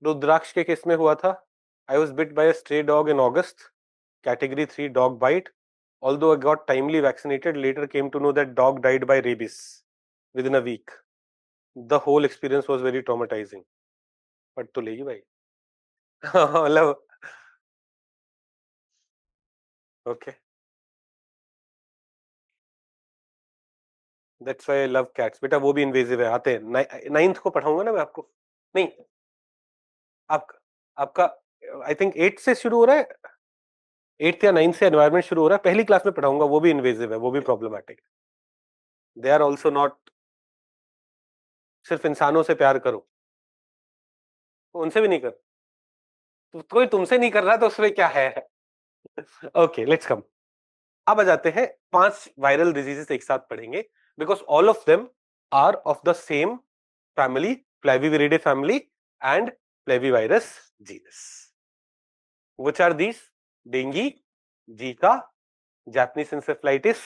रुद्राक्ष के केस में हुआ था, I was bit by a stray dog in August, category 3 dog bite. Although I got timely vaccinated, later came to know that dog died by rabies within a week. The whole experience was very traumatizing. But तो लेगी भाई। मतलब okay, that's why I love cats. बेटा वो भी invasive है, आते हैं, 9th को पढ़ाऊंगा ना मैं आपको। नहीं, आप आपका आई थिंक 8 से शुरू हो रहा है, 8th या 9th से एनवायरनमेंट शुरू हो रहा है, पहली क्लास में पढ़ाऊंगा, वो भी इन्वेजिव है, वो भी प्रॉब्लमैटिक है। दे आर ऑल्सो नॉट, सिर्फ इंसानों से प्यार करो, उनसे भी नहीं कर, तो कोई तुमसे नहीं कर रहा तो उसमें क्या है। Okay, let's come. अब आ जाते हैं 5 वायरल डिजीजेस एक साथ पढ़ेंगे, because all of them are of the same family, Flaviviridae family and flavivirus genus. Which are these? Dengue, Zika, Japanese encephalitis,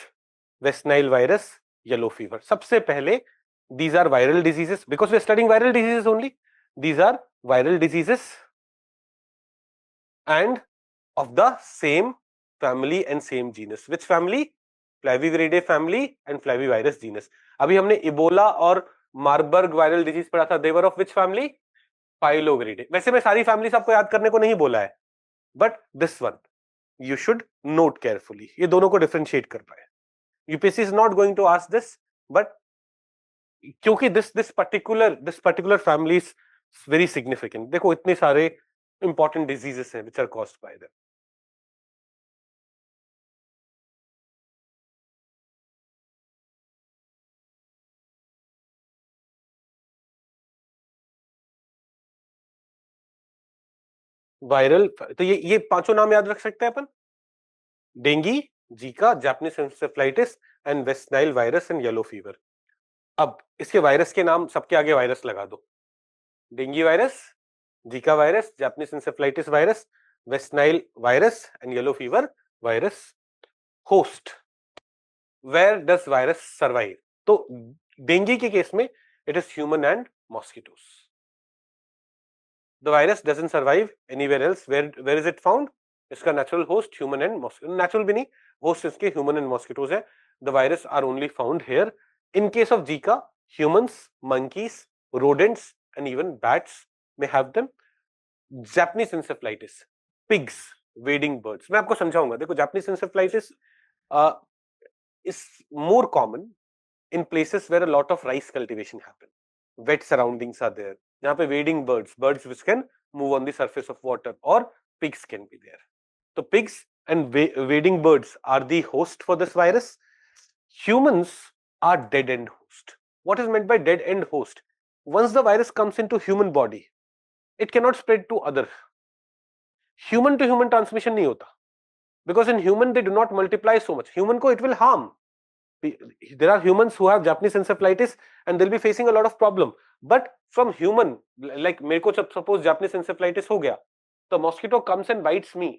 West Nile virus, yellow fever. सबसे पहले, these are viral diseases, because we are studying viral diseases only. These are viral diseases and of the same family and same genus. Which family? Flaviviridae family and Flavivirus genus. अभी हमने Ebola और Marburg viral disease पढ़ा था, देवर of which family? फाइलोविरिडे। वैसे मैं सारी families आपको याद करने को नहीं बोला है, but this one you should note carefully, ये दोनों को डिफरेंशिएट कर पाए। UPSC is not going to ask this, but क्योंकि this particular family is very significant. देखो इतने सारे इंपॉर्टेंट डिजीजेस हैं which are caused by them. Viral, तो ये पांचों नाम याद रख सकते हैं अपन, dengue, Zika, Japanese encephalitis and West Nile virus and yellow fever. अब इसके वायरस के नाम सबके आगे वायरस लगा दो, dengue virus, Zika virus, Japanese encephalitis virus, West Nile virus and yellow fever virus. Host, where does virus survive? तो dengue के केस में it is human and mosquitoes. The virus doesn't survive anywhere else. Where is it found? इसका natural host human and mosquito, natural भी नहीं, host इसके human and mosquitoes है। The virus are only found here. In case of Zika, humans, monkeys, rodents and even bats may have them. Japanese encephalitis, pigs, wading birds. मैं आपको समझाऊंगा। देखो Japanese encephalitis is more common in places where a lot of rice cultivation happen. Wet surroundings are there. यहाँ पे wading birds, birds which can move on the surface of water, or pigs can be there. So pigs and wading birds are the host for this virus. Humans are dead end host. What is meant by dead end host? Once the virus comes into human body, it cannot spread to other. Human to human transmission नहीं होता, because in human they do not multiply so much. Human को it will harm. There are humans who have Japanese encephalitis and they'll be facing a lot of problem. But from human, like मेरे को suppose Japanese encephalitis हो गया, the mosquito comes and bites me,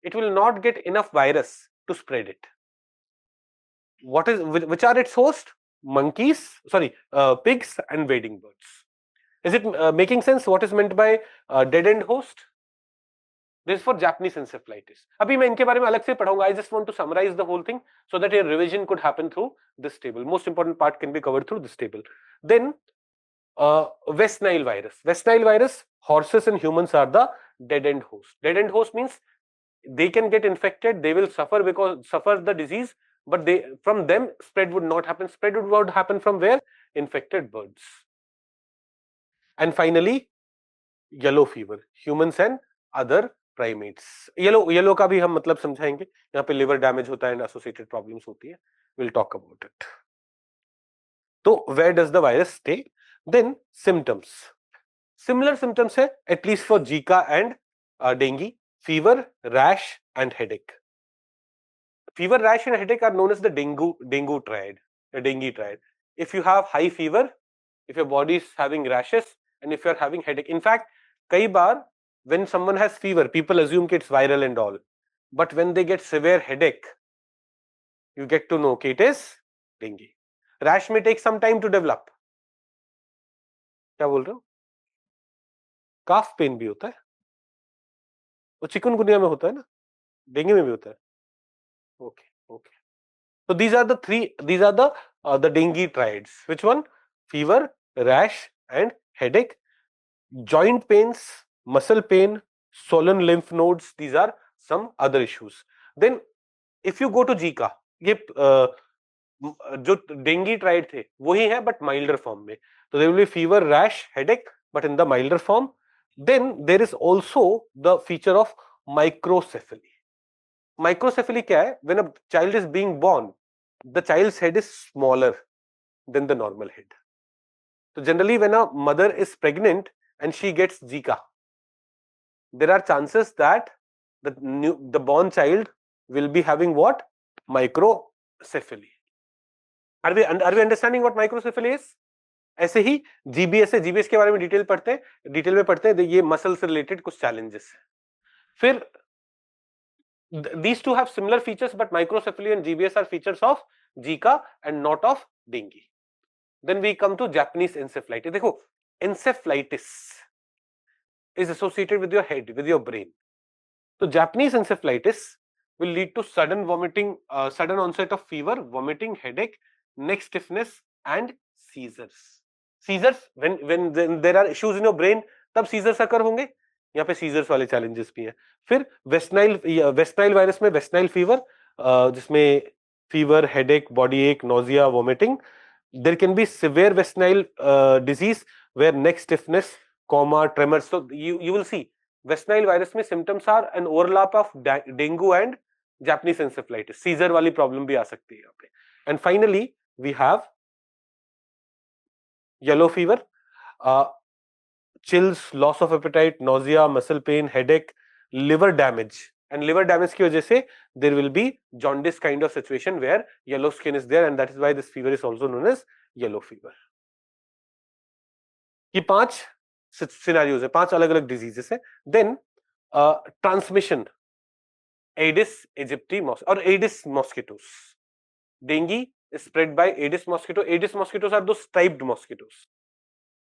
it will not get enough virus to spread it. Which are its host? Monkeys, sorry, pigs and wading birds. Is it making sense what is meant by dead end host? This is for Japanese encephalitis. अभी मैं इनके बारे में अलग से पढ़ाऊंगा. I just want to summarize the whole thing so that your revision could happen through this table. Most important part can be covered through this table. Then West Nile virus. West Nile virus, horses and humans are the dead end host. Dead end host means they can get infected, they will suffer the disease, but from them spread would not happen. Spread would happen from where? Infected birds. And finally, yellow fever, humans and other primates. Yellow का भी हम मतलब समझाएंगे, यहाँ पे liver damage होता है and associated problems होती है, विल टॉक अबाउट इट। तो where does the virus stay? Then symptoms. Similar symptoms है at least for Zika and dengue: fever, rash and headache. Fever, rash and headache are known as the dengue triad, the dengue triad. If you have high fever, if your body is having rashes, and if you are having headache. In fact, कई बार when someone has fever, people assume it's viral and all, but when they get severe headache, you get to know कि it is dengue. Rash may take some time to develop. क्या बोल रहे हो? काफ pen भी होता है, वो chikungunya में होता है ना, डेंगू में भी होता है. Okay, okay. So these are the three. These are the dengue triads. Which one? Fever, rash, and headache. Joint pains, muscle pain, swollen lymph nodes. These are some other issues. Then, if you go to Zika, ये जो dengue triad थे वही है but milder form में. So there will be fever, rash, headache, but in the milder form. Then there is also the feature of microcephaly. Microcephaly क्या है? When a child is being born, the child's head is smaller than the normal head. So generally, when a mother is pregnant and she gets Zika, there are chances that the born child will be having what? Microcephaly. Are we understanding what microcephaly is? ऐसे ही GBS है, GBS के बारे में detail में पढ़ते हैं. ये muscle से रिलेटेड कुछ चैलेंजेस है. फिर these two have similar features, but microcephaly and GBS are features of Zika and not of dengue. Then we come to Japanese encephalitis. देखो, encephalitis is associated with your head, with your brain. So Japanese encephalitis will lead to sudden vomiting, sudden onset of fever, vomiting, headache, neck stiffness, and seizures. Seizures, when there are issues in your brain, तब seizures occur होंगे. यहाँ पे seizures वाले challenges भी हैं. फिर West Nile virus में West Nile fever, जिसमें fever, headache, body ache, nausea, vomiting. There can be severe West Nile disease where neck stiffness, coma, tremors. So you will see West Nile virus में symptoms are an overlap of dengue and Japanese encephalitis. Seizure वाली problem भी आ सकती है यहाँ पे. And finally we have yellow fever, chills, loss of appetite, nausea, muscle pain, headache, liver damage. And liver damage की वजह से there will be jaundice kind of situation where yellow skin is there, and that is why this fever is also known as yellow fever. ये 5 scenarios है, 5 अलग अलग diseases है. Then transmission, Aedes इजिप्टी और Aedes mosquitoes. Dengue is spread by Aedes mosquito. Aedes mosquitoes are those striped mosquitoes.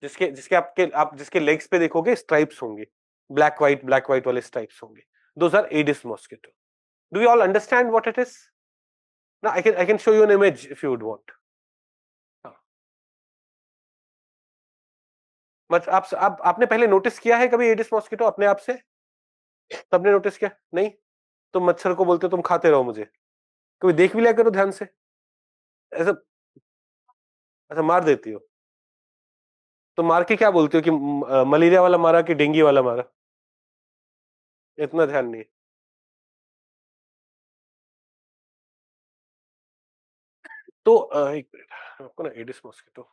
जिसके legs पे देखोगे stripes होंगे, ब्लैक व्हाइट वाले स्ट्राइप्स होंगे. Those are Aedes mosquito. Do you all understand what it is? Now I can show you an image if you would want. मतलब आपने पहले notice किया है कभी एडिस मॉस्किटो अपने आप से? सबने नोटिस किया? नहीं? तो मच्छर को बोलते हो तुम खाते रहो मुझे. कभी देख भी लिया करो ध्यान से. ऐसा अच्छा मार देती हो तो मार के क्या बोलते हो कि मलेरिया वाला मारा कि डेंगू वाला मारा? इतना ध्यान नहीं. तो एक मिनट, आपको ना Aedes mosquito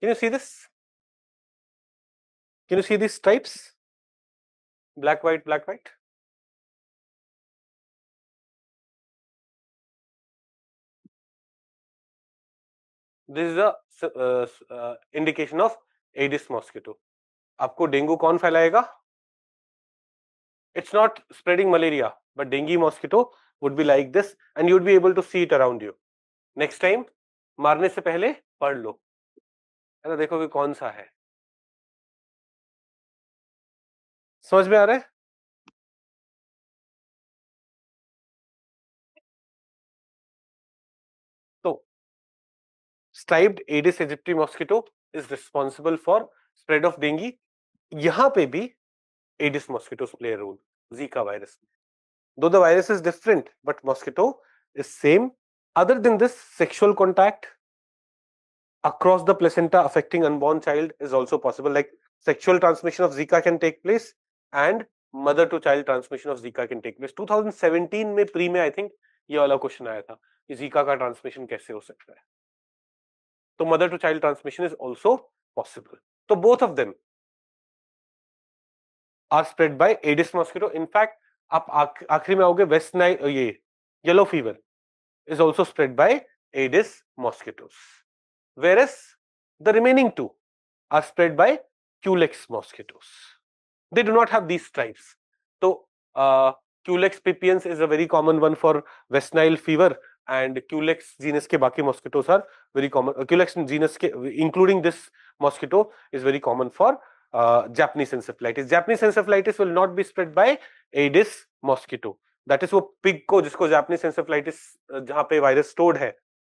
Can you see this? Can you see these stripes? Black, white, black, white. This is a indication of Aedes mosquito. आपको डेंगू कौन फैलाएगा? It's not spreading malaria, but dengue mosquito would be like this, and you would be able to see it around you. Next time, मारने से पहले पढ़ लो, है ना, देखो कि कौन सा है. समझ में आ रहा है? तो striped Aedes aegypti mosquito is responsible for spread of dengue. यहाँ पे भी Aedes mosquitoes play a role. Zika virus. Though the virus is different, but mosquito is same. Other than this, sexual contact across the placenta affecting unborn child is also possible. Like sexual transmission of Zika can take place, and mother to child transmission of Zika can take place. 2017 में pre में I think ये वाला question आया था कि Zika का transmission कैसे हो सकता है. तो mother to child transmission is also possible. तो both of them are spread by Aedes mosquito. In fact आप आखिरी में आओगे वेस्ट नाइल, ये yellow fever is also spread by Aedes mosquitoes, whereas the remaining two are spread by Culex mosquitoes. They do not have these stripes. So Culex pipiens is a very common one for West Nile fever, and Culex genus के बाकी mosquitoes are very common. Culex genus के including this mosquito is very common for Japanese encephalitis. Japanese encephalitis will not be spread by Aedes mosquito. That is वो pig को जिसको Japanese encephalitis जहां पे virus stored है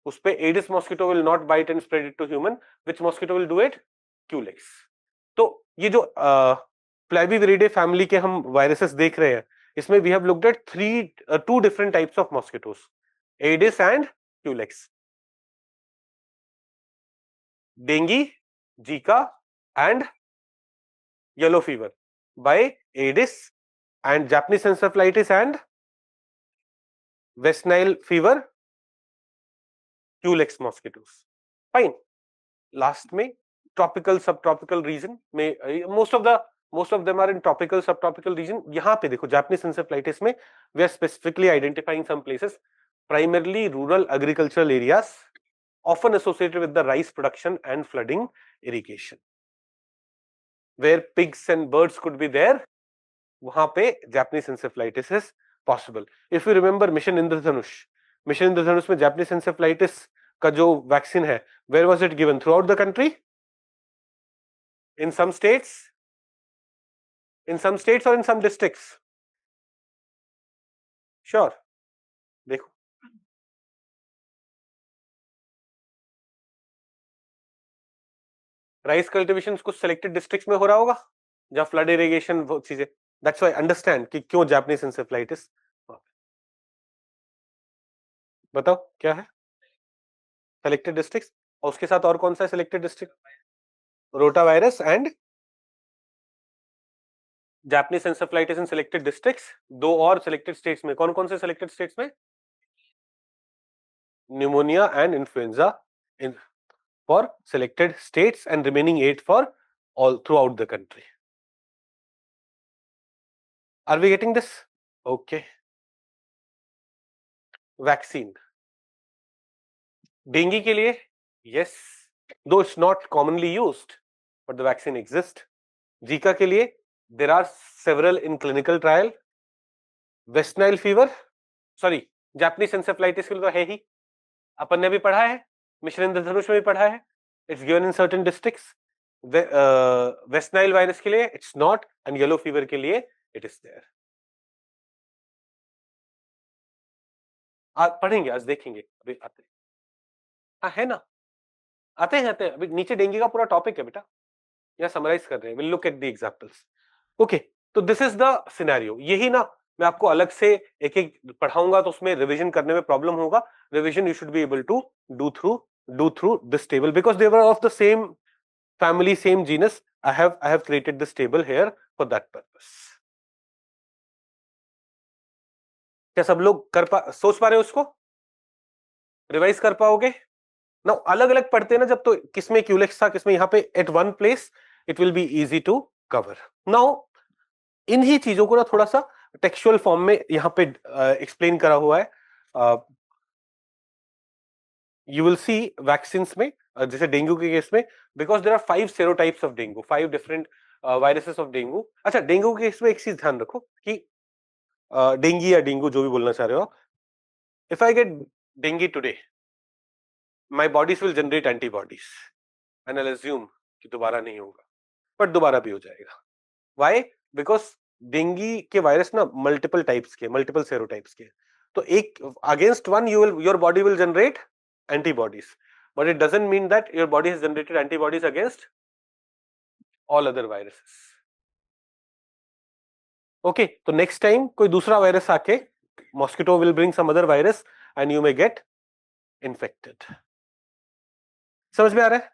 उस पे Aedes mosquito will not bite and spread it to human. Which mosquito will do it? Culex. तो ये जो फ्लैविविरिडे फैमिली के हम वायरसेस देख रहे हैं इसमें we have looked at two different types of mosquitoes, Aedes and Culex. Dengue, Zika and yellow fever by Aedes, and Japanese encephalitis and West Nile fever, Culex mosquitoes. Fine. Last में tropical subtropical region में most of them are in tropical subtropical region. यहाँ पे देखो Japanese encephalitis में we are specifically identifying some places, primarily rural agricultural areas, often associated with the rice production and flooding irrigation, where pigs and birds could be there. वहां पे Japanese encephalitis is possible. If you remember Mission Indradhanush में Japanese encephalitis का जो vaccine है, where was it given? Throughout the country, in some states और in some districts. Sure. देखो rice cultivation कुछ selected districts में हो रहा होगा जहां फ्लड इरिगेशन वो चीजें. दैट्स व्हाई अंडरस्टैंड कि क्यों जापानीज एंसेफेलाइटिस. बताओ क्या है सिलेक्टेड डिस्ट्रिक्ट्स, और उसके साथ और कौन सा है selected district? Rota virus and Japanese encephalitis in selected districts. दो और सिलेक्टेड स्टेट्स में कौन कौन से सिलेक्टेड स्टेट्स में? Pneumonia and influenza in for selected states and remaining 8 for all throughout the country. Are we getting this? Okay. Vaccine. Dengue के लिए, yes, though it's not commonly used, but the vaccine exists. Zika के लिए, there are several in clinical trial. West Nile fever, sorry, Japanese encephalitis के लिए तो है ही, अपन ने भी पढ़ा है, मिशन इंद्रधनुष में भी पढ़ा है. It's given in certain districts. West Nile virus के लिए it's not, and yellow fever के लिए it is there. पढ़ेंगे आज, देखेंगे अभी आते. हाँ है ना, आते हैं अभी. नीचे डेंगू का पूरा टॉपिक है बेटा, यहाँ समराइज कर रहे हैं. Will look at the examples. Okay, तो दिस इज द सिनेरियो. यही ना मैं आपको अलग से एक एक पढ़ाऊंगा तो उसमें रिवीजन करने में प्रॉब्लम होगा. Revision you should be able to do through this table because they were of the same family, same genus. I have created this table here for that purpose. क्या सब लोग सोच पा रहे हो उसको? रिवाइज कर पाओगे ना? अलग अलग पढ़ते हैं ना जब, तो किसमें क्यूलेक्स था किसमें, यहाँ पे at one place it will be easy to cover. Now इन्हीं चीजों को ना थोड़ा सा टेक्सचुअल फॉर्म में यहाँ पे एक्सप्लेन करा हुआ है. यू विल सी वैक्सीन्स में, जैसे डेंगू के केस में, because there are 5 serotypes of dengue, 5 different viruses of dengue. अच्छा, डेंगू के केस में एक चीज ध्यान रखो कि डेंगी या डेंगू जो भी बोलना चाह रहे हो, if I get dinghy today, my bodies will generate antibodies and I assume कि दोबारा नहीं होगा, बट दोबारा भी हो जाएगा. व्हाई? बिकॉज डेंगी के वायरस ना मल्टीपल टाइप्स के, मल्टीपल सेरोटाइप्स के, तो एक against one your body will generate antibodies, but it doesn't mean that your body has generated antibodies against all other viruses. Okay, तो next time कोई दूसरा virus आके, mosquito will bring some other virus and you may get infected. समझ में आ रहा है?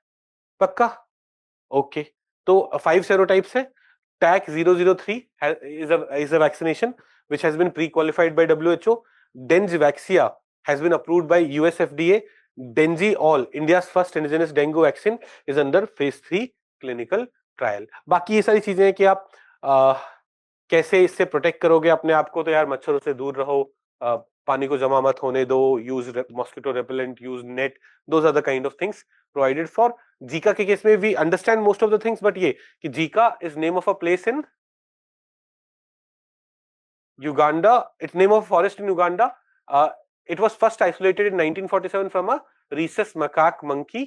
पक्का? Okay, तो 5 serotypes है. TAC 003 is a vaccination which has been pre-qualified by WHO. Dengvaxia has been approved by US FDA. Dengue all, India's first indigenous dengue vaccine, is under phase 3 clinical trial. बाकी ये सारी चीजें हैं कि आप कैसे इससे प्रोटेक्ट करोगे अपने आप को, तो यार मच्छरों से दूर रहो, पानी को जमा मत होने दो, use mosquito repellent, use net, those are the kind of things provided for. Zika के केस में we understand most of the things, but ये कि Zika is name of a place in Uganda. It's name of a forest in Uganda. It was first isolated in 1947 from a rhesus macaque monkey.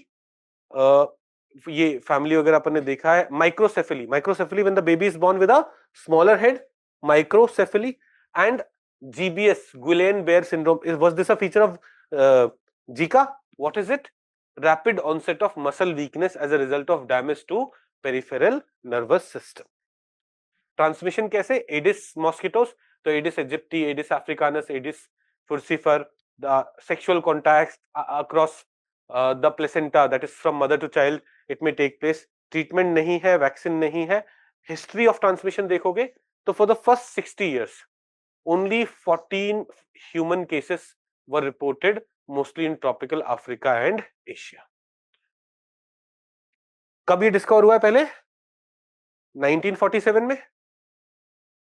ये family वगैरह अपन ने देखा है. Microcephaly, microcephaly when the baby is born with a smaller head, microcephaly. And GBS, Guillain-Barré syndrome, was this a feature of Zika? What is it? Rapid onset of muscle weakness as a result of damage to peripheral nervous system. Transmission कैसे? Aedes mosquitoes, तो Aedes aegypti, Aedes africanus, Aedes furcifer, the sexual contact across the placenta, that is from mother to child, it may take place. Treatment नहीं है, vaccine नहीं है. History of transmission देखोगे तो for the first 60 years only 14 human cases were reported, mostly in tropical Africa and Asia. कब ये discover हुआ है? पहले 1947 में,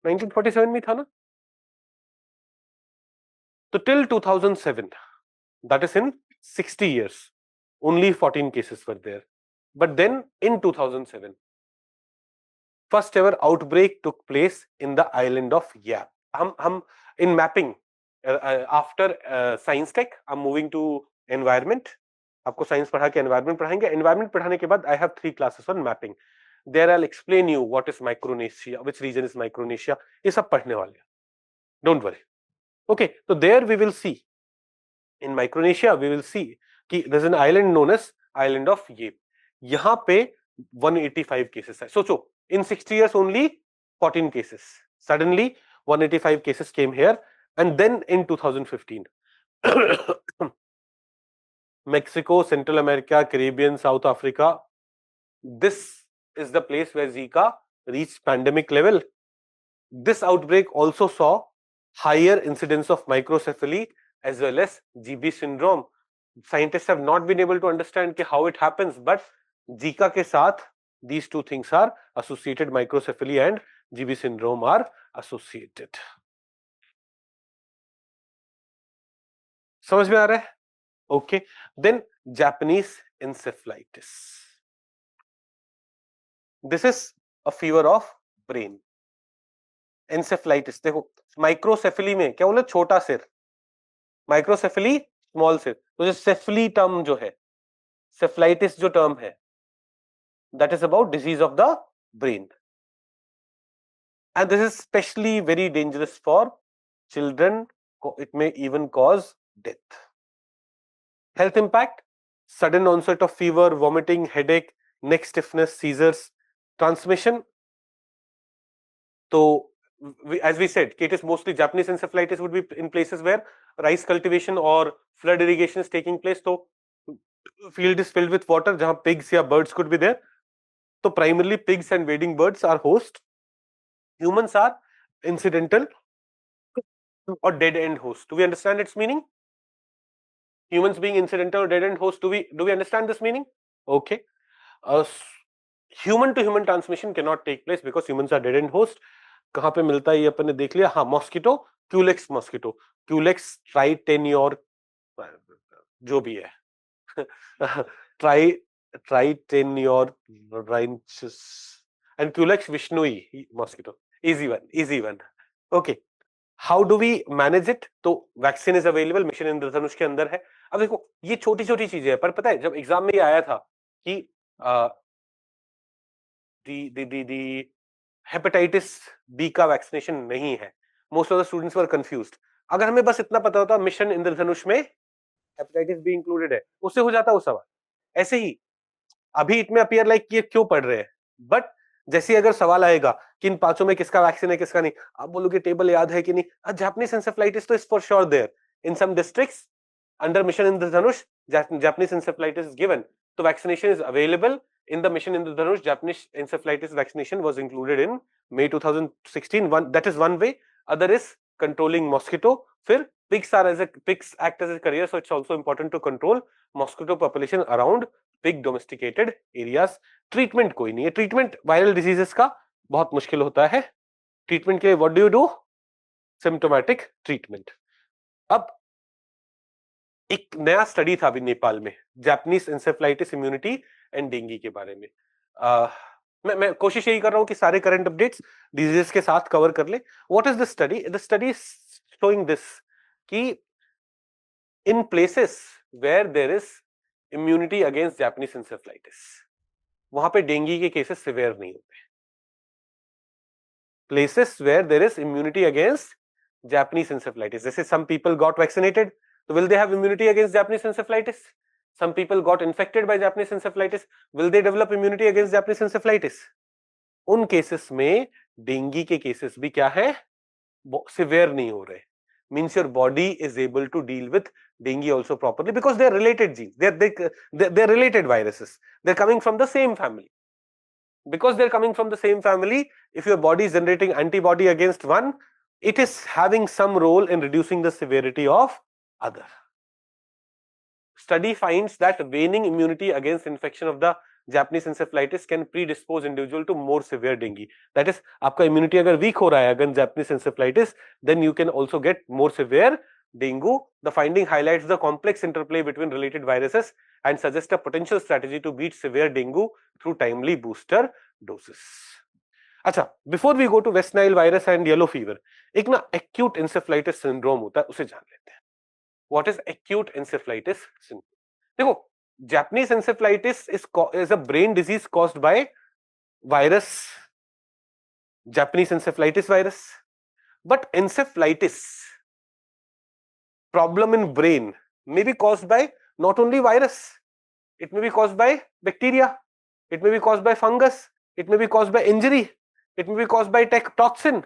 1947 में था ना. तो till 2007, that is in 60 years, only 14 cases were there. But then in 2007, first ever outbreak took place in the island of Yap. हम in mapping, after science tech, I'm moving to environment. आपको science पढ़ा के environment पढ़ाएंगे. Environment पढ़ाने के बाद I have 3 classes on mapping. There I'll explain you what is Micronesia, which region is Micronesia. ये सब पढ़ने वाले हैं. Don't worry. Okay, so there we will see. In Micronesia, we will see कि there's an island known as island of Yap. यहाँ पे 185 cases है. सोचो, in 60 years only 14 cases. Suddenly 185 cases came here, and then in 2015, Mexico, Central America, Caribbean, South Africa. This is the place where Zika reached pandemic level. This outbreak also saw higher incidence of microcephaly as well as GB syndrome. Scientists have not been able to understand how it happens, but Zika के साथ these two things are associated. Microcephaly and GB syndrome are associated. समझ में आ रहा है? Okay. Then Japanese encephalitis. This is a fever of brain. Encephalitis. देखो, microcephaly में क्या बोले? छोटा सिर. माइक्रोसेफेली स्मॉल सिर. तो जो सेफली टर्म जो है, सेफलाइटिस जो टर्म है, that is about disease of the brain. And this is especially very dangerous for children. It may even cause death. Health impact: sudden onset of fever, vomiting, headache, neck stiffness, seizures. Transmission: so as we said, it is mostly Japanese encephalitis would be in places where rice cultivation or flood irrigation is taking place. So field is filled with water, जहाँ pigs या birds could be there. So primarily pigs and wading birds are host. Humans are incidental or dead end host. Do we understand its meaning? Humans being incidental or dead end host. Do we understand this meaning? Okay. Human to human transmission cannot take place because humans are dead end host. कहाँ पे मिलता है ये अपन ने देख लिया. हाँ, mosquito, Culex mosquito, Culex ट्राइटेनियोर, जो भी है, ट्राइटेनियोर राइंचस and Culex vishnui mosquito. Easy one. Okay. How do we manage it? तो वैक्सीन इज अवेलेबल, मिशन इंद्रधनुष के अंदर है. अब देखो, ये छोटी छोटी चीजें हैं, पर पता है जब एग्जाम में ये आया था कि दी हेपेटाइटिस बी का वैक्सीनेशन नहीं है, most of the students were confused. अगर हमें बस इतना पता होता मिशन इंद्रधनुष में हेपेटाइटिस बी इंक्लूडेड है, उससे हो जाता वो सवाल. ऐसे ही अभी इट में अपीयर लाइक ये क्यों पढ़ रहे हैं, बट जैसे अगर सवाल आएगा कि इन पांचों में किसका वैक्सीन है किसका नहीं, आप बोलोगे टेबल याद है कि नहीं. जापानीज एंसेफेलाइटिस तो is for sure there in some districts under Mission Indradhanush. Japanese encephalitis is given, तो vaccination is available in the mission Indradhanush, Japanese encephalitis vaccination was included in May 2016. That is one way. Other is controlling mosquito. फिर pigs act as a carrier, so it's also important to control mosquito population around pig domesticated areas. Treatment कोई नहीं है. Treatment viral diseases का बहुत मुश्किल होता है. Treatment के लिए what do you do? Symptomatic treatment. अब एक नया स्टडी था अभी नेपाल में जापानीज एंसेफ्लाइटिस इम्यूनिटी एंड डेंगू के बारे में. मैं कोशिश यही कर रहा हूं कि सारे करंट अपडेट्स डिजीजेस के साथ कवर कर ले. What is the study? The study showing this कि in places where there is immunity against Japanese encephalitis, वहां पे डेंगू के केसेस सिवियर नहीं होते. Places where there is immunity against Japanese encephalitis, जैसे some people got vaccinated, so will they have immunity against Japanese encephalitis? Some people got infected by Japanese encephalitis, will they develop immunity against Japanese encephalitis? उन cases में dengue के cases भी क्या है, severe नहीं हो रहे. Means your body is able to deal with dengue also properly because they are related genes, they are related viruses, they are coming from the same family. Because they are coming from the same family, if your body is generating antibody against one, it is having some role in reducing the severity of other. Study finds that waning immunity against infection of the Japanese encephalitis can predispose individual to more severe dengue. That is, आपका immunity अगर weak हो रहा है against Japanese encephalitis, then you can also get more severe dengue. The finding highlights the complex interplay between related viruses and suggests a potential strategy to beat severe dengue through timely booster doses. अच्छा, before we go to West Nile virus and yellow fever, एक ना acute encephalitis syndrome होता है, उसे जान लेते हैं. What is acute encephalitis syndrome? देखो, Japanese encephalitis is a brain disease caused by virus, Japanese encephalitis virus. But encephalitis, problem in brain, may be caused by not only virus, it may be caused by bacteria, it may be caused by fungus, it may be caused by injury, it may be caused by toxin.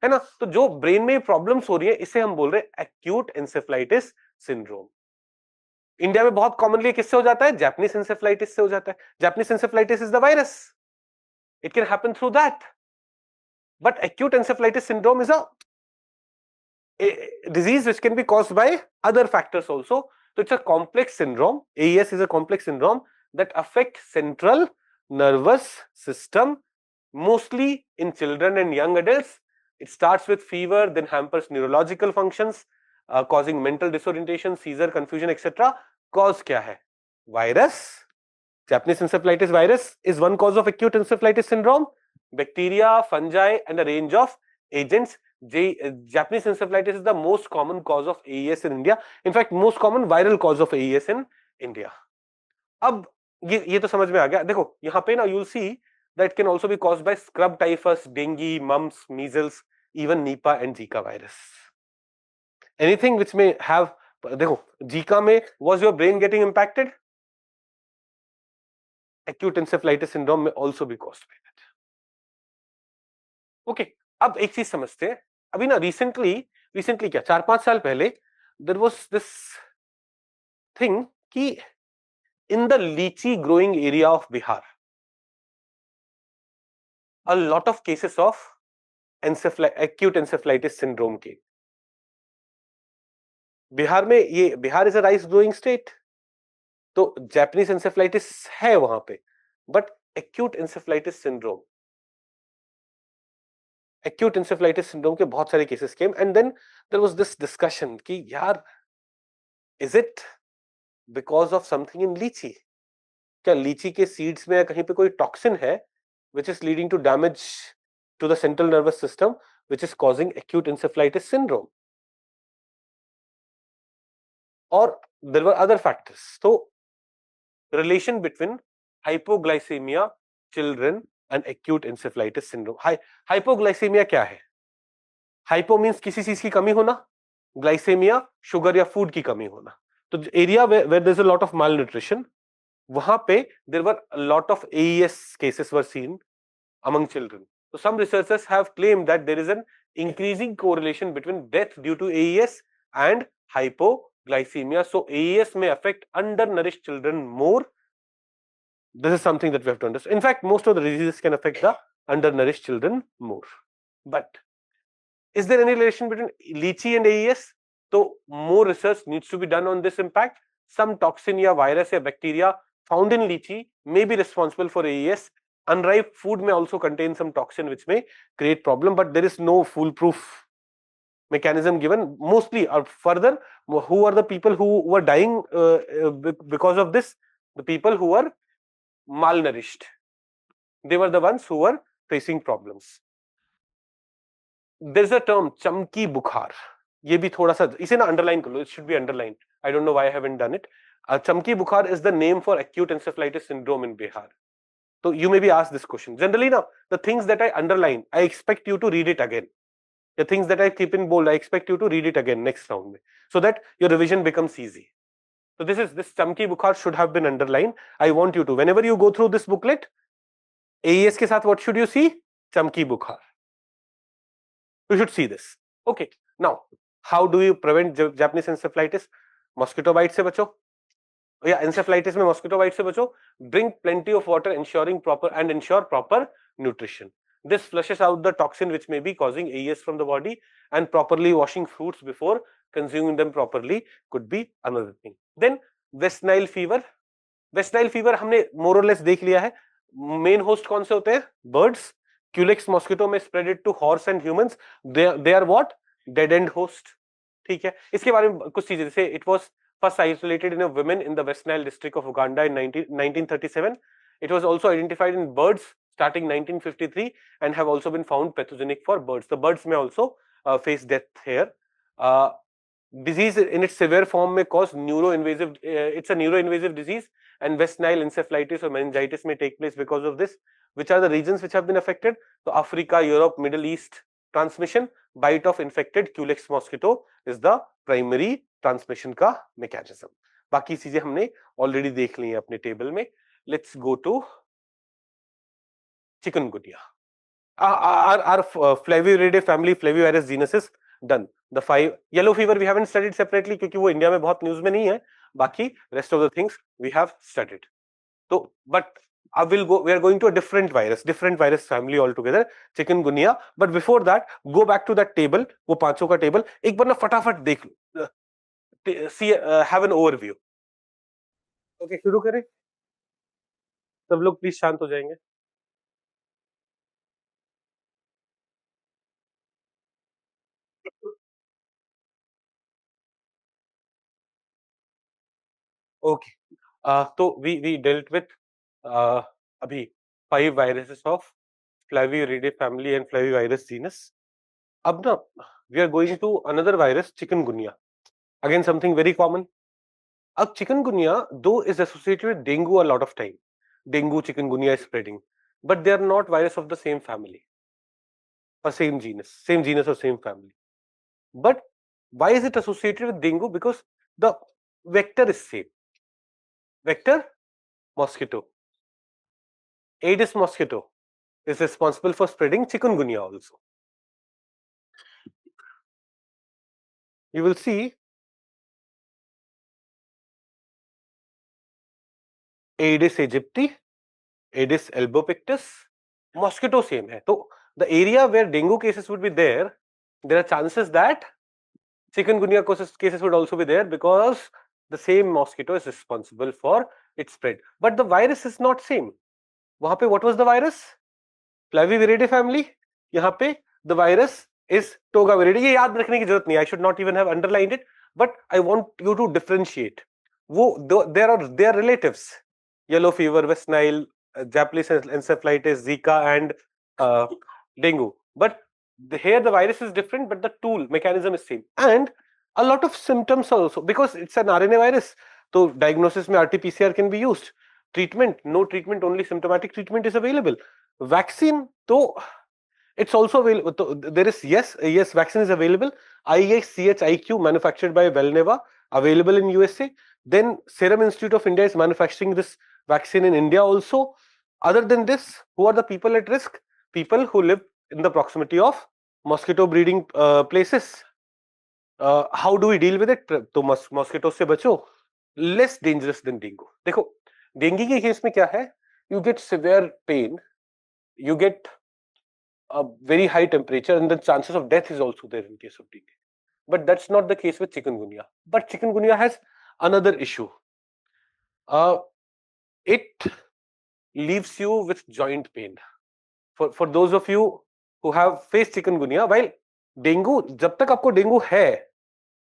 है ना? तो जो brain में problems हो रही है, इसे हम बोल रहे हैं एक्यूट एंसेफ्लाइटिस सिंड्रोम. इंडिया में बहुत कॉमनली किससे हो जाता है? जापानीज एंसेफ्लाइटिस से हो जाता है. Japanese encephalitis is the virus, it can happen through that. But acute encephalitis syndrome is a disease which can be caused by other factors also. So it's a complex syndrome. AES is a complex syndrome that affects central nervous system, mostly in children and young adults. It starts with fever, then hampers neurological functions, causing mental disorientation, seizure, confusion, etc. Cause क्या है? Virus. Japanese encephalitis virus is one cause of acute encephalitis syndrome. Bacteria, fungi, and a range of agents. Japanese encephalitis is the most common cause of AES in India. In fact, most common viral cause of AES in India. अब ये तो समझ में आ गया. देखो यहाँ पे ना you'll see that can also be caused by scrub typhus, dengue, mumps, measles, even Nipah and Zika virus. Anything which may have, देखो Zika में was your brain getting impacted? Acute encephalitis syndrome may also be caused by that. Okay, अब एक चीज समझते हैं. अभी ना recently क्या 4-5 साल पहले there was this thing कि in the lychee growing area of Bihar, a lot of cases of acute encephalitis syndrome के. बिहार में ये Bihar is a rice growing state, तो जापानीज एंसेफ्लाइटिस है वहां पे, बट एक्यूट एंसेफ्लाइटिस सिंड्रोम के बहुत सारे cases came. And then there was this discussion कि यार is it because of something in litchi? क्या लीची के सीड्स में कहीं पे कोई टॉक्सिन है which is leading to damage to the central nervous system, which is causing acute encephalitis syndrome? Or there were other factors. So relation between hypoglycemia, children and acute encephalitis syndrome. Hypoglycemia क्या है? Hypo means किसी चीज की कमी होना, glycemia sugar या food की कमी होना. तो area where there's a lot of malnutrition, वहां पे there were a lot of AES cases were seen among children. So some researchers have claimed that there is an increasing correlation between death due to AES and hypoglycemia. So AES may affect undernourished children more This is something that we have to understand. In fact, most of the diseases can affect the undernourished children more. But is there any relation between lychee and AES? So more research needs to be done on this impact. Some toxin या virus या bacteria found in lychee may be responsible for AES. Unripe food may also contain some toxin which may create problem, but there is no foolproof mechanism given. Mostly, or further, who are the people who were dying because of this? The people who were malnourished. They were the ones who were facing problems. There's a term चमकी बुखार. ये भी थोड़ा सा इसे ना underline कर लो. It should be underlined. I don't know why I haven't done it. चमकी बुखार is the name for acute encephalitis syndrome in Bihar. So you may be asked this question. Generally, now the things that I underline, I expect you to read it again. The things that I keep in bold, I expect you to read it again next round, so that your revision becomes easy. So this चमकी बुखार should have been underlined. I want you to, whenever you go through this booklet, AES के साथ what should you see? चमकी बुखार. You should see this. Okay. Now, how do you prevent Japanese encephalitis? Mosquito bite से बचो. Yeah, encephalitis में mosquito bite से बचो. Drink plenty of water, ensure proper nutrition. This flushes out the toxin which may be causing AES from the body, and properly washing fruits before consuming them properly could be another thing. Then West Nile fever. West Nile fever हमने more or less देख लिया है. Main host कौन से होते हैं? Birds. Culex mosquito may spread it to horse and humans. They are what? Dead end host. ठीक है. इसके बारे में कुछ चीजें, जैसे it was first isolated in a women in the West Nile district of Uganda in 1937. It was also identified in birds starting 1953 and have also been found pathogenic for birds. The birds may also face death here. Disease in its severe form may cause neuroinvasive. It's a neuroinvasive disease, and West Nile encephalitis or meningitis may take place because of this. Which are the regions which have been affected? So Africa, Europe, Middle East. Transmission, bite of infected Culex mosquito is the primary transmission का mechanism. बाकी चीजें हमने already देख ली हैं अपने table में. Let's go to chikungunya. Our Flavivirus family, Flavivirus genus is done. The 5 yellow fever we haven't studied separately क्योंकि वो इंडिया में बहुत न्यूज में नहीं है. बाकी rest of the things we have studied. So, but we are going to a different virus family altogether, chikungunya. But before that, go back to that table, वो पांचों का टेबल एक बार ना फटाफट देख लो. See, have an overview. Okay, शुरू करें. सब लोग प्लीज शांत हो जाएंगे. Okay. So we dealt with अभी 5 viruses of Flavivirus family and Flavivirus genus. अब ना we are going to another virus, chikungunya. Again, something very common. अब chikungunya, though, is associated with dengue a lot of time. Dengue, chikungunya is spreading, but they are not virus of the same family or same genus or same family. But why is it associated with dengue? Because the vector is same. Vector, mosquito. Aedes mosquito is responsible for spreading chikungunya also. You will see Aedes aegypti, Aedes albopictus, mosquito same hai. So the area where dengue cases would be there are chances that chikungunya cases would also be there because the same mosquito is responsible for its spread. But the virus is not same. वहां पे what was the virus? Flaviviridae family. यहाँ पे the virus is Togaviridae. ये याद रखने की जरूरत नहीं. I should not even have underlined it, but I want you to differentiate. They are relatives. Yellow fever, West Nile, Japanese encephalitis, Zika, and dengue. But here the virus is different, but the tool mechanism is same, and a lot of symptoms also, because it's an RNA virus. So diagnosis में RT-PCR can be used. Treatment, no treatment, only symptomatic treatment is available. Vaccine, though, it's also available. There is yes, vaccine is available. IHCHIQ manufactured by Valneva, available in USA. Then Serum Institute of India is manufacturing this vaccine in India also. Other than this, who are the people at risk? People who live in the proximity of mosquito breeding places. How do we deal with it? तो mosquito से बचो. Less dangerous than dengue. देखो, dengue के case में क्या है? you get severe pain, you get a very high temperature, and the chances of death is also there in case of dengue. But that's not the case with chikungunya. But chikungunya has another issue. It leaves you with joint pain. For those of you who have faced chikungunya, while dengue, जब तक आपको dengue है,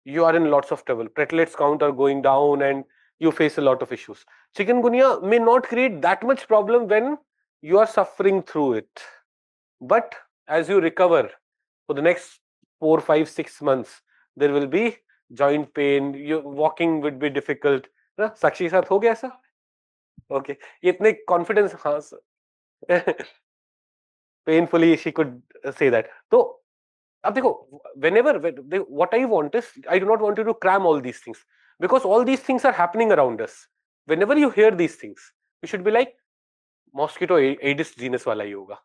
you are in lots of trouble. Platelets count are going down and you face a lot of issues. Chikungunya may not create that much problem when you are suffering through it. But as you recover for the next 4, 5, 6 months, there will be joint pain, your walking would be difficult. ना साक्षी के साथ हो गया ऐसा? Okay. ये इतने confidence, हाँ painfully she could say that. तो अब देखो, whenever what I want is, I do not want you to cram all these things, because all these things are happening around us. Whenever you hear these things, you should be like, mosquito Aedes genus वाला ही होगा.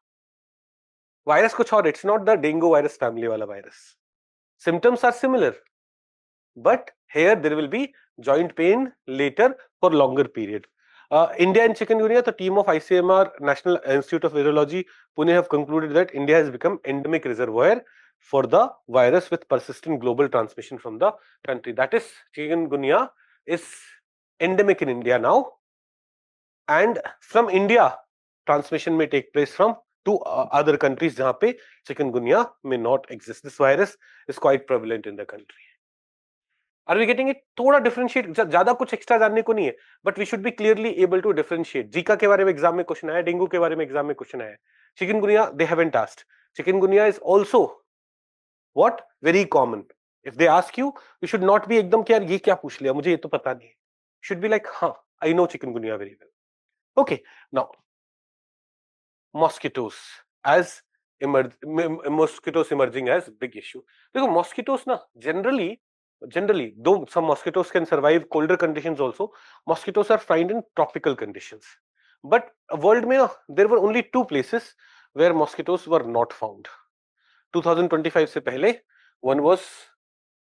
Virus कुछ और, it's not the dengue virus family वाला virus. Symptoms are similar, but here there will be joint pain later for longer period. India and chikungunya, the team of ICMR, National Institute of Virology, Pune, have concluded that India has become endemic reservoir for the virus with persistent global transmission from the country. That is, chikungunya is endemic in India now, and from India, transmission may take place from to other countries जहाँ पे chikungunya may not exist. This virus is quite prevalent in the country. Are we getting it? थोड़ा differentiate, ज्यादा कुछ extra जानने को नहीं है, but we should be clearly able to differentiate. Zika के बारे में exam में question आया, dengue के बारे में exam में question आया. Chikungunya they haven't asked. Chikungunya is also what? Very common. If they ask you, you should not be एकदम कि यार ये क्या पूछ लिया, मुझे ये तो पता नहीं. Should be like, हाँ, I know chikungunya very well. Okay, now mosquitoes as mosquitoes emerging as big issue. देखो mosquitoes ना generally though some mosquitoes can survive colder conditions also, mosquitoes are found in tropical conditions. But world में ना there were only two places where mosquitoes were not found. 2025 से पहले one was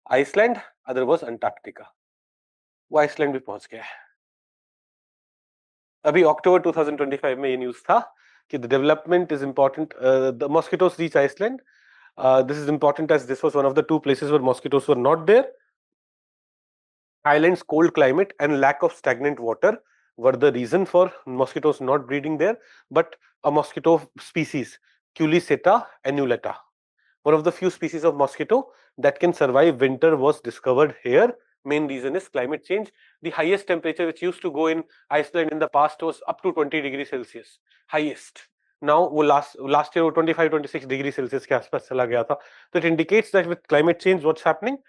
Iceland, other was Antarctica. वो Iceland भी पहुंच गया है. अभी अक्टूबर 2025 में ये न्यूज था कि the development is important. The mosquitoes reach Iceland. This is important as this was one of the two places where mosquitoes were not there. Island's cold climate and lack of stagnant water were the reason for mosquitoes not breeding there. But a mosquito species, Culiceta annulata, one of the few species of mosquito that can survive winter, was discovered here. Main reason is climate change. The highest temperature which used to go in Iceland in the past was up to 20 degrees Celsius. Highest. Now वो last year 25-26 degrees Celsius के आसपास चला गया था. So it indicates that with climate change, what's happening?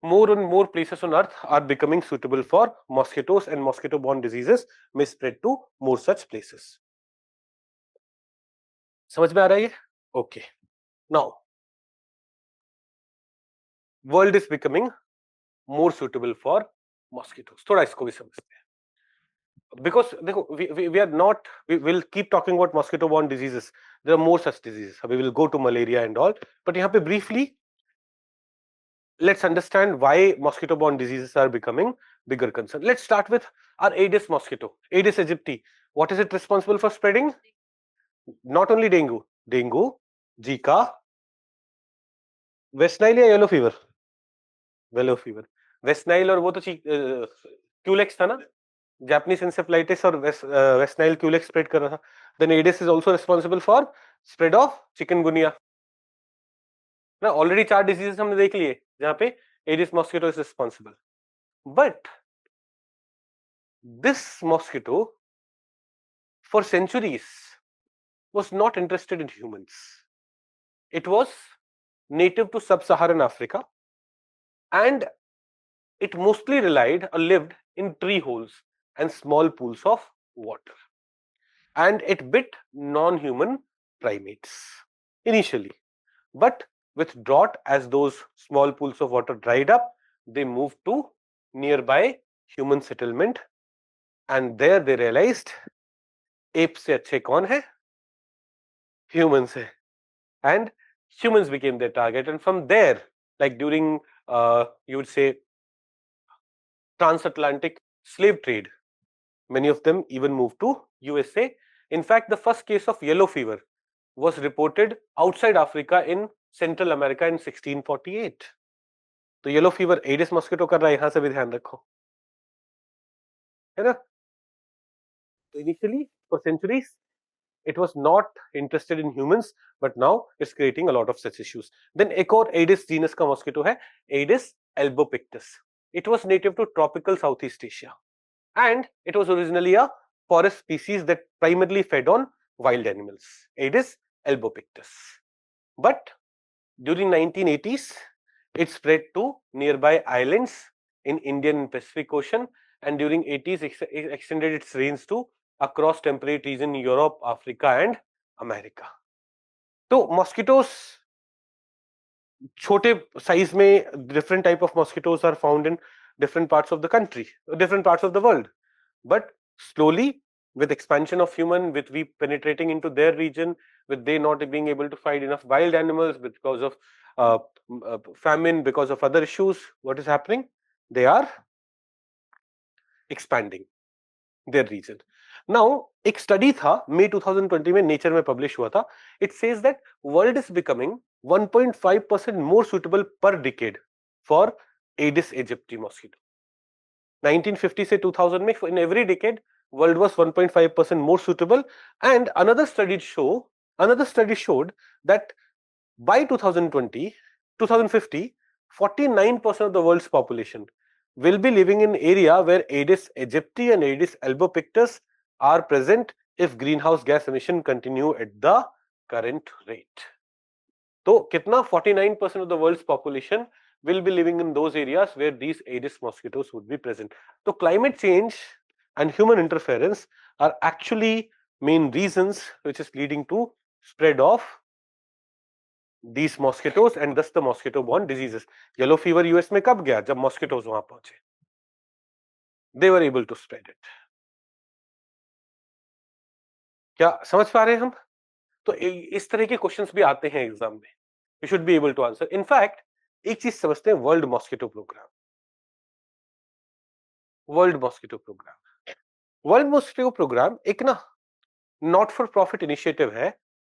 More and more places on earth are becoming suitable for mosquitoes, and mosquito-borne diseases may spread to more such places. समझ में आ रहा है ये? Okay. Now, world is becoming more suitable for mosquitoes. थोड़ा इसको भी समझते हैं. Because देखो, we are not, we will keep talking about mosquito-borne diseases. There are more such diseases. We will go to malaria and all. But यहाँ पे briefly, let's understand why mosquito-borne diseases are becoming bigger concern. Let's start with our Aedes mosquito, Aedes aegypti. What is it responsible for spreading? Not only dengue, Zika, West Nile या yellow fever? Yellow fever. West Nile और वो तो Culex था ना, Japanese encephalitis और West Nile culex spread कर रहा था. Then Aedes is also responsible for spread of chikungunya. ना already 4 diseases हमने देख लिए जहाँ पे Aedes mosquito is responsible. But this mosquito for centuries was not interested in humans. It was native to sub-Saharan Africa, and it mostly relied or lived in tree holes and small pools of water. And it bit non-human primates initially. But with drought, as those small pools of water dried up, they moved to nearby human settlement, and there they realized apes से अच्छे कौन है? Humans है. And humans became their target, and from there, like during you would say transatlantic slave trade, Many of them even moved to USA. In fact, the first case of yellow fever was reported outside Africa in Central America in 1648. तो yellow fever Aedes mosquito कर रहा है, यहां से भी ध्यान रखो, है ना. तो initially for centuries it was not interested in humans, but now it's creating a lot of such issues. Then एक और एडिस जीनस का मॉस्किटो है, Aedes albopictus. It was native to tropical Southeast Asia, and it was originally a forest species that primarily fed on wild animals, Aedes albopictus. But during 1980s, it spread to nearby islands in Indian and Pacific Ocean, and during 80s it extended its range to across temperate region in Europe, Africa and America. तो mosquitoes छोटे size में different type of mosquitoes are found in different parts of the country, different parts of the world, but slowly with expansion of human, with we penetrating into their region, with they not being able to find enough wild animals because of famine, because of other issues, what is happening? They are expanding their region. Now एक study था मई 2020 में nature में publish हुआ था. It says that world is becoming 1.5% more suitable per decade for Aedes aegypti mosquito. 1950 से 2000 में in every decade world was 1.5% more suitable, and another study showed that by 2020 2050 49% of the world's population will be living in area where Aedes aegypti and Aedes albopictus are present if greenhouse gas emission continue at the current rate. तो कितना 49% of the world's population will be living in those areas where these Aedes mosquitoes would be present. So climate change and human interference are actually main reasons which is leading to spread of these mosquitoes and thus the mosquito borne diseases. Yellow fever US में कब गया? जब mosquitoes वहां पहुंचे. They were able to spread it. क्या समझ पा रहे हैं हम? तो इस तरह के क्वेश्चंस भी आते हैं एग्जाम में. You should be able to answer. In fact, एक चीज समझते हैं, World Mosquito Program. World Mosquito Program, World Mosquito Program एक ना नॉट फॉर प्रॉफिट इनिशिएटिव है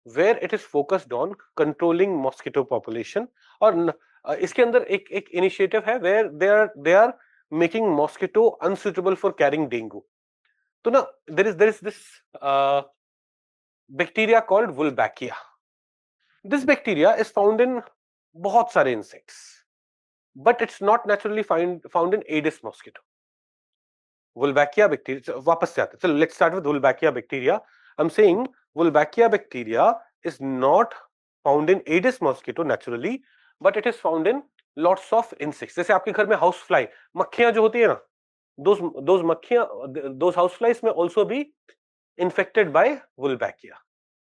where it is focused on controlling mosquito population. और इसके अंदर एक इनिशिएटिव है where they are making mosquito unsuitable for carrying dengue. तो ना there is this bacteria called Wolbachia. This bacteria is found in बहुत सारे insects, but it's not naturally found in Aedes mosquito. Wolbachia bacteria, वापस से आते हैं. चलो let's start with Wolbachia bacteria. I'm saying Wolbachia bacteria is not found in Aedes mosquito naturally, but it is found in lots of insects. जैसे आपके घर में house fly, मक्खियां जो होती है ना, those मक्खियां, those house flies may also be infected by Wolbachia.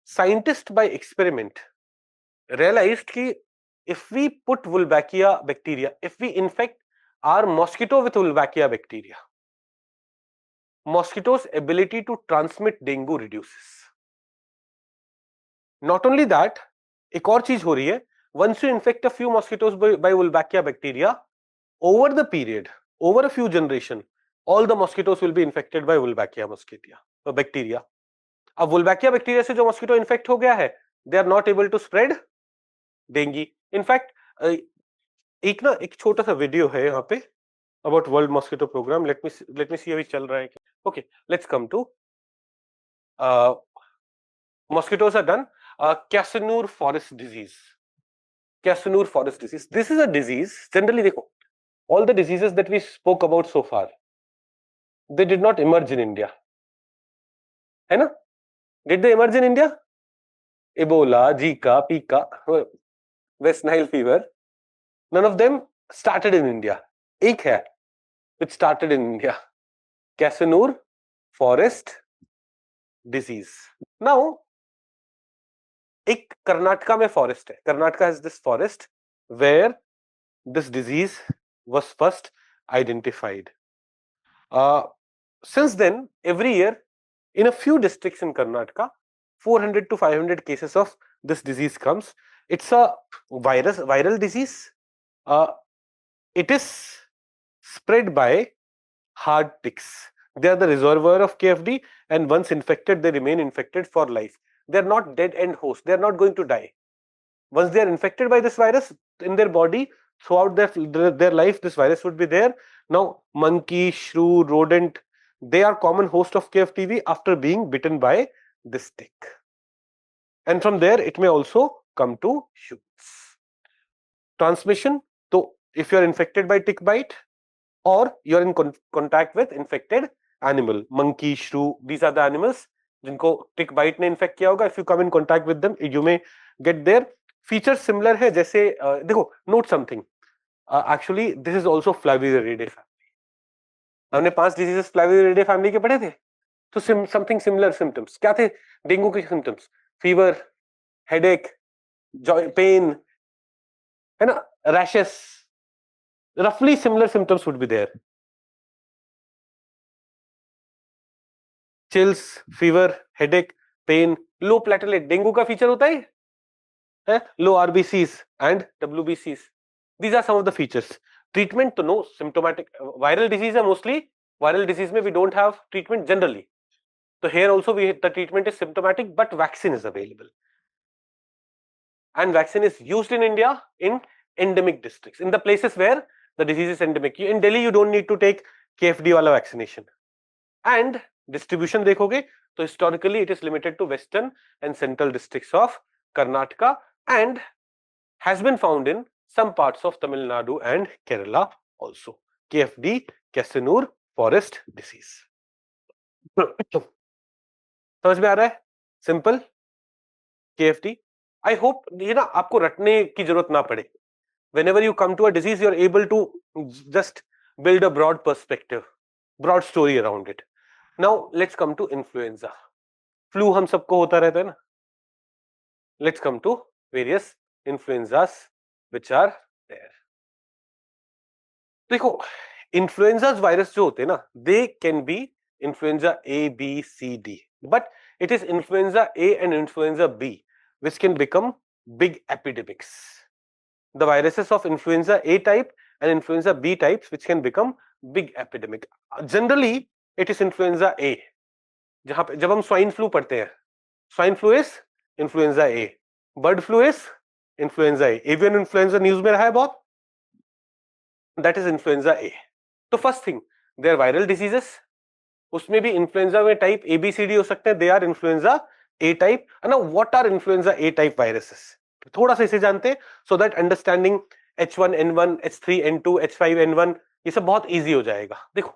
Scientists by experiment realized कि if we put Wolbachia bacteria, if we infect our mosquito with Wolbachia bacteria, mosquitoes' ability to transmit dengue reduces. Not only that, एक और चीज हो रही है, once you infect a few mosquitoes by Wolbachia bacteria, over the period, over a few generation, all the mosquitoes will be infected by Wolbachia bacteria. अब Wolbachia bacteria से जो mosquito infect हो गया है, they are not able to spread dengue. In fact, एक छोटा सा video है यहाँ पे about World Mosquito Program. Let me see अभी चल रहा है. Okay, let's come to mosquitoes are done. Casanur forest disease. Casanur forest disease. This is a disease. Generally, देखो, all the diseases that we spoke about so far, they did not emerge in India. है ना? Did they emerge in India? Ebola, Zika, Pika, West Nile fever. None of them started in India. एक है which started in India. Casanur forest disease. Now, एक कर्नाटका में forest है. Karnataka has this forest where this disease was first identified. Since then, every year in a few districts in Karnataka, 400 to 500 cases of this disease comes. It's a viral disease. It is spread by hard ticks. They are the reservoir of KFD, and once infected, they remain infected for life. They are not dead end hosts. They are not going to die. Once they are infected by this virus in their body, throughout their life, this virus would be there. Now, monkey, shrew, rodent, they are common host of KFTV after being bitten by this tick. And from there, it may also come to humans. Transmission, so if you are infected by tick bite, or you are in contact with infected animal, monkey, shrew, these are the animals जिनको tick bite ने infect किया होगा. If you come in contact with them, you may get their features similar है. जैसे देखो, note something. Actually, this is also Flavivirus family. हमने 5 diseases Flavivirus family के पढ़े थे. तो something similar symptoms. क्या थे डेंगू के symptoms? Fever, headache, joint pain, है ना, rashes. Roughly similar symptoms would be there. Chills, fever, headache, pain, low platelet, dengue का फीचर होता है लो आरबीसीज एंड डब्ल्यूबीसीज. These are some of the features. Treatment तो no, symptomatic viral disease है mostly. Viral disease में we don't have treatment generally. तो here also the treatment is symptomatic, but vaccine is available, and vaccine is used in India in endemic districts, in the places where the disease is endemic. In Delhi you don't need to take KFD wala vaccination. And distribution देखोगे तो historically it is limited to western and central districts of Karnataka and has been found in some parts of Tamil Nadu and Kerala also. KFD, Casanur forest disease. समझ में आ रहा है? Simple KFD. I hope ये ना आपको रटने की जरूरत ना पड़े. Whenever you come to a disease, you are able to just build a broad perspective, broad story around it. Now let's come to influenza. Flu हम सबको होता रहता है ना. Let's come to various influenzas which are there. देखो, influenzas virus जो होते हैं ना, they can be influenza A, B, C, D, but it is influenza A and influenza B which can become big epidemics. The viruses of influenza A type and influenza B types which can become big epidemic. Generally it is influenza A. जहां पे जब हम swine flu पढ़ते हैं, swine flu is influenza A, bird flu is influenza A, avian influenza news में रहा है बहुत, दैट इज इन्फ्लुएंजा ए. तो first thing, they are viral diseases. उसमें भी इन्फ्लुएंजा में type A B C D हो सकते हैं. They are influenza A type. ना what are influenza A type viruses, थोड़ा सा इसे जानते हैं so that understanding H1N1, H3N2, H5N1 ये सब बहुत इजी हो जाएगा. देखो,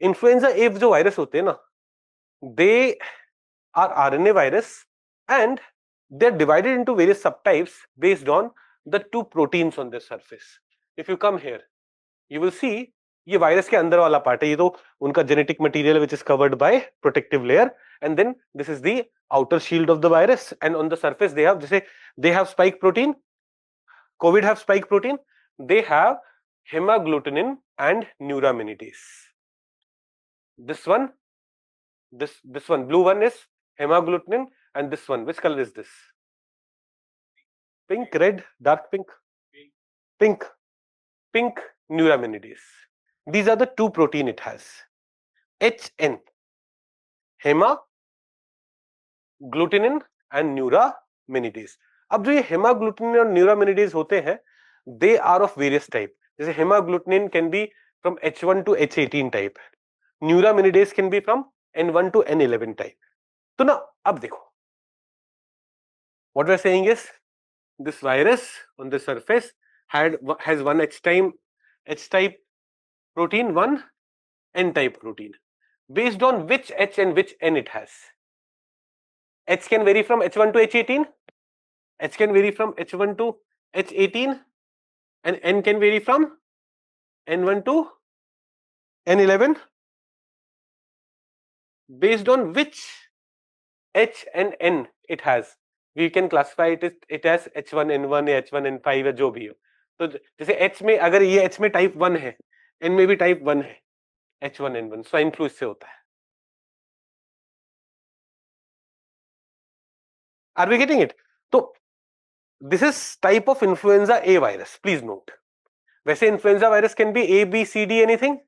इन्फ्लुएंजा ए जो वायरस होते हैं ना, they are RNA virus and they're divided into various subtypes based on the 2 proteins on their surface. If you come here, you will see ये वायरस के अंदर वाला पार्ट है. ये तो उनका genetic material which is covered by protective layer, and then this is the outer shield of the virus, and on the surface they have, जैसे they have spike protein, COVID have spike protein, they have hemagglutinin and neuraminidase. This one, this one, blue one is hemagglutinin, and this one, which color is this? Pink, red, dark pink? Pink. Pink neuraminidase. These are the 2 protein it has. HN, hemagglutinin and neuraminidase. अब जो ये hemagglutinin और neuraminidase होते हैं, they are of various type. जैसे hemagglutinin can be from H1 to H18 type. Neuraminidase can be from N1 to N11 type. तो ना अब देखो, what we are saying is this virus on the surface has one H type protein, one N type protein. Based on which H and which N it has. H can vary from H1 to H18, H can vary from H1 to H18, and N can vary from N1 to N11. Based on which H and N it has, we can classify it as H1N1 या H1N5 या जो भी हो. तो जैसे H में, अगर ये H में टाइप 1 है, N में भी टाइप 1 है, H1N1 स्वाइन फ्लू इससे होता है. Are we getting it? तो this is type of influenza A virus. Please note. वैसे influenza virus can be A, B, C, D, anything.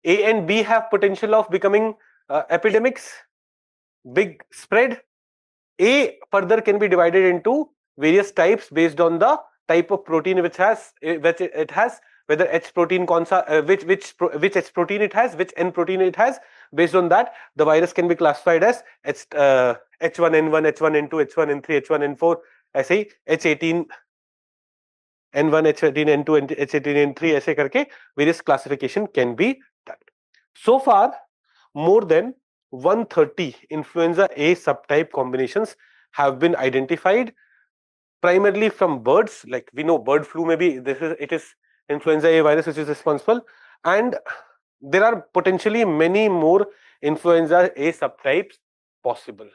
A and B have potential of becoming epidemics, big spread. A further can be divided into various types based on the type of protein which it has, whether H protein which H protein it has, which N protein it has. Based on that, the virus can be classified as H1N1, H1N2, H1N3, H1N4, ऐसे ही H18 N1, H18 N2, H18 N3 ऐसे करके various classification can be done. So far, more than 130 influenza A subtype combinations have been identified, primarily from birds. Like we know bird flu, maybe it is influenza A virus which is responsible, and there are potentially many more influenza A subtypes possible.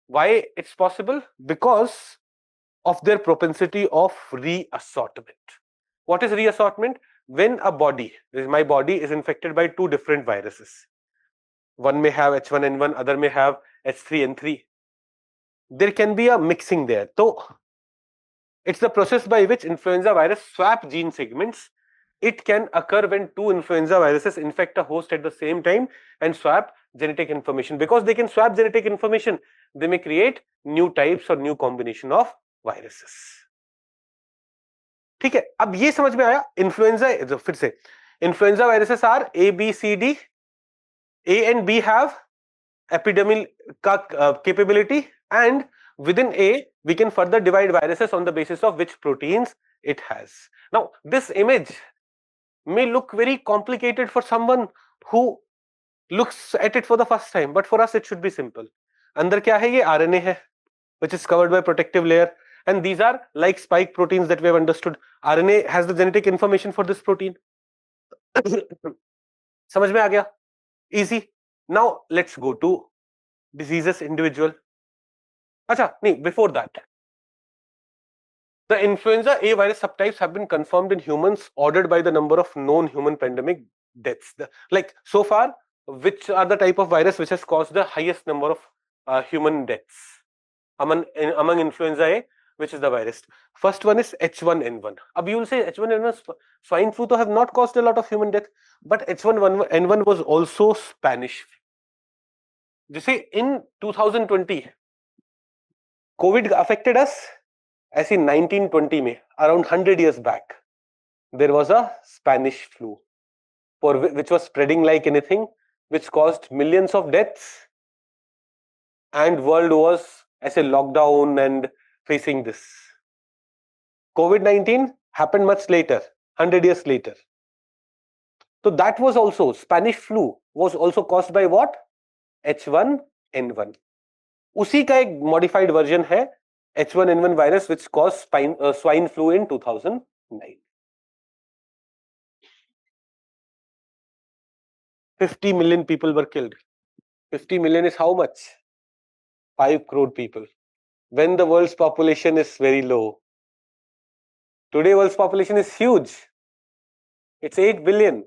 Why it's possible? Because of their propensity of reassortment. What is reassortment? When a body, my body is infected by two different viruses. One may have H1N1, other may have H3N3. There can be a mixing there. So it's the process by which influenza virus swap gene segments. It can occur when two influenza viruses infect a host at the same time and swap genetic information. Because they can swap genetic information, they may create new types or new combination of viruses. ठीक है, अब ये समझ में आया influenza, फिर से influenza viruses are A B C D. A and B have epidemic capability, and within A we can further divide viruses on the basis of which proteins it has. Now this image may look very complicated for someone who looks at it for the first time, but for us it should be simple. अंदर क्या है? ये RNA है, which is covered by protective layer, and these are like spike proteins that we have understood. RNA has the genetic information for this protein. समझ में आ गया? Easy. Now let's go to diseases individual. Acha, nahi, before that, the influenza A virus subtypes have been confirmed in humans, ordered by the number of known human pandemic deaths. Like so far, which are the type of virus which has caused the highest number of human deaths among influenza A? Which is the virus? First one is H1N1. Ab you will say H1N1 swine flu to have not caused a lot of human death, but H1N1 was also Spanish flu. जैसे in 2020 COVID affected us, ऐसे 1920 में, around 100 years back, there was a Spanish flu, which was spreading like anything, which caused millions of deaths, and world was as a lockdown and facing this. COVID-19 happened much later, 100 years later. So that was also, Spanish flu was also caused by what? H1N1. उसी का एक modified version है H1N1 virus which caused swine flu in 2009. 50 million people were killed. 50 million is how much? 5 crore people. When the world's population is very low. Today world's population is huge. It's 8 billion.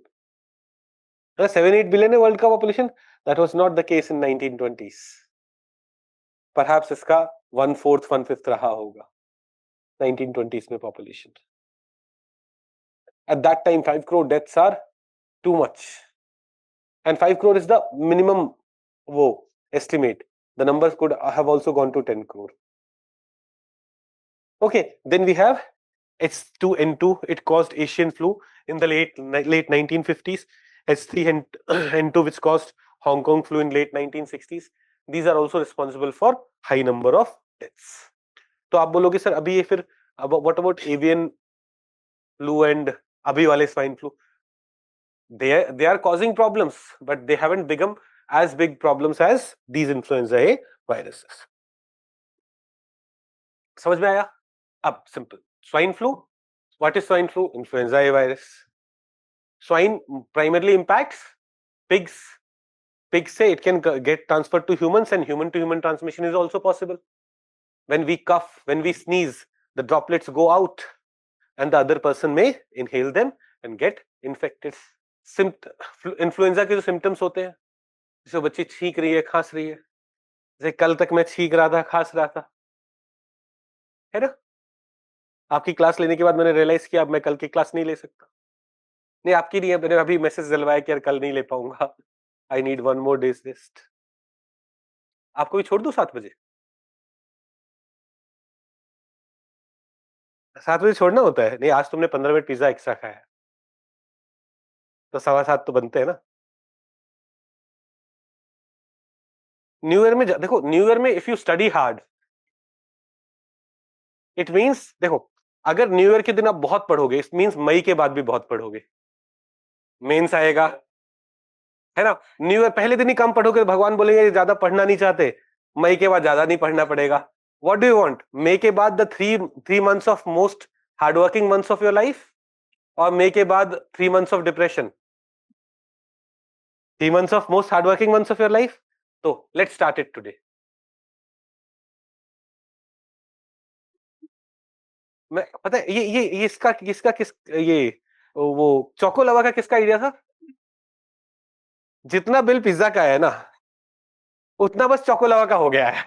7-8 billion है world का population. That was not the case in 1920s. Perhaps इसका 1/4, 1/5 रहा होगा 1920s में population. At that time 5 crore deaths are too much, and 5 crore is the minimum estimate. The numbers could have also gone to 10 crore. Okay, then we have H2N2. It caused Asian flu in the late 1950s. H3N2 which caused Hong Kong flu in late 1960s. These are also responsible for high number of deaths. तो आप बोलोगे sir अभी ये फिर what about avian flu and अभी वाले swine flu? They are causing problems, but they haven't become as big problems as these influenza A viruses. समझ में आया? अब simple. Swine flu. What is swine flu? Influenza A virus. Swine primarily impacts pigs. Pigs say it can get transferred to humans, and human to human transmission is also possible. When we cough, when we sneeze, the droplets go out and the other person may inhale them and get infected. Influenza के जो symptoms होते हैं, जैसे बच्ची छींक रही है, खांस रही है, जैसे कल तक मैं छींक रहा था, खांस रहा था, है ना? आपकी क्लास लेने के बाद मैंने रियलाइज किया अब मैं कल की क्लास नहीं ले सकता. नहीं आपकी नहीं है, मैंने अभी मैसेज दिलवाया कि यार कल नहीं ले पाऊंगा, I need 1 more days rest. आपको भी छोड़ दूं 7 बजे? 7 बजे छोड़ना होता है? नहीं आज तुमने 15 मिनट पिज्जा एक्स्ट्रा खाया है, तो 7:15 तो बनते हैं ना। न्यू ईयर में देखो, न्यू ईयर में if you study hard, it means देखो, अगर न्यू ईयर के दिन आप बहुत पढ़ोगे, इट मींस मई के बाद भी बहुत पढ़ोगे, मेंस आएगा, है ना। न्यू ईयर पहले दिन ही कम पढ़ोगे, भगवान बोलेंगे ज्यादा पढ़ना नहीं चाहते, मई के बाद ज्यादा नहीं पढ़ना पड़ेगा। व्हाट डू यू वांट, मई के बाद the three months of most hardworking months of your life, और मई के बाद 3 months of depression, 3 months of most hardworking months of your life. तो लेट्स स्टार्ट इट टुडे। मैं पता है ये इसका किस ये वो चोको लवा का किसका आइडिया था? जितना बिल पिज्जा का है ना, उतना बस चोको लवा का हो गया है,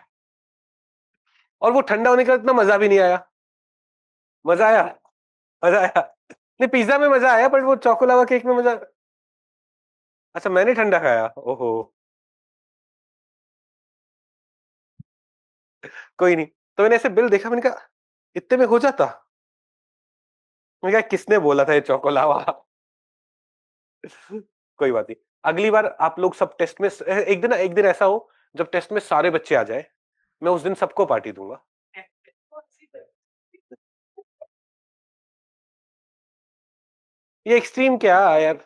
और वो ठंडा होने का इतना मजा भी नहीं आया। मजा आया, मजा आया। नहीं पिज्जा में मजा आया, बट वो चोको लावा केक में मजा। अच्छा मैंने ठंडा खाया, ओहो। कोई नहीं। तो मैंने ऐसे बिल देखा, मैंने कहा इतने में हो जाता। मैंने कहा किसने बोला था ये चोको लावा। कोई बात नहीं, अगली बार आप लोग सब टेस्ट में एक दिन ऐसा हो जब टेस्ट में सारे बच्चे आ जाए, मैं उस दिन सबको पार्टी दूंगा। ये एक्सट्रीम क्या है यार,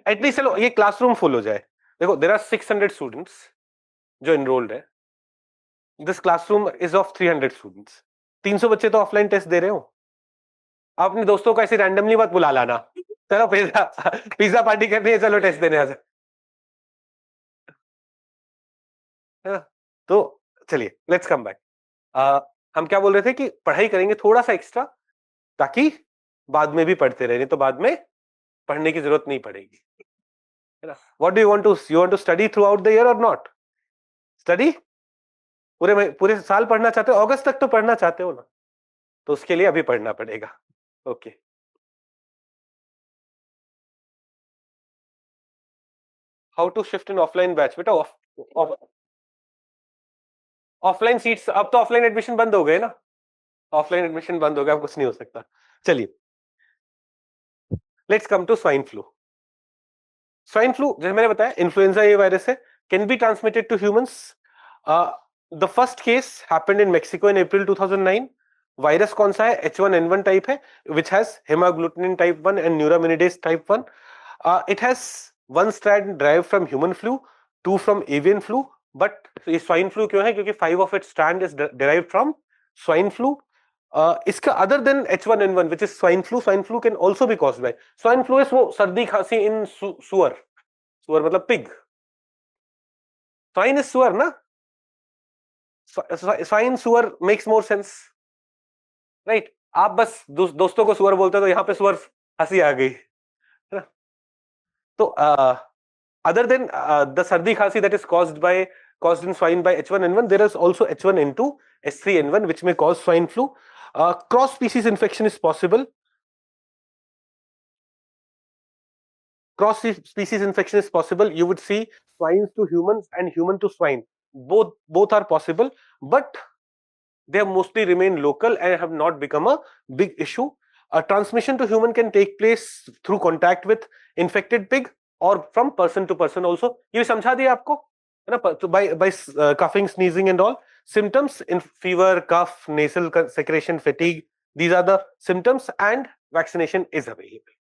एटलीस्ट चलो ये क्लासरूम फुल हो जाए। देखो देर आर 600 स्टूडेंट्स जो इनरोल्ड है, this classroom is of 300 students, 300 बच्चे तो ऑफलाइन टेस्ट दे रहे हो। आप अपने दोस्तों को ऐसे रैंडमली मत बुला लाना, चलो पिज्जा पिज्जा पार्टी करनी है, चलो टेस्ट देने आ जाओ। हाँ, तो चलिए लेट्स कम बैक। हम क्या बोल रहे थे कि पढ़ाई करेंगे थोड़ा सा एक्स्ट्रा, ताकि बाद में भी पढ़ते रहे, नहीं तो बाद में पढ़ने की जरूरत नहीं पड़ेगी, है ना। What do you want to study throughout the year और नॉट स्टडी? पूरे साल पढ़ना चाहते हो, अगस्त तक तो पढ़ना चाहते हो ना, तो उसके लिए अभी पढ़ना पड़ेगा। Okay, how to shift in offline batch बेटा? ऑफलाइन सीट्स, अब तो ऑफलाइन एडमिशन बंद हो गए ना, ऑफलाइन एडमिशन बंद हो गया, अब कुछ नहीं हो सकता। चलिए let's come to swine flu. Swine flu जैसे मैंने बताया इन्फ्लुएंजा ये वायरस है, can be transmitted to humans. The first case happened in Mexico in April 2009। Virus कौन सा है? H1N1 टाइप है, which has hemagglutinin type 1 and neuraminidase type 1। It has one strand derived from human flu, two from avian flu, but ये swine flu क्यों है? क्योंकि 5 of it's strand is derived from swine flu. इसका other than H1N1 which is swine flu can also be caused by swine flu is वो सर्दी खांसी इन सुअर, सुअर मतलब पिग, स्वाइन इज सुअर ना, स्वाइन सुअर मेक्स मोर सेंस, राइट। आप बस दोस्तों को सुअर बोलते हो, तो यहाँ पे सुअर हंसी आ गई, है ना। तो other than the sardi khasi that is caused in swine by H1N1, there is also H1N2, S3N1 which may cause swine flu. Cross species infection is possible. Cross species infection is possible. You would see swines to humans and human to swine. Both are possible, but they have mostly remained local and have not become a big issue. Transmission to human can take place through contact with infected pig or from person to person also. ये समझा दिया आपको, है ना? So by coughing, sneezing and all symptoms in fever, cough, nasal secretion, fatigue, these are the symptoms, and vaccination is available.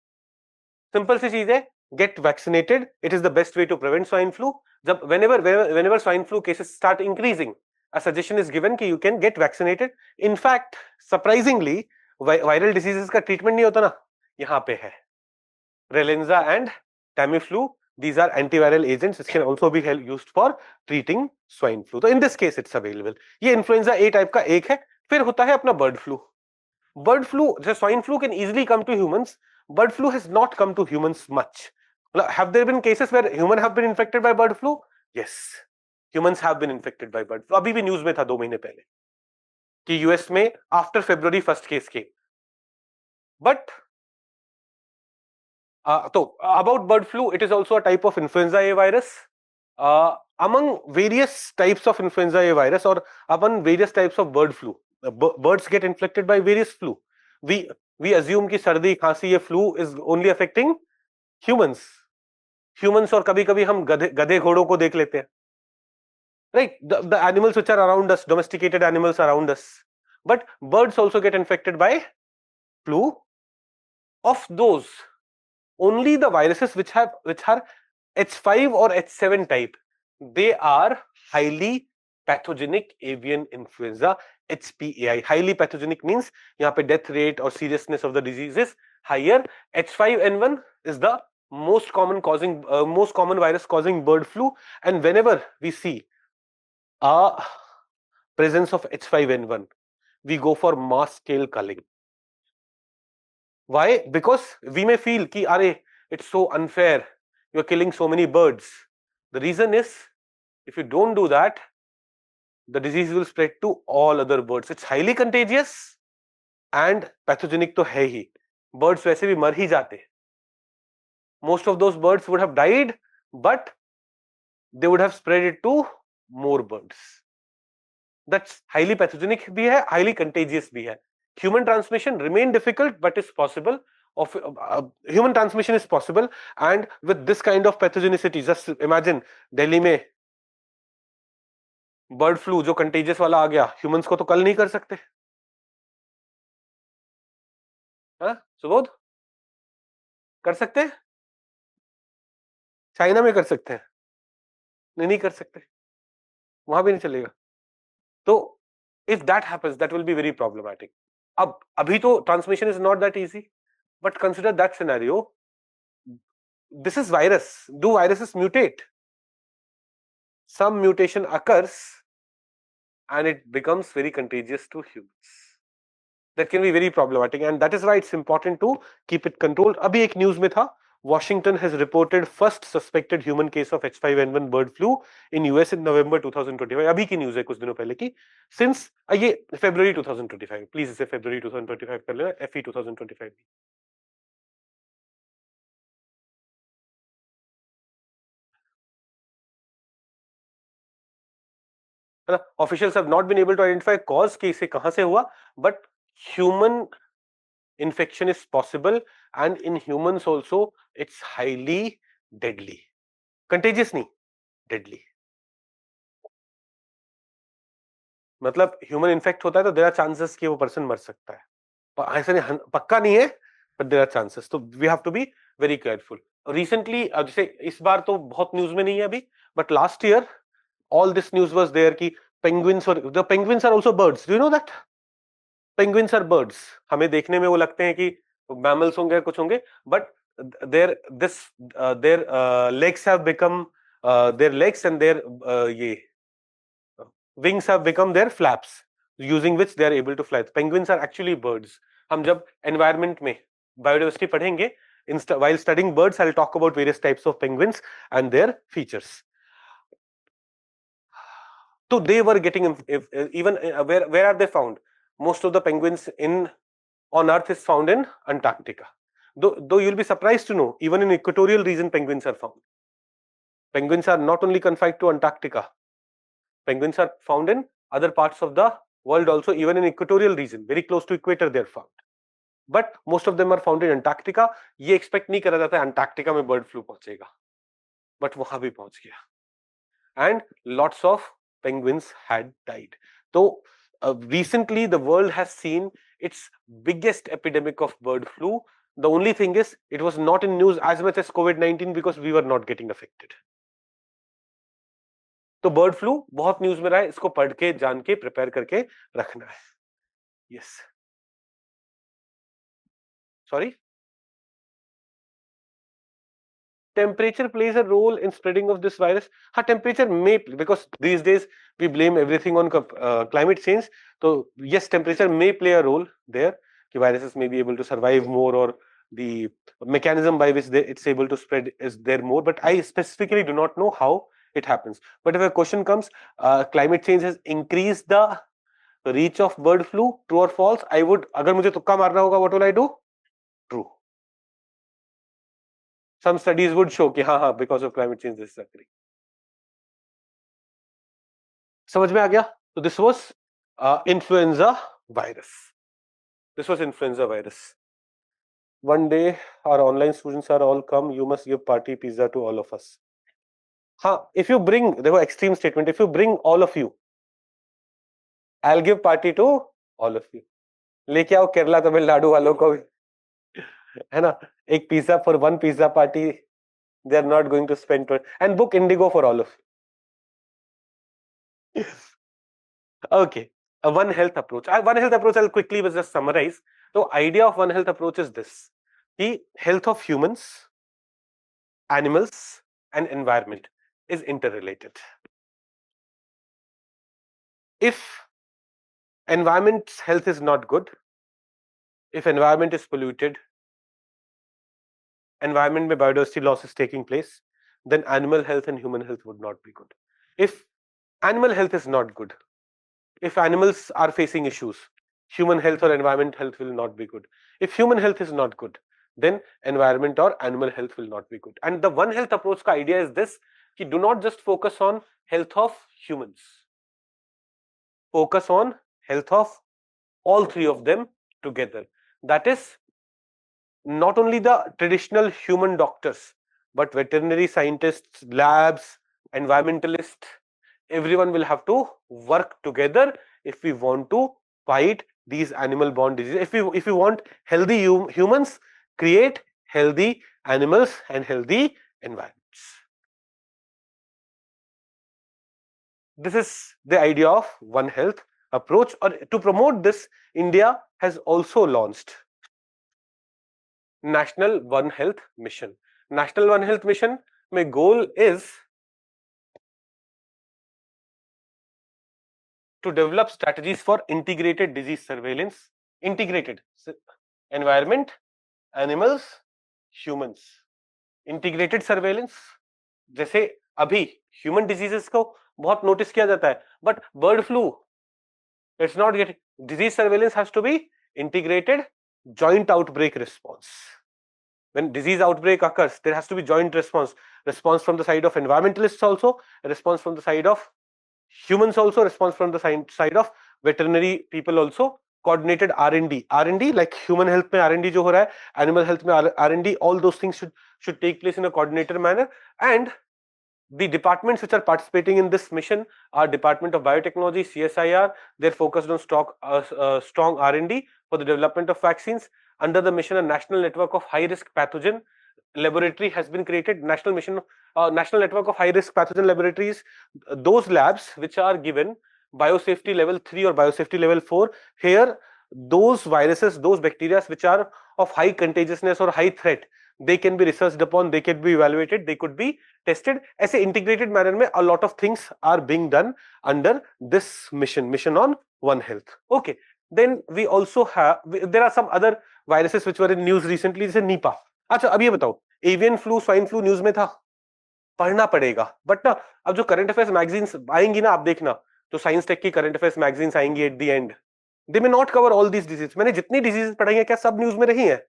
Simple सी चीज है, get vaccinated, it is the best way to prevent swine flu. जब whenever swine flu cases start increasing, a suggestion is given कि you can get vaccinated. In fact, surprisingly, viral diseases का treatment नहीं होता ना, यहाँ पे है Relenza and Tamiflu. These are antiviral agents which can also be used for treating swine flu. तो in this case it's available. ये influenza A type का एक है। फिर होता है अपना bird flu. Bird flu, the swine flu can easily come to humans. Bird flu has not come to humans much. Have there been cases where humans have been infected by bird flu? Yes, humans have been infected by bird flu. अभी भी news में था 2 महीने पहले कि US में after February 1st case के, but So about bird flu, it is also a type of influenza A virus. Among various types of influenza A virus or among various types of bird flu, birds get infected by various flu. We assume कि सर्दी खांसी ये flu is only affecting humans. Humans और कभी-कभी हम गधे घोड़ों को देख लेते हैं. Right, the animals which are around us, domesticated animals around us. But birds also get infected by flu. Of those, only the viruses which are H5 or H7 type, they are highly pathogenic avian influenza, HPAI. Highly pathogenic means यहाँ पे death rate or seriousness of the disease is higher. H5N1 is the most common virus causing bird flu, and whenever we see a presence of H5N1, we go for mass scale culling. Why? Because we may feel ki are it's so unfair, you're killing so many birds. The reason is, if you don't do that, the disease will spread to all other birds. It's highly contagious and pathogenic to hai hi. Birds वैसे भी मर ही जाते. Most of those birds would have died, but they would have spread it to more birds. That's highly pathogenic bhi hai, highly contagious bhi hai. Human transmission remain difficult, but is possible. Human transmission is possible, and with this kind of pathogenicity, just imagine Delhi में bird flu जो contagious वाला आ गया, humans को तो कल नहीं कर सकते. सुबोध कर सकते हैं, चाइना में कर सकते हैं, नहीं कर सकते, वहां भी नहीं चलेगा. तो if that happens, that will be very problematic. अब अभी तो transmission is not that easy, but consider that scenario. This is virus. Do viruses mutate? Some mutation occurs and it becomes very contagious to humans. That can be very problematic, and that is why it's important to keep it controlled. अभी एक news में था, Washington has reported first suspected human case of H5N1 bird flu in US in November 2025. अभी की news है कुछ दिनों पहले की. Since ये February 2025, प्लीज इसे February 2025 कर लेना, FE 2025. Officials have not been able to identify cause कि इसे कहां से हुआ, but human infection is possible, and in humans also it's highly deadly. Contagious नहीं, deadly. मतलब ह्यूमन इन्फेक्ट होता है तो देयर आर चांसेस कि वो पर्सन मर सकता है. ऐसे नहीं, पक्का नहीं है, बट देयर आर चांसेस. तो we have to be very careful. Recently जैसे इस बार तो बहुत न्यूज में नहीं है अभी, but last year all this news was there कि the penguins are also birds. Do you know that? Penguins are birds. हमें देखने में वो लगते हैं कि mammals होंगे कुछ होंगे, but their legs have become their legs and their ये wings have become their flaps, using which they are able to fly. Penguins are actually birds. हम जब environment में biodiversity पढ़ेंगे, while studying birds, I'll talk about various types of penguins and their features. So they were getting even where are they found? Most of the penguins on Earth is found in Antarctica. Though you'll be surprised to know, even in equatorial region penguins are found. Penguins are not only confined to Antarctica. Penguins are found in other parts of the world also, even in equatorial region, very close to equator they are found. But most of them are found in Antarctica. ये expect नहीं करा जाता है Antarctica में bird flu पहुंचेगा, but वहां भी पहुंच गया. And lots of penguins had died. So recently the world has seen its biggest epidemic of bird flu. The only thing is it was not in news as much as COVID-19 because we were not getting affected. तो bird flu बहुत news में रहा है, इसको पढ़ के जान के प्रिपेयर करके रखना है. Yes, sorry. Temperature plays a role in spreading of this virus. हाँ, temperature may, because these days we blame everything on climate change. So yes, temperature may play a role there. कि viruses may be able to survive more, or the mechanism by which it's able to spread is there more. But I specifically do not know how it happens. But if a question comes, climate change has increased the reach of bird flu, true or false? I would, अगर मुझे तुक्का मारना होगा, what will I do? True. some studies would show कि हाँ because of climate change this is occurring. समझ में आ गया? So this was influenza virus. This was influenza virus. One day our online students are all come. You must give party pizza to all of us. हाँ, if you bring, देखो extreme statement. If you bring all of you, I'll give party to all of you. लेके आओ केरला तमिलनाडु वालों को भी, है ना? एक pizza for one pizza party. They are not going to spend and book Indigo for all of you. Okay. A One Health approach. One Health approach, I'll quickly just summarize. The idea of One Health approach is this: the health of humans, animals, and environment is interrelated. If environment's health is not good, if environment is polluted, environment में biodiversity loss is taking place, then animal health and human health would not be good. If animal health is not good, if animals are facing issues, human health or environment health will not be good. If human health is not good, then environment or animal health will not be good. And the One Health approach ka idea is this: ki do not just focus on health of humans, focus on health of all three of them together. That is, not only the traditional human doctors, but veterinary scientists, labs, environmentalists, everyone will have to work together if we want to fight these animal-borne diseases. If we want healthy humans, create healthy animals and healthy environments. This is the idea of One Health approach. Or to promote this, India has also launched National One Health Mission. National One Health Mission mein goal is to develop strategies for integrated disease surveillance, integrated environment, animals, humans. Integrated surveillance, जैसे अभी human diseases को बहुत notice किया जाता है, but bird flu it's not getting. Disease surveillance has to be integrated joint outbreak response. When disease outbreak occurs, there has to be joint response from the side of environmentalists also, a response from the side of humans also, response from the side of veterinary people also, coordinated R&D. R&D, like human health mein R&D jo ho raha hai, animal health mein R&D, all those things should take place in a coordinated manner. And the departments which are participating in this mission are Department of Biotechnology, CSIR. They're focused on strong R&D for the development of vaccines. Under the mission, a national network of high-risk pathogen laboratory has been created. National network of high-risk pathogen laboratories. Those labs which are given biosafety level 3 or biosafety level 4. Here, those viruses, those bacteria which are of high contagiousness or high threat, they can be researched upon, they can be evaluated, they could be tested. ऐसे integrated manner में a lot of things are being done under this mission on One Health. Okay. Then we also have, there are some other viruses which were in news recently, जैसे Nipah. अच्छा अब ये बताओ, avian flu, swine flu news में था, पढ़ना पड़ेगा, but ना अब जो करंट अफेयर्स मैगजीन्स आएंगी ना, आप देखना, तो साइंस टेक की करंट अफेयर्स मैगजीन्स आएंगी eight the and, they may not cover all these disease. मैंने जितनी डिजीज पढ़ाई है क्या सब न्यूज में रही है,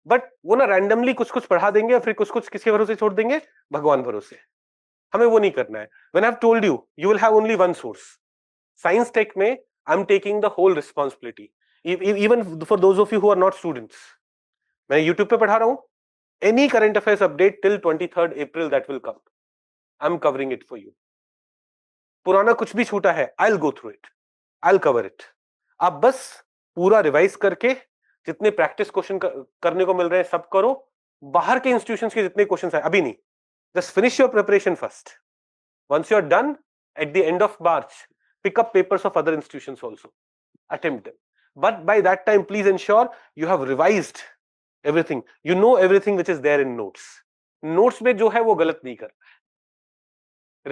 बट वो ना रैंडमली कुछ पढ़ा देंगे और फिर कुछ किसी भरोसे छोड़ देंगे, भगवान भरोसे. हमें वो नहीं करना है. When I have told you, you will have only one source. Science tech में I am taking the whole responsibility, even for those of you who are not students. मैं यूट्यूब पे पढ़ा रहा हूं, any current affairs update till 23rd April that will come, I am covering it for you. पुराना कुछ भी छूटा है, I will go through it, I will cover it. आप बस पूरा रिवाइज करके जितने प्रैक्टिस क्वेश्चन करने को मिल रहे हैं सब करो. बाहर के इंस्टीट्यूशंस के जितने क्वेश्चंस हैं अभी नहीं, just finish your preparation first. Once you are done at the end of March, pick up papers of other institutions also, attempt them. But by that time please ensure you have revised everything, you know everything which is there in notes. Notes में जो है वो गलत नहीं करना है.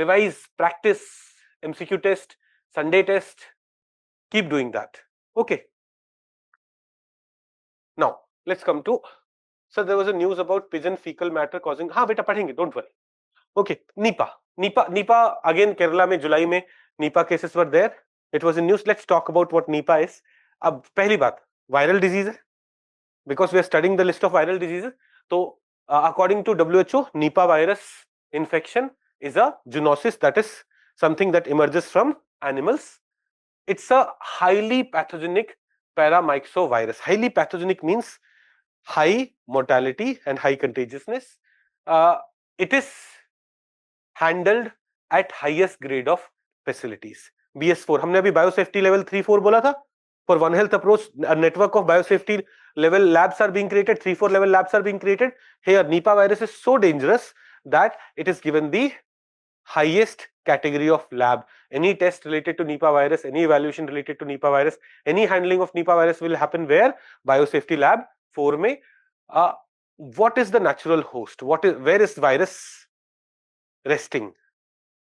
Revise, practice, MCQ test, Sunday test, keep doing that. Okay. Now, let's come to, so there was a news about pigeon fecal matter causing, हाँ बेटा पढ़ेंगे, don't worry. Okay, Nipah again Kerala में जुलाई में Nipah cases were there. It was in news. Let's talk about what Nipah is. अब पहली बात, viral disease है, because we are studying the list of viral diseases. तो according to WHO, Nipah virus infection is a zoonosis, that is something that emerges from animals. It's a highly pathogenic paramyxovirus. Highly pathogenic means high mortality and high contagiousness. It is handled at highest grade of facilities. BS4 हमने अभी biosafety level 3-4 बोला था. For One Health approach, a network of biosafety level labs are being created, 3-4 level labs are being created. Here Nipah virus is so dangerous that it is given the highest category of lab. Any test related to Nipah virus, any evaluation related to Nipah virus, any handling of Nipah virus will happen where? Biosafety lab 4 में. What is the natural host? Where is virus resting?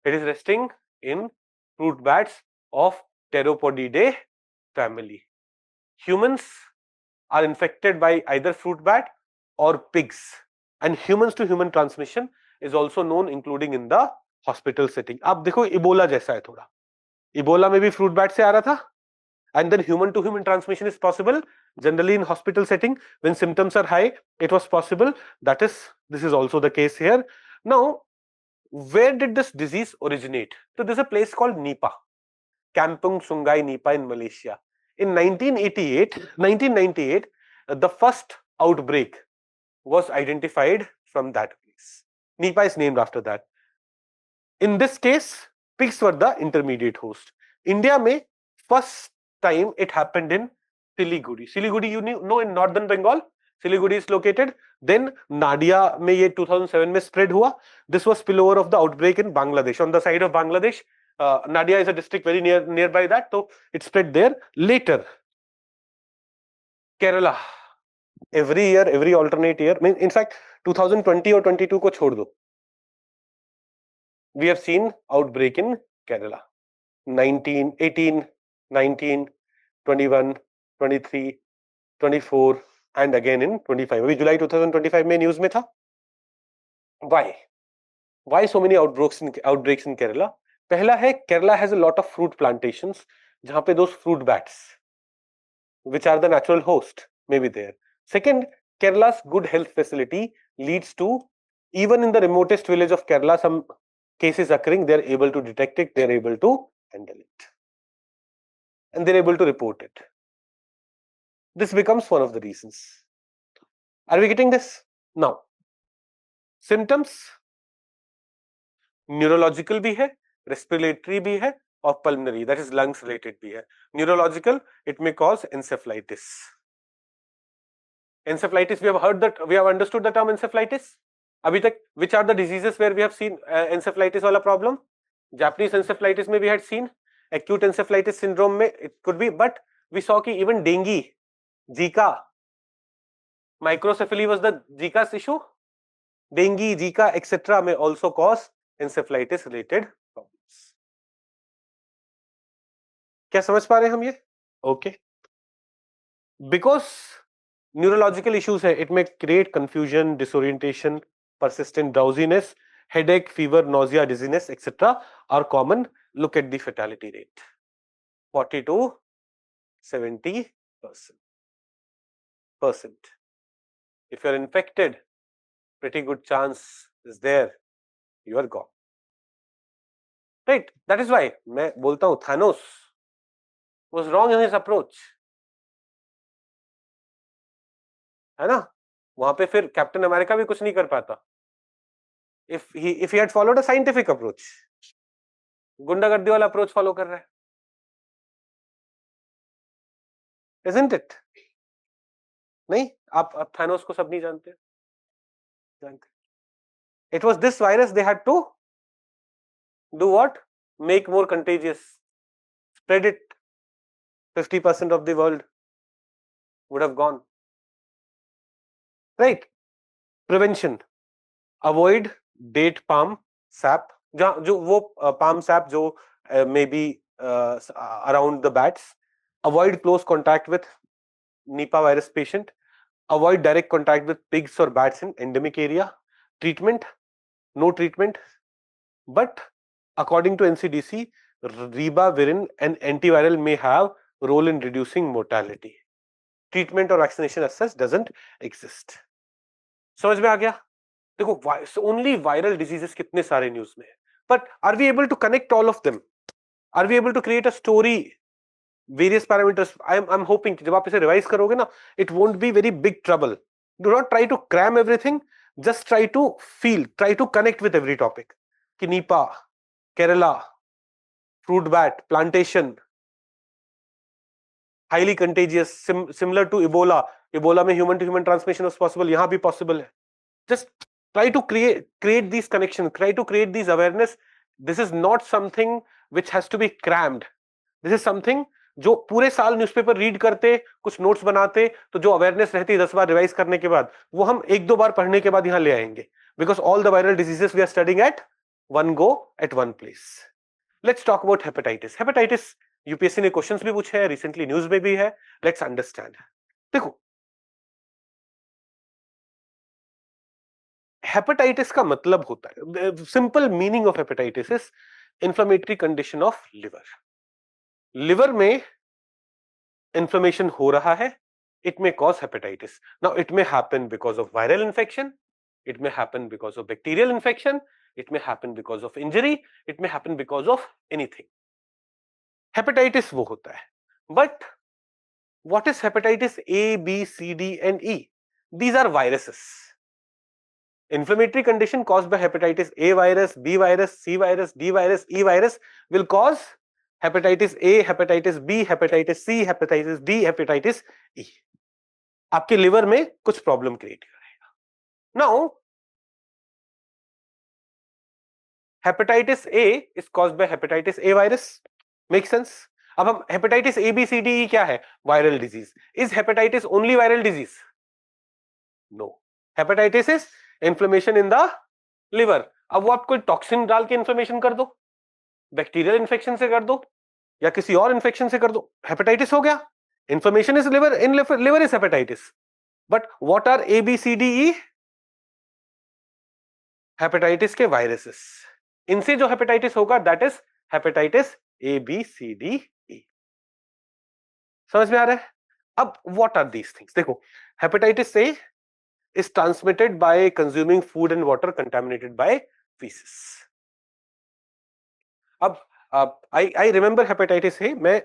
It is resting in fruit bats of Pteropodidae family. Humans are infected by either fruit bat or pigs, and humans to human transmission is also known, including in the hospital setting. अब देखो Ebola जैसा है थोड़ा. Ebola में भी fruit bat से आ रहा था, and then human to human transmission is possible generally in hospital setting when symptoms are high. It was possible. This is also the case here. Now, where did this disease originate? So there's a place called Nipah, Kampung Sungai Nipah in Malaysia. In 1998, the first outbreak was identified from that place. Nipah is named after that. In this case, pigs were the intermediate host. India में first time it happened in Siliguri. Siliguri, you know, in northern Bengal. Siliguri is located. Then Nadia में ये 2007 में spread हुआ. This was spillover of the outbreak in Bangladesh. On the side of Bangladesh, Nadia is a district very nearby that, so it spread there. Later, Kerala. Every year, every alternate year. In fact, 2020 or 22 को छोड़ दो. We have seen outbreak in Kerala. 19, 18, 19, 21, 23, 24 and again in 25. अभी July 2025 में news में था. Why? Why so many outbreaks in Kerala? पहला है Kerala has a lot of fruit plantations जहाँ पे those fruit bats, which are the natural host, may be there. Second, Kerala's good health facility leads to, even in the remotest village of Kerala, some cases occurring, they are able to detect it, they are able to handle it, and they are able to report it. This becomes one of the reasons. Are we getting this? Now, symptoms neurological भी है, respiratory भी है, और pulmonary, that is lungs related भी है. Neurological, it may cause encephalitis. Encephalitis, we have understood the term encephalitis. अभी तक, which are the diseases where we have seen encephalitis वाला problem? Japanese encephalitis में we had seen, acute encephalitis syndrome में it could be, but we saw कि even dengue, Zika, microcephaly was the Zika's issue. Dengue, Zika, etc. may also cause encephalitis related problems. क्या समझ पा रहे हैं हम ये? Okay. Because neurological issues है, it may create confusion, disorientation, persistent drowsiness, headache, fever, nausea, dizziness, etc. are common. Look at the fatality rate, 40 to 70%. If you are infected, pretty good chance is there, you are gone. Right? That is why मैं बोलता हूँ Thanos was wrong in his approach. है ना? वहां पे फिर captain America भी कुछ नहीं कर पाता. If he had followed a scientific approach, गुंडागर्दी वाला approach follow कर रहा है. Isn't it? नहीं, आप थानोस को सब नहीं जानते. It was this virus they had to do what? Make more contagious. Spread it. 50% of the world would have gone. Right? Prevention. Avoid date palm sap. जो वो palm sap जो may be around the bats. Avoid close contact with Nipah virus patient. Avoid direct contact with pigs or bats in endemic area. Treatment. No treatment. But according to NCDC, ribavirin, an antiviral, may have role in reducing mortality. Treatment or vaccination as such doesn't exist. समझ में आ गया? देखो only viral diseases कितने सारे news में है, but are we able to connect all of them? Are we able to create a story? Various parameters, I am hoping जब आप इसे रिवाइज करोगे ना, it won't be very big trouble. Do not try to cram everything, just try to feel, try to connect with every topic. कि Nipah, Kerala, fruit bat, plantation, highly contagious, similar to Ebola. Ebola में human to human transmission was possible, यहां भी possible है. Just try to create these connections, try to create these awareness. This is not something which has to be crammed. This is something जो पूरे साल newspaper read करते, कुछ notes बनाते, तो जो अवेयरनेस रहती 10 बार रिवाइज करने के बाद, वो हम एक दो बार पढ़ने के बाद यहां ले आएंगे. Because all the viral diseases we are studying at one go, at one place. Let's talk about hepatitis. Hepatitis UPSC ने क्वेश्चंस भी पूछे हैं, रिसेंटली न्यूज में भी है. Let's understand. देखो, हेपेटाइटिस का मतलब होता है, simple meaning of hepatitis is inflammatory condition of liver. Liver में इंफ्लेमेशन हो रहा है, it may cause hepatitis. Now it may happen because of viral infection, it may happen because of bacterial infection, it may happen because of injury, it may happen because of anything. Hepatitis वो होता है. But what is hepatitis A, B, C, D and E? These are viruses. Inflammatory condition caused by hepatitis A virus, B virus, C virus, D virus, E virus will cause hepatitis A, hepatitis B, hepatitis C, hepatitis D, hepatitis E. आपके liver में कुछ problem create करेगा. Now hepatitis A is caused by hepatitis A virus. Make sense? अब हम hepatitis A, B, C, D, E क्या है? Viral disease. Is hepatitis only viral disease? No. Hepatitis is inflammation in the liver. अब वो आप कोई toxin डाल के इन्फ्लेमेशन कर दो, बैक्टीरियल इन्फेक्शन से कर दो, या किसी और इन्फेक्शन से कर दो, हेपेटाइटिस हो गया. Inflammation is liver, in liver is hepatitis. But what are A, B, C, D, E? Hepatitis के वायरसेस. इनसे जो हेपेटाइटिस होगा that is hepatitis A, B, C, D, E. समझ में आ रहा है? अब व्हाट आर दीज थिंग्स? देखो, hepatitis A is transmitted by consuming food and water contaminated by feces. अब I remember hepatitis A. मैं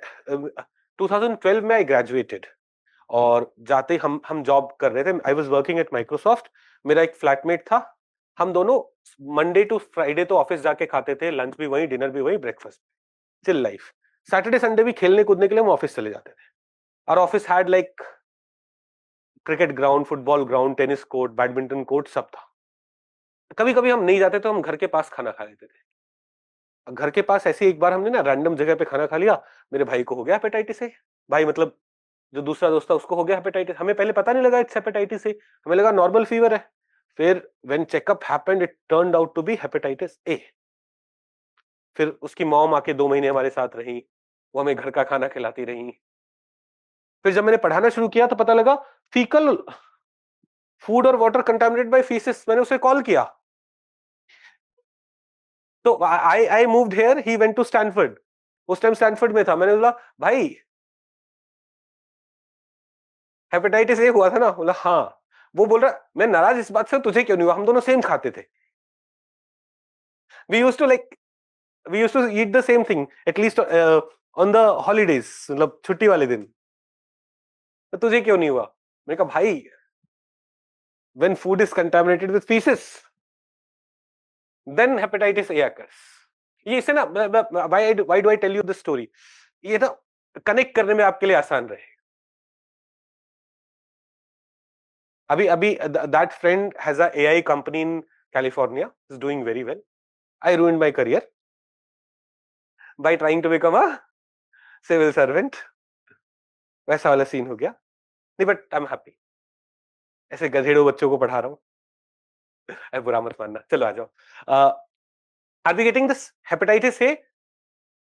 2012 में I graduated और जाते हम जॉब कर रहे थे. I was working at Microsoft. मेरा एक फ्लैटमेट था. हम दोनों मंडे टू फ्राइडे तो ऑफिस जाके खाते थे, लंच भी वहीं, डिनर भी वहीं, breakfast. Chill life. Saturday Sunday भी खेलने कूदने के लिए हम ऑफिस चले जाते थे. और office had like cricket ground, football ground, tennis court, badminton court, सब था. कभी कभी हम नहीं जाते तो हम घर के पास खाना खा लेते थे. घर के पास ऐसे एक बार हमने ना रैंडम जगह पे खाना खा लिया. मेरे भाई को हो गया हेपेटाइटिस ए. भाई मतलब जो दूसरा दोस्त था उसको हो गया हेपेटाइटिस. हमें पहले पता नहीं लगा इट्स हेपेटाइटिस ए, हमें लगा नॉर्मल फीवर है. फिर when checkup happened it turned out to be hepatitis A. फिर उसकी मॉम आके 2 महीने हमारे साथ रही, वो हमें घर का खाना खिलाती रही. फिर जब मैंने पढ़ाना शुरू किया तो पता लगा फीकल फूड और वाटर कंटामिनेटेड बाय फीसिस. मैंने उसे कॉल किया. तो I moved here, he went to Stanford. उस टाइम स्टैनफोर्ड में था. मैंने बोला भाई हेपेटाइटिस ए हुआ था ना? बोला हाँ. वो बोल रहा मैं नाराज इस बात से, तुझे क्यों नहीं हुआ? हम दोनों सेम खाते थे. We used to like we used to eat the same thing at least on the holidays, मतलब छुट्टी वाले दिन. तो तुझे क्यों नहीं हुआ? मैंने कहा भाई when food is contaminated with feces then hepatitis A occurs. ये इसे ना why do I tell you this story? ये ना कनेक्ट करने में आपके लिए आसान रहे. अभी that friend has a AI company in California, is doing very well. I ruined my career by trying to become a civil servant. वैसा वाला सीन हो गया. नहीं बट आई एम हैप्पी. ऐसे गधेड़ों बच्चों को पढ़ा रहा हूँ. बुरा मत मानना. चलो आ जाओ. Are we getting this? Hepatitis A,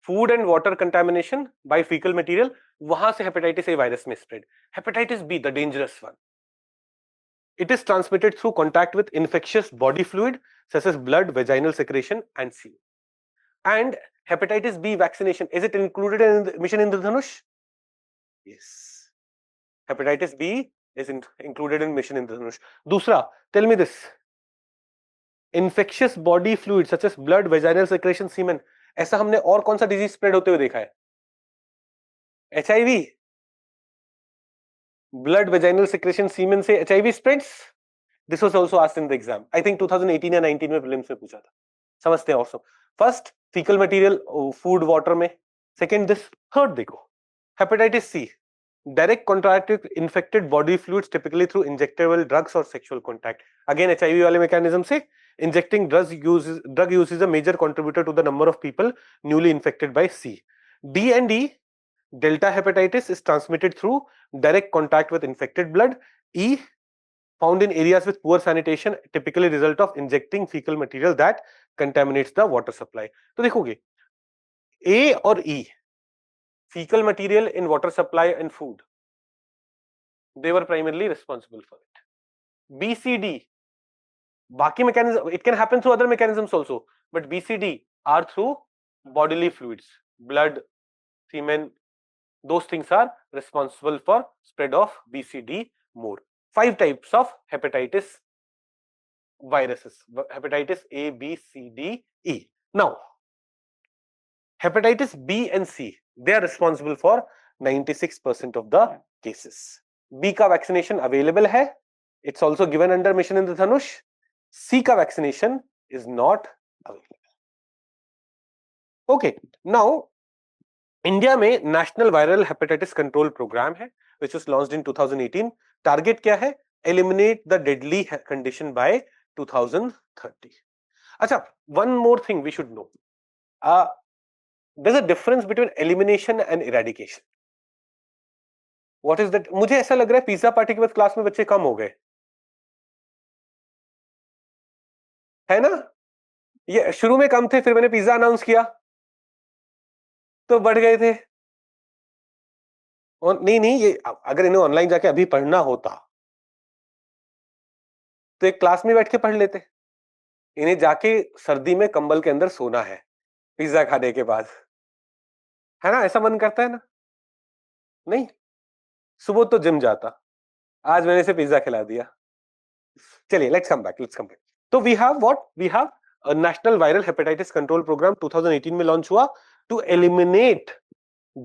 food and water contamination by fecal material, वहां से hepatitis A virus में spread. Hepatitis B, the dangerous one. It is transmitted through contact with infectious body fluid such as blood, vaginal secretion and semen. And hepatitis B vaccination, is it included in the Mission Indradhanush? Yes. Hepatitis B is included in Mission Indradhanush. दूसरा, tell me this. Infectious body fluids such as blood, vaginal secretion, semen. ऐसा हमने और कौन सा disease spread होते हुए देखा है? HIV. Blood, vaginal secretion, semen से HIV spreads. This was also asked in the exam. I think 2018 या 19 में prelims में पूछा था. समझते हैं और सब. First, fecal material food water में. Second, this. Third देखो. Hepatitis C. Direct contact with infected body fluids typically through injectable drugs or sexual contact. Again, HIV वाले mechanism से injecting drug use is a major contributor to the number of people newly infected by C. D and E. Delta hepatitis is transmitted through direct contact with infected blood. E. Found in areas with poor sanitation, typically result of injecting fecal material that contaminates the water supply. तो देखोगे A और E, fecal material in water supply and food, they were primarily responsible for it. B, C, D, बाकी mechanism, it can happen through other mechanisms also, but B, C, D are through bodily fluids, blood, semen. Those things are responsible for spread of B, C, D more. 5 types of hepatitis viruses. Hepatitis A, B, C, D, E. Now, hepatitis B and C, they are responsible for 96% of the cases. B ka vaccination available hai. It's also given under Mission Indradhanush. C ka vaccination is not available. Okay, now India में National Viral Hepatitis Control Program है, which was launched in 2018. Target क्या है? Eliminate the deadly condition by 2030. अच्छा, one more thing we should know. There's a difference between elimination and eradication. What is that? मुझे ऐसा लग रहा है pizza party के बाद क्लास में बच्चे कम हो गए, है ना? ये शुरू में कम थे, फिर मैंने पिज्जा अनाउंस किया तो बढ़ गए थे. और नहीं, ये अगर इन्हें ऑनलाइन जाके अभी पढ़ना होता तो एक क्लास में बैठ के पढ़ लेते. इन्हें जाके सर्दी में कंबल के अंदर सोना है पिज्जा खाने के बाद, है ना? ऐसा मन करता है ना? नहीं, सुबह तो जिम जाता, आज मैंने इसे पिज्जा खिला दिया. चलिए, लेट्स कम बैक. तो we have national viral hepatitis control programme 2018 में लॉन्च हुआ to eliminate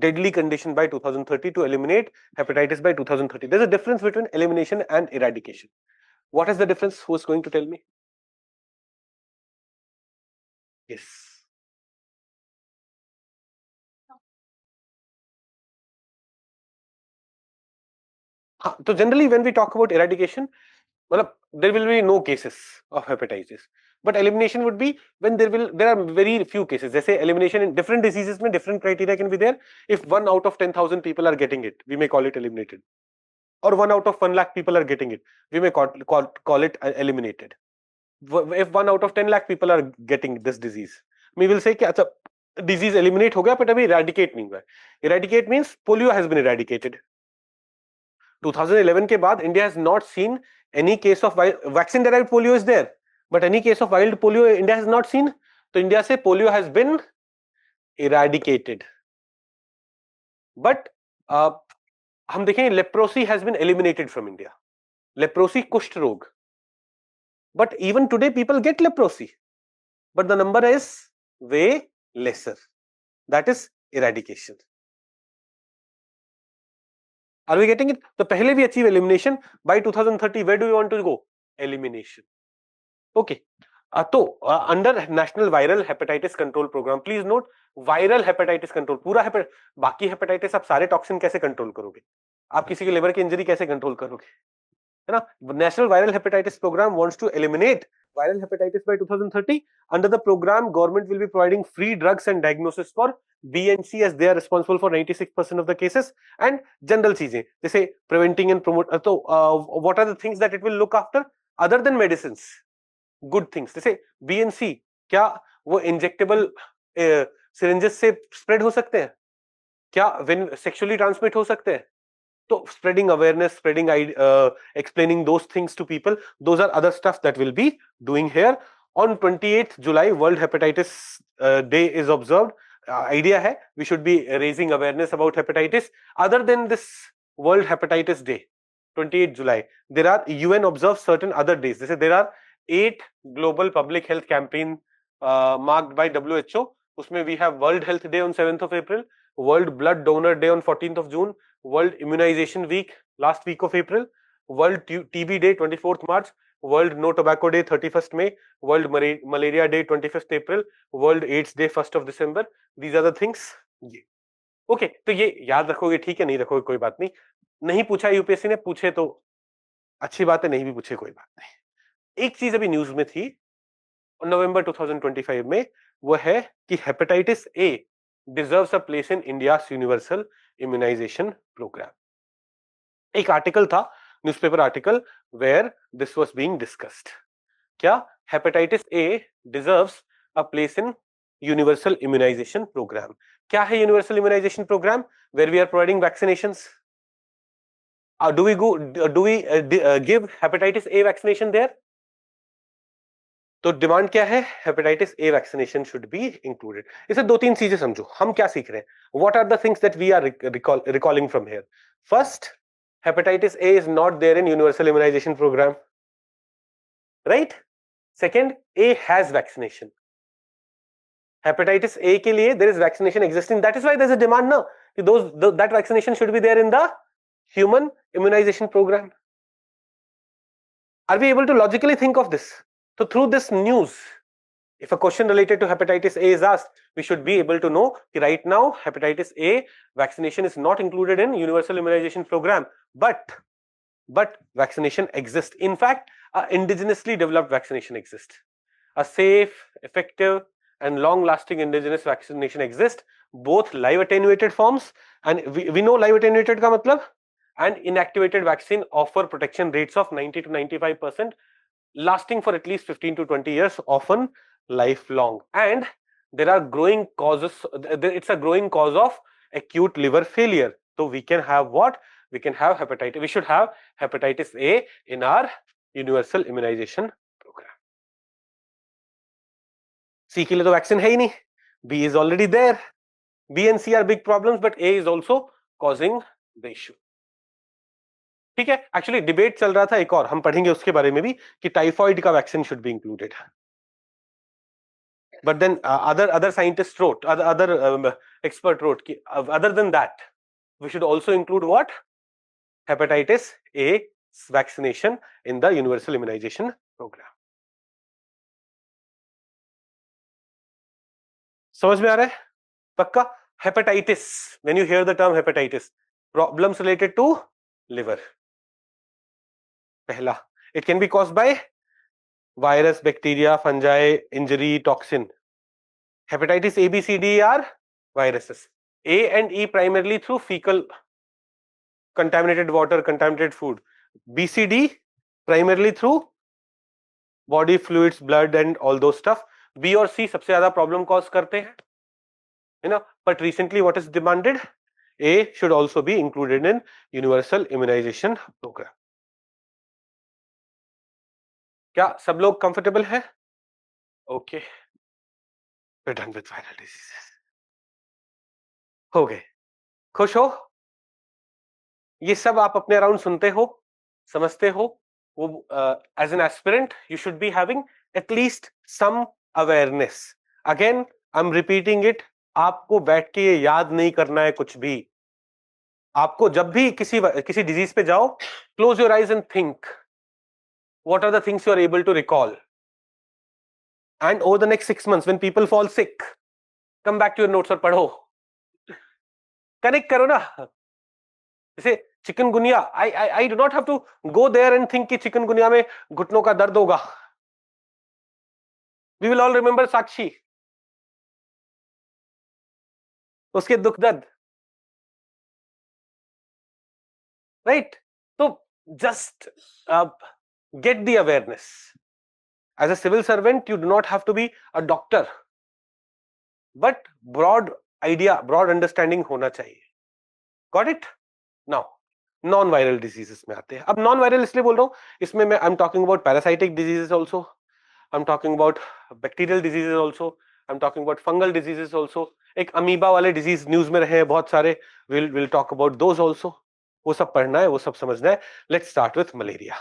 deadly condition by 2030, to eliminate hepatitis by 2030. There's a difference between elimination and eradication. What is the difference? Who's going to tell me? Yes. So generally when we talk about eradication, there will be no cases of hepatitis, but elimination would be when there are very few cases. Jaise elimination in different diseases mein different criteria can be there. If 1 out of 10,000 people are getting it, we may call it eliminated, or 1 out of 1 lakh people are getting it, we may call it eliminated. If 1 out of 10 lakh people are getting this disease, we will say कि अच्छा disease eliminate हो गया, but अभी eradicate नहीं हुआ. Eradicate means polio has been eradicated. 2011 के बाद India has not seen any case of vaccine-derived polio is there, but any case of wild polio India has not seen. तो India से polio has been eradicated. But हम देखें leprosy has been eliminated from India. Leprosy कुष्ठ रोग. But even today people get leprosy, but the number is way lesser. That is eradication. Are we getting it? So पहले भी achieve elimination. By 2030, where do we want to go? Elimination. Okay. तो under National Viral Hepatitis Control Program, please note viral hepatitis control. पूरा बाकी hepatitis आप सारे toxin कैसे control करोगे? आप किसी के लिवर की इंजरी कैसे कंट्रोल करोगे? है ना? National Viral Hepatitis Program wants to eliminate viral hepatitis by 2030. Under the program, government will be providing free drugs and diagnosis for B and C, as they are responsible for 96% of the cases, and general चीजें जैसे preventing and promote. So what are the things that it will look after other than medicines? Good things जैसे B and C, क्या वो injectable syringes से spread हो सकते हैं? क्या sexually transmit हो सकते हैं? So spreading awareness, explaining those things to people, those are other stuff that we'll be doing here. On 28th July, World Hepatitis Day is observed. Idea hai, we should be raising awareness about hepatitis. Other than this World Hepatitis Day, 28 July. There are UN observes certain other days. जैसे there are 8 global public health campaign marked by WHO. उसमें we have World Health Day on 7th of April, World Blood Donor Day on 14th of June, World Immunization Week last week of April, World TB Day 24th March, World No Tobacco Day 31st May, World Malaria Day 25th April, World AIDS Day 1st of December. These are the things. ये okay तो ये याद रखोगे, ठीक है, नहीं रखोगे कोई बात नहीं. नहीं पूछा यूपीएससी ने, पूछे तो अच्छी बात है, नहीं भी पूछे कोई बात नहीं. एक चीज अभी न्यूज में थी नवंबर 2025 में, वो है कि hepatitis A deserves a place in India's universal immunisation programme. एक आर्टिकल था, newspaper article, where this was being discussed. क्या hepatitis A deserves a place in universal immunisation programme. क्या है universal immunisation programme? Where we are providing vaccinations. Do we give hepatitis A vaccination there? तो demand क्या है? Hepatitis A vaccination should be included. इसे दो तीन चीजें समझो, हम क्या सीख रहे हैं. What are the things that we are recalling from here. First, hepatitis A is not there in universal immunisation programme, right. Second, A has vaccination. Hepatitis A के लिए there is vaccination existing. That is why there is a demand ना कि that vaccination should be there in the human immunization program. Are we able to logically think of this? So through this news, if a question related to hepatitis A is asked, we should be able to know that right now hepatitis A vaccination is not included in universal immunization program, but vaccination exists. In fact, indigenously developed vaccination exists. A safe, effective and long-lasting indigenous vaccination exists, both live attenuated forms, and we know live attenuated का मतलब, and inactivated vaccine offer protection rates of 90 to 95%, lasting for at least 15 to 20 years, often lifelong. And there are growing causes, it's a growing cause of acute liver failure. So we can have what? We can have hepatitis, we should have hepatitis A in our universal immunization program. C के लिए तो vaccine है ही नहीं, B is already there. B and C are big problems, but A is also causing the issue. ठीक है. Actually debate चल रहा था एक और, हम पढ़ेंगे उसके बारे में भी, कि टाइफॉइड का vaccine should be included. But then other scientists wrote, other expert wrote कि other than that we should also include what? Hepatitis A vaccination in the universal immunization program. समझ में आ रहा है पक्का? Hepatitis, when you hear the term hepatitis, problems related to liver. पहला, it can be caused by virus, bacteria, fungi, injury, toxin. Hepatitis A, B, C, D are viruses. A and E primarily through fecal, contaminated water, contaminated food. B, C, D primarily through body fluids, blood and all those stuff. B और C सबसे ज्यादा problem cause करते हैं, है ना. But recently what is demanded? A should also be included in universal immunization program. क्या सब लोग comfortable है? Okay. We're done with viral diseases. हो गए, खुश हो? ये सब आप अपने अराउंड सुनते हो, समझते हो. वो as an aspirant you should be having at least some awareness. Again I am repeating it, आपको बैठ के ये याद नहीं करना है कुछ भी. आपको जब भी किसी डिजीज पे जाओ, close your eyes and think what are the things you are able to recall. And over the next 6 months when people fall sick, come back to your notes और पढ़ो, कनेक्ट करो ना. जैसे chikungunya, I do not have to go there and think कि chikungunya में घुटनों का दर्द होगा. We will all remember Sakshi, उसके दुख दर्द, राइट. तो just get the awareness. As a civil servant you do not have to be a doctor, but broad idea, broad understanding होना चाहिए. Got it? Now non viral diseases में आते हैं. अब नॉन वायरल इसलिए बोल रहा हूं, इसमें मैं I am talking about parasitic diseases also, I am talking about bacterial diseases also, I am talking about fungal diseases also. एक अमीबा वाले डिजीज न्यूज में रहे हैं बहुत सारे, will talk about those also. वो सब पढ़ना है, वो सब समझना है। Let's start with malaria.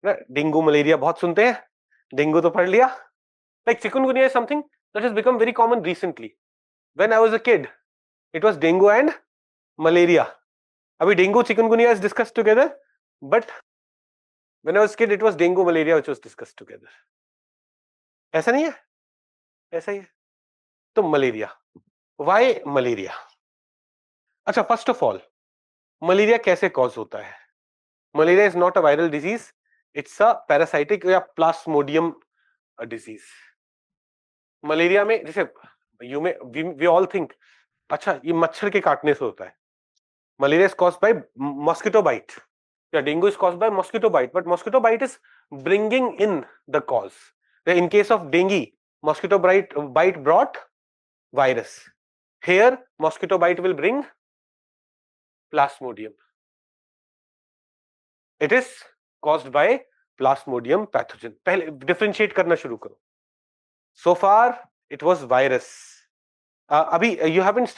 Dengue malaria बहुत सुनते हैं, डेंगू तो पढ़ लिया। Like chikungunya is something that has become very common recently. When I was a kid it was dengue and malaria. अभी dengue chikungunya is discussed together, but when I was kid it was dengue malaria which was discussed together. ऐसा नहीं है? ऐसा ही है। तो malaria, why malaria? अच्छा, first of all malaria कैसे कॉज होता है? Malaria is not a viral disease, it's a parasitic या प्लास्मोडियम डिजीज। मलेरिया में जैसे यू में वी ऑल थिंक अच्छा ये मच्छर के काटने से होता है। Malaria is caused by mosquito bite या dengue is caused by mosquito bite, but mosquito bite is bringing in the cause. In case of dengue mosquito bite brought virus. Here mosquito bite will bring plasmodium. It is caused by plasmodium pathogen. पहले differentiate करना शुरू करो. So far it was virus. अभी you haven't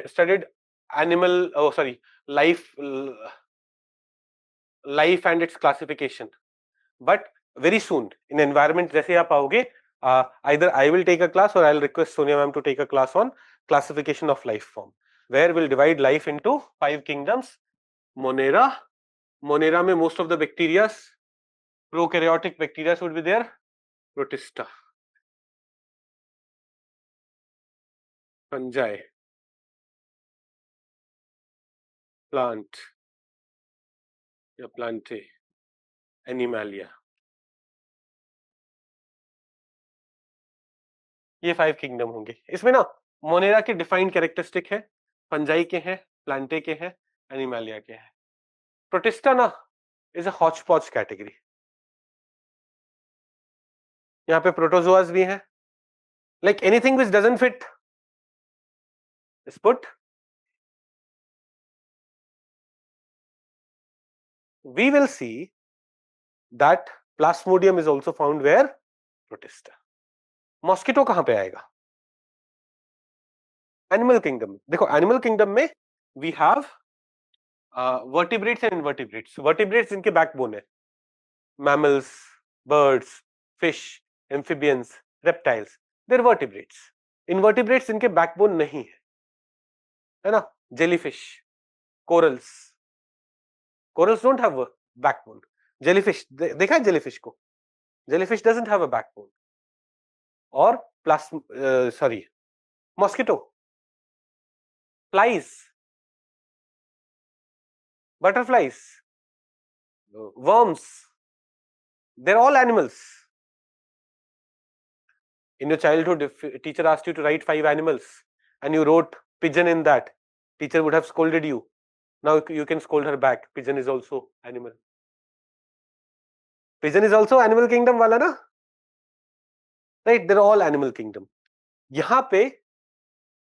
studied animal, oh sorry, life and its classification. But very soon in environment जैसे आप आओगे, either I will take a class or I'll request Sonia ma'am to take a class on classification of life form, where we'll divide life into 5 kingdoms. Monera. Monera में most of the bacteria, prokaryotic bacteria would be there. Protista. Fungi. Plant. या plantae. Animalia. ये 5 kingdom होंगे। इसमें ना Monera के defined characteristic है, fungi के हैं, प्लांटे के हैं, एनिमालिया के हैं। प्रोटिस्टा ना is a hotchpotch category. यहाँ पे प्रोटोजोआस भी हैं। Like anything which doesn't fit is put. We will see that plasmodium is also found where protista. Mosquito कहां पे आएगा? Animal kingdom. देखो एनिमल किंगडम में we have vertebrates and invertebrates. Vertebrates इनके बैकबोन है, mammals, birds, fish, amphibians, reptiles, they're vertebrates. Invertebrates इनके backbone नहीं है ना? Jellyfish, corals. Corals don't have backbone. Jellyfish देखा है जेलीफिश को? Jellyfish doesn't have a backbone. और sorry mosquito, flies, butterflies, worms, they're all animals. In your childhood, if teacher asked you to write 5 animals and you wrote pigeon in that, teacher would have scolded you. Now you can scold her back. Pigeon is also animal. Pigeon is also animal kingdom वाला ना? Right, they're all animal kingdom. यहाँ पे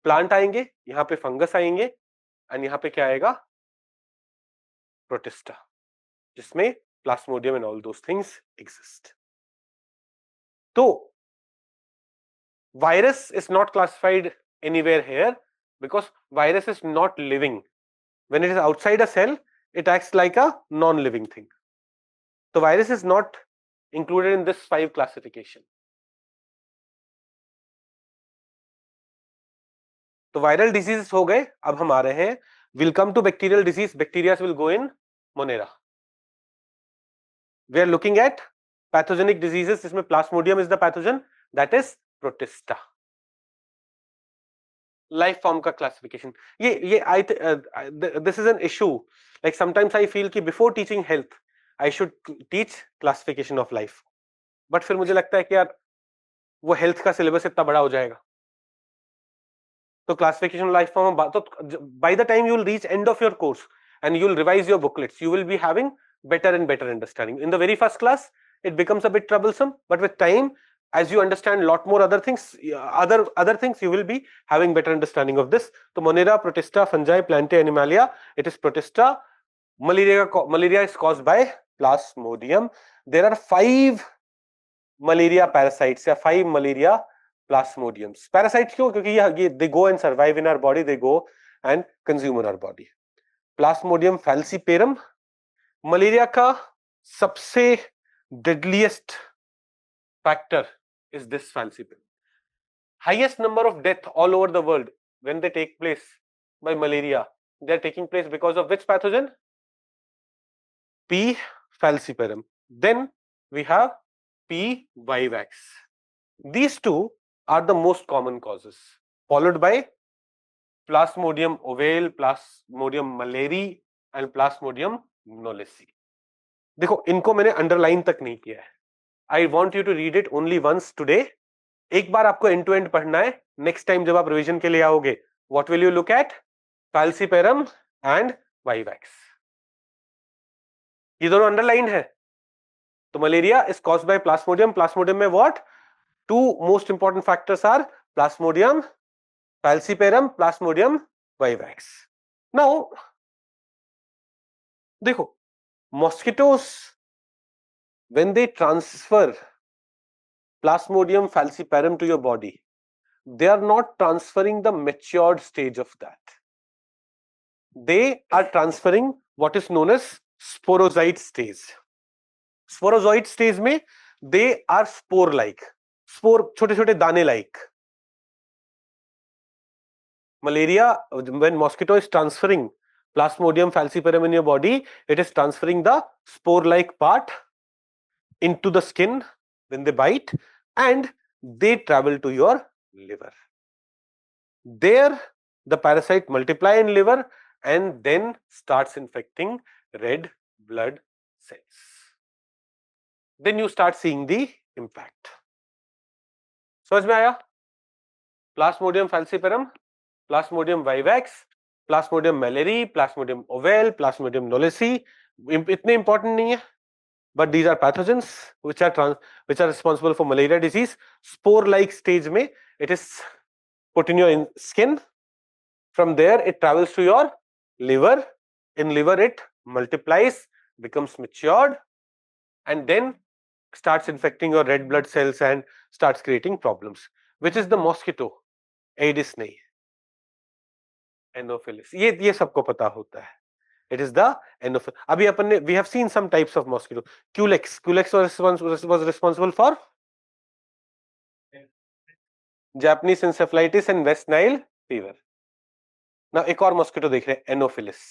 plant आएंगे, यहाँ पे fungus आएंगे, and यहाँ पे क्या आएगा? प्रोटिस्टा, जिसमें plasmodium and all those things exist. तो virus is not classified anywhere here because virus is not living. When it is outside a cell, it acts like a non-living thing. So virus is not included in this 5 classification. तो viral disease हो गए। अब हम आ रहे हैं, will come to bacterial disease. Bacteria will go in Monera. We are looking at pathogenic diseases जिसमें Plasmodium is the pathogen, that is Protista. Life form का क्लासिफिकेशन, ये I this is an issue. Like sometimes I feel कि before teaching health I should teach classification of life, but फिर मुझे लगता है कि यार वो हेल्थ का सिलेबस इतना बड़ा हो जाएगा, तो क्लासिफिकेशन ऑफ लाइफ फॉर्म तो by the time you will reach end of your course and you will revise your booklets, you will be having better and better understanding. In the very first class it becomes a bit troublesome, but with time as you understand lot more other things, you will be having better understanding of this. So Monera, Protista, fungi, plantae, animalia, it is Protista. Malaria is caused by Plasmodium. There are 5 malaria parasites या 5 malaria Plasmodiums. Parasites क्यों? क्योंकि ये they go and survive in our body, they go and consume in our body. Plasmodium falciparum, malaria का सबसे deadliest factor is this falciparum. Highest number of death all over the world when they take place by malaria, they are taking place because of which pathogen? P. falciparum. Then we have P. vivax. These two are the most common causes, followed by Plasmodium ovale, Plasmodium malariae and Plasmodium knowlesi. देखो इनको मैंने underline तक नहीं किया है. I want you to read it only once today. एक बार आपको एंड टू एंड पढ़ना है. नेक्स्ट टाइम जब आप रिवीजन के लिए आओगे, what will you look at? falciparum and vivax. ये दोनों अंडरलाइन है. तो malaria is caused by Plasmodium. Plasmodium में what? Two most important factors are Plasmodium falciparum, Plasmodium vivax. Now देखो, mosquitoes when they transfer Plasmodium falciparum to your body, they are not transferring the matured stage of that. They are transferring what is known as sporozoite stage. Sporozoite stage में they are spore like, spore छोटे छोटे दाने like. Malaria, when mosquito is transferring Plasmodium falciparum in your body, it is transferring the spore-like part into the skin when they bite, and they travel to your liver. There, the parasite multiply in liver and then starts infecting red blood cells. Then you start seeing the impact. समझ में आया? Plasmodium falciparum, Plasmodium vivax, Plasmodium malariae, Plasmodium ovale, Plasmodium knowlesi. इतने important नहीं है, but these are pathogens which are responsible for malaria disease. Spore-like stage में it is put in your skin. From there it travels to your liver. In liver it multiplies, becomes matured, and then starts infecting your red blood cells and starts creating problems. Which is the mosquito? Aedes नहीं, Anopheles. ये सबको पता होता है. It is the Anopheles. अभी अपन ने we have seen some types of mosquito. Culex was responsible for Japanese encephalitis and West Nile fever. Now एक और mosquito देख रहे हैं, Anopheles.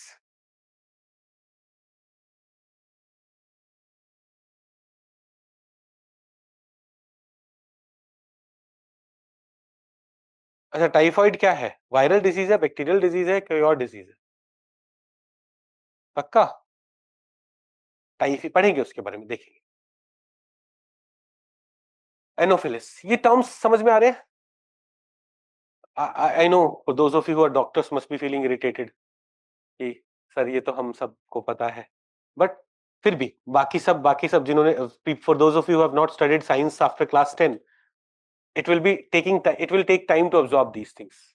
अच्छा, टाइफाइड क्या है? वायरल डिजीज है, बैक्टीरियल डिजीज है, कोई और डिजीज है? पक्का? टाइफाइड पढ़ेंगे, उसके बारे में देखेंगे. एनोफिलिस, ये टर्म्स समझ में आ रहे हैं? I know for those of you who are doctors must be feeling irritated कि सर ये तो हम सबको पता है, बट फिर भी बाकी सब जिन्होंने, for those of you who have not studied science after class 10, it will take time to absorb these things.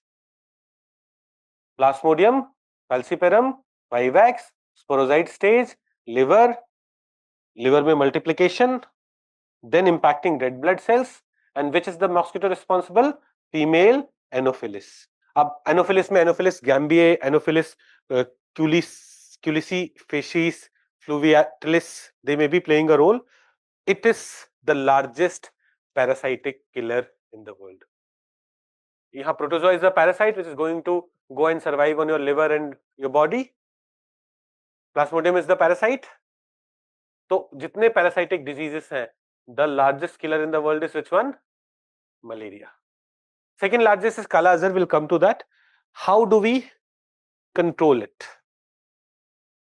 Plasmodium falciparum, vivax, sporozoite stage, liver में multiplication, then impacting red blood cells, and which is the mosquito responsible? Female Anopheles. अब Anopheles में Anopheles gambiae, Anopheles culici, facies, flaviatilis, they may be playing a role. It is the largest parasitic killer in the world. यहाँ protozoa is the parasite which is going to go and survive on your liver and your body. Plasmodium is the parasite. तो जितने parasitic diseases हैं, the largest killer in the world is which one? Malaria. Second largest is Kala-azar. Will come to that. How do we control it?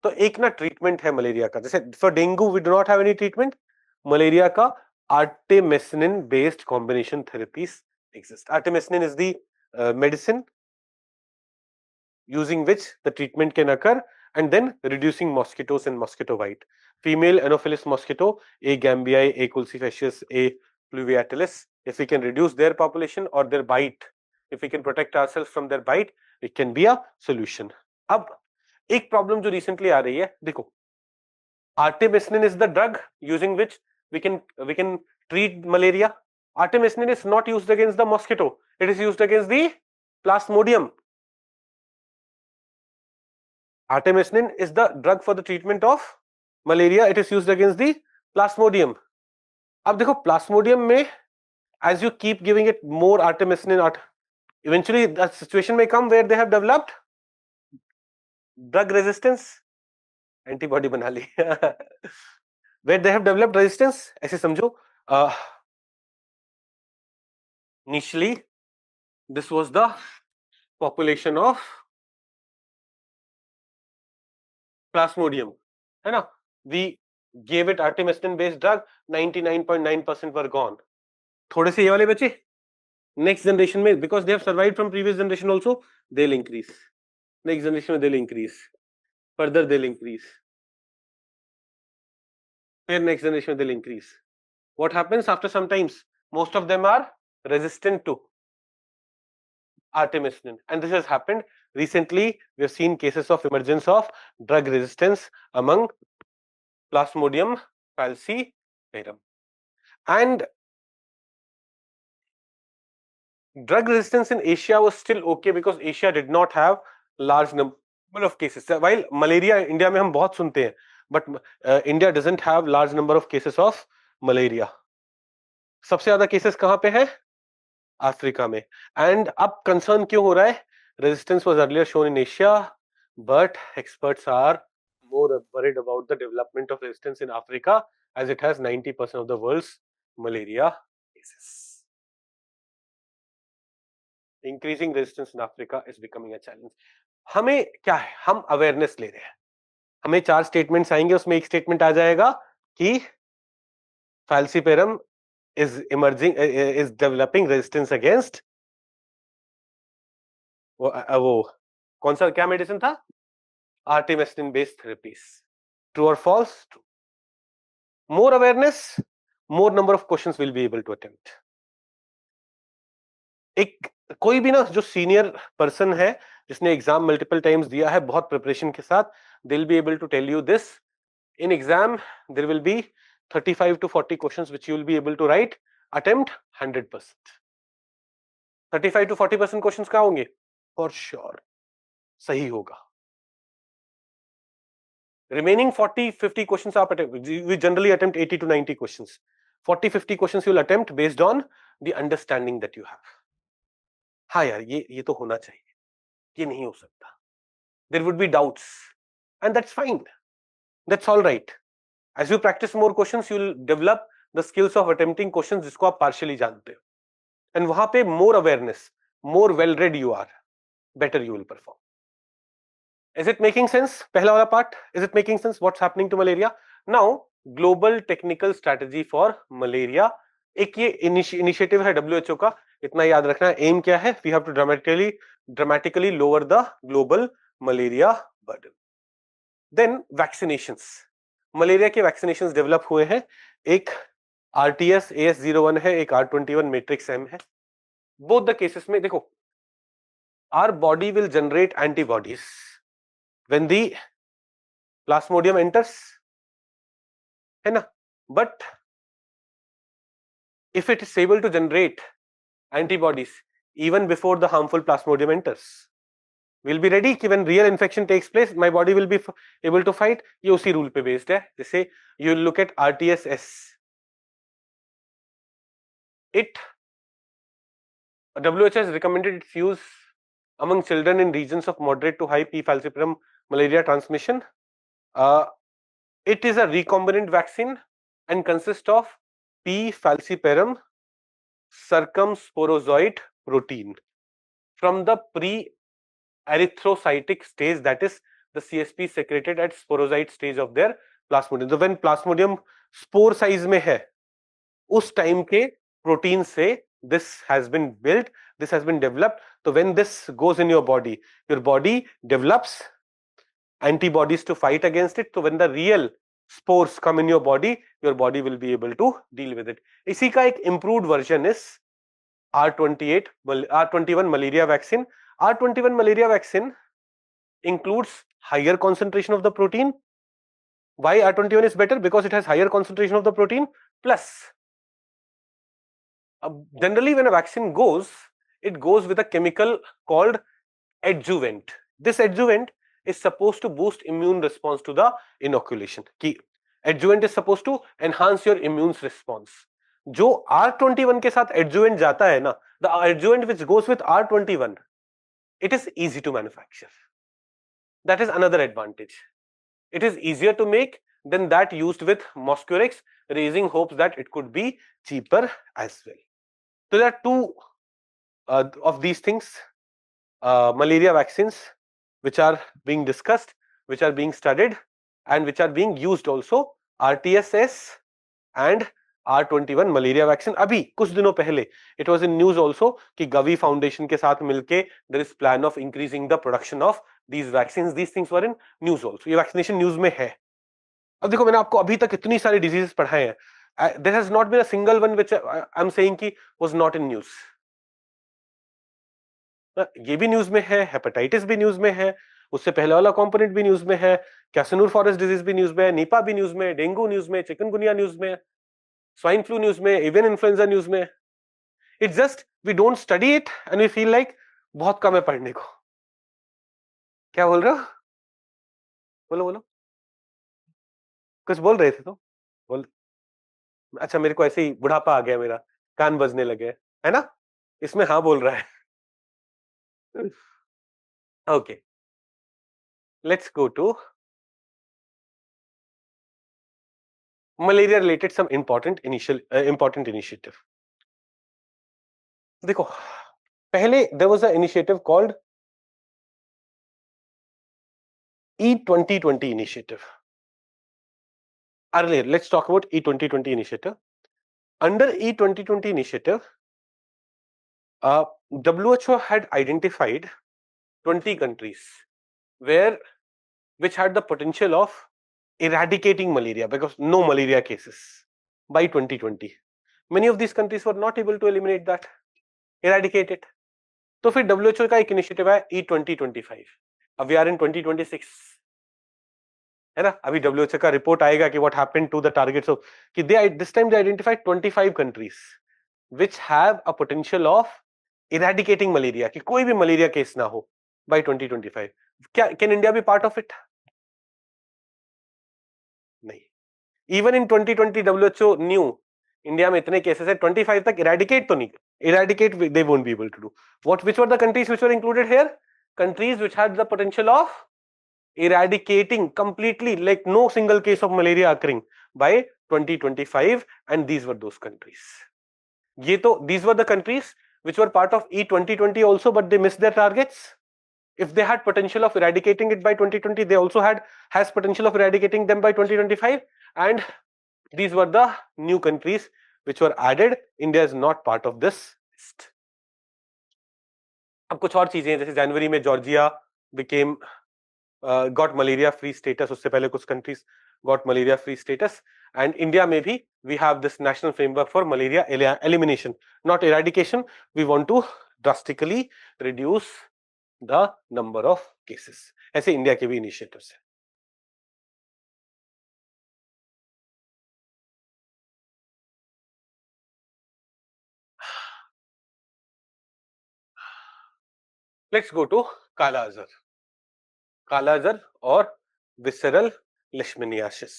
तो एक ना treatment है malaria का. जैसे for dengue we do not have any treatment. Malaria का artemisinin based combination therapies exist. Artemisinin is the medicine using which the treatment can occur, and then reducing mosquitoes and mosquito bite. Female Anopheles mosquito, A. gambiae, A. culcifacius, A. flaviatilis. If we can reduce their population or their bite, if we can protect ourselves from their bite, it can be a solution. अब एक problem जो recently आ रही है, देखो, artemisinin is the drug using which we can treat malaria. Artemisinin is not used against the mosquito, it is used against the Plasmodium. Artemisinin is the drug for the treatment of malaria. It is used against the plasmodium. अब देखो plasmodium में as you keep giving it more artemisinin, eventually the situation may come where they have developed drug resistance, antibody बना ली where they have developed resistance. ऐसे समझो initially this was the population of plasmodium, है ना? We gave it artemisinin based drug, 99.9% were gone. थोड़े से ये वाले बचे, next generation में because they have survived from previous generation also, they'll increase. Next generation में they'll increase, further they'll increase, फिर next generation में they'll increase. What happens after some times? Most of them are resistant to artemisinin, and this has happened recently. We have seen cases of emergence of drug resistance among Plasmodium falciparum. And drug resistance in Asia was still okay because Asia did not have large number of cases. While malaria India में हम बहुत सुनते हैं, but India doesn't have large number of cases of malaria. सबसे ज्यादा cases कहाँ पे है? अफ्रीका में. And अब concern क्यों हो रहा है? Resistance was earlier shown in Asia, but experts are more worried about the development of resistance in Africa as it has 90% of the world's malaria cases. Increasing resistance in Africa is becoming a challenge. हमें क्या है? हम awareness ले रहे हैं. हमें 4 statements आएंगे, उसमें एक स्टेटमेंट आ जाएगा कि falciparum is emerging, is developing resistance against वो कौन सा क्या मेडिसिन था? Artemisinin based therapies. True or false? True. More awareness, more number of questions will be able to attempt. एक कोई भी ना जो सीनियर पर्सन है जिसने एग्जाम मल्टीपल टाइम्स दिया है बहुत प्रिपरेशन के साथ, they will be able to tell you this. In exam there will be 35 to 40 questions which you will be able to write. Attempt 100%. 35 to 40% questions क्या होंगे? For sure सही होगा. Remaining 40-50 questions आप attempt, we generally attempt 80 to 90 questions. 40-50 questions you will attempt based on the understanding that you have. हाँ यार ये तो होना चाहिए, ये नहीं हो सकता. There would be doubts, and that's fine. That's all right. As you practice more questions, you will develop the skills of attempting questions जिसको आप partially जानते हो. And वहां पे more awareness, more well-read you are, better you will perform. Is it making sense? पहला वाला part, is it making sense? What's happening to malaria? Now, global technical strategy for malaria. एक ये initiative है WHO का, इतना याद रखना है. एम क्या है? We have to dramatically lower the global malaria burden. Then vaccinations. Malaria के वैक्सीनेशंस डेवलप हुए हैं. एक RTS AS01 है, एक R21 मैट्रिक्स M है. बोथ द केसेस में देखो, our body will generate antibodies when the plasmodium enters, है ना? But if it is able to generate antibodies even before the harmful plasmodium enters, we'll be ready कि when real infection takes place, my body will be able to fight. ये उसी rule पे based है. जैसे you look at RTSS, WHO has recommended its use among children in regions of moderate to high P. falciparum malaria transmission. It is a recombinant vaccine and consists of P. falciparum circumsporozoite protein from the pre-erythrocytic stage, that is the CSP secreted at sporozoite stage of their plasmodium. So when plasmodium spore size में है, उस time के protein से this has been built, this has been developed. So when this goes in your body develops antibodies to fight against it. So when the real spores come in your body will be able to deal with it. इसी का एक improved version is R21 malaria vaccine. R21 malaria vaccine includes higher concentration of the protein. Why R21 is better? Because it has higher concentration of the protein. Plus, generally when a vaccine goes, it goes with a chemical called adjuvant. This adjuvant is supposed to boost immune response to the inoculation. कि adjuvant is supposed to enhance your immune response. जो R21 के साथ adjuvant जाता है ना, the adjuvant which goes with R21, it is easy to manufacture. That is another advantage. It is easier to make than that used with Mosquirix, raising hopes that it could be cheaper as well. So there are two of these things, malaria vaccines, which are being discussed, which are being studied, and which are being used also. RTSS and R21 malaria vaccine. अभी कुछ दिनों पहले it was in news also कि Gavi foundation के साथ मिलके there is plan of increasing the production of these vaccines. These things were in news also. ये vaccination news में है. अब देखो, मैंने आपको अभी तक इतनी सारी डिजीजेस पढ़ाए हैं. There has not been a single one which I'm saying कि was not in news. ये भी न्यूज में है, हेपेटाइटिस भी न्यूज में है, उससे पहले वाला कंपोनेंट भी न्यूज में है, कैसनूर फॉरेस्ट डिजीज भी न्यूज में है, निपा भी न्यूज में, डेंगू न्यूज में, चिकनगुनिया न्यूज में, स्वाइन फ्लू न्यूज में, एवियन इन्फ्लुएंजा न्यूज में. It's just we don't study it and we feel like बहुत कम है पढ़ने को. क्या बोल रहे हो? बोलो बोलो, कुछ बोल रहे थे तो बोल. अच्छा, मेरे को ऐसे ही बुढ़ापा आ गया, मेरा कान बजने लगे है ना, इसमें हाँ बोल रहा है. Okay, let's go to malaria related some important initiative. देखो, पहले there was an initiative called E2020 initiative. Earlier, let's talk about E2020 initiative. Under E2020 initiative, WHO had identified 20 countries which had the potential of eradicating malaria, because no malaria cases by 2020. Many of these countries were not able to eliminate that, eradicate it. तो फिर WHO का एक initiative है E2025. अब we are in 2026, है ना. अभी WHO का रिपोर्ट आएगा कि what happened to the targets of, कि this time they identified 25 countries which have a potential of eradicating malaria, कि कोई भी मलेरिया केस ना हो by 2025. क्या can India be part of it? नहीं. Even in 2020 WHO knew India में इतने केसेस है, 25 तक इरेडिकेट तो नहीं, eradicate they won't be able to do. Which were the countries which were included here? Countries which had the potential of eradicating completely, like no single case of malaria occurring by 2025, and these were those countries. These were the countries which were part of E2020 also, but they missed their targets. If they had potential of eradicating it by 2020, they also has potential of eradicating them by 2025, and these were the new countries which were added. India is not part of this list. अब कुछ और चीजें हैं, जैसे जनवरी में Georgia became got malaria free status. उससे पहले कुछ countries got malaria free status, and India में भी we have this national framework for malaria elimination, not eradication. We want to drastically reduce the number of cases. ऐसे India के भी initiatives हैं. Let's go to Kala-azar. Kala-azar और visceral leishmaniasis.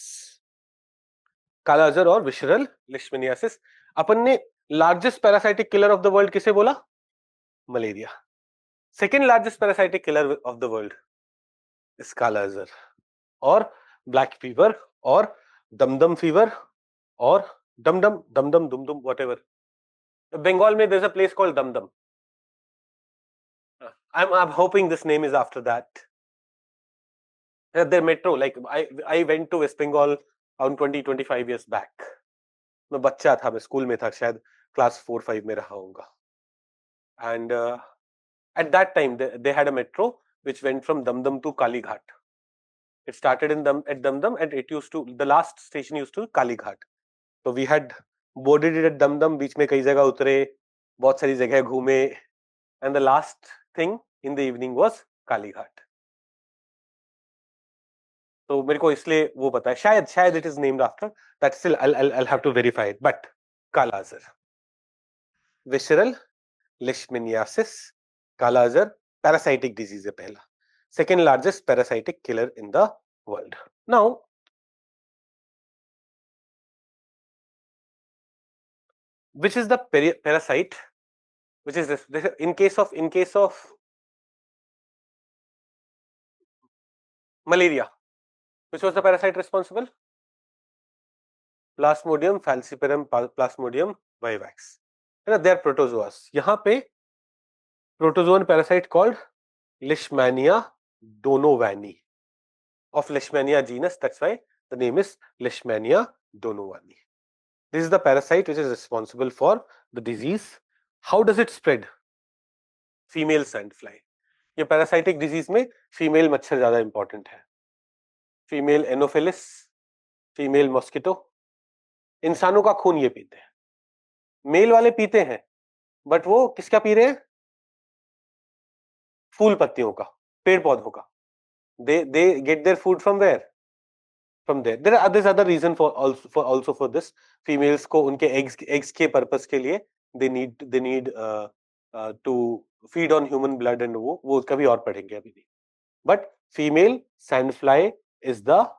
Kala-azar और visceral leishmaniasis. अपन ने largest parasitic killer of the world किसे बोला? Malaria. Second largest parasitic killer of the world is Kala-azar, और black fever, और dum-dum fever, और dum-dum, dum-dum, whatever. Bengal में there's a place called dum-dum. I'm hoping this name is after that. Their metro, like I went to West Bengal around 20-25 years back. मैं बच्चा था, मैं school में था, शायद क्लास 4-5 में रहा होऊंगा. And at that time they had a metro which went from Dum-Dum to Kalighat. It started at Dum-Dum, and the last station used to Kalighat. So we had boarded it at Dum-Dum, बीच में कई जगह उतरे, बहुत सारी जगह घूमे, and the last thing in the evening was Kalighat. तो मेरे को इसलिए वो पता है, शायद it is named after that. Still I'll have to verify it. But Kala-azar, visceral leishmaniasis, Kala-azar parasitic disease है पहला. second largest parasitic killer in the world. Now, which is the parasite? Which is this? In case of malaria, which was the parasite responsible? Plasmodium falciparum Plasmodium vivax. They are protozoas. यहाँ पे protozoan parasite called Leishmania donovani of Leishmania genus. That's why the name is Leishmania donovani. This is the parasite which is responsible for the disease. How does it spread? Female sandfly. ये parasitic disease में female मच्छर ज्यादा important है. Female Anopheles, female mosquito. इंसानों का खून ये पीते हैं. मेल वाले पीते हैं, बट वो किसका पी रहे हैं? फूल पत्तियों का, पेड़ पौधों का. They get their food from where? From there. There are other reason for this. Females को उनके eggs के purpose के लिए they need to feed on human blood and वो कभी और पढ़ेंगे अभी नहीं. But female sandfly is the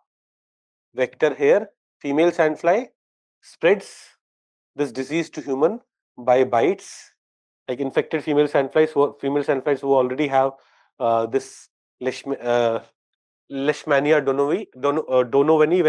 vector here. Female sandfly spreads this disease to human by bites, like infected female sandflies who already have this Leishmania donovani.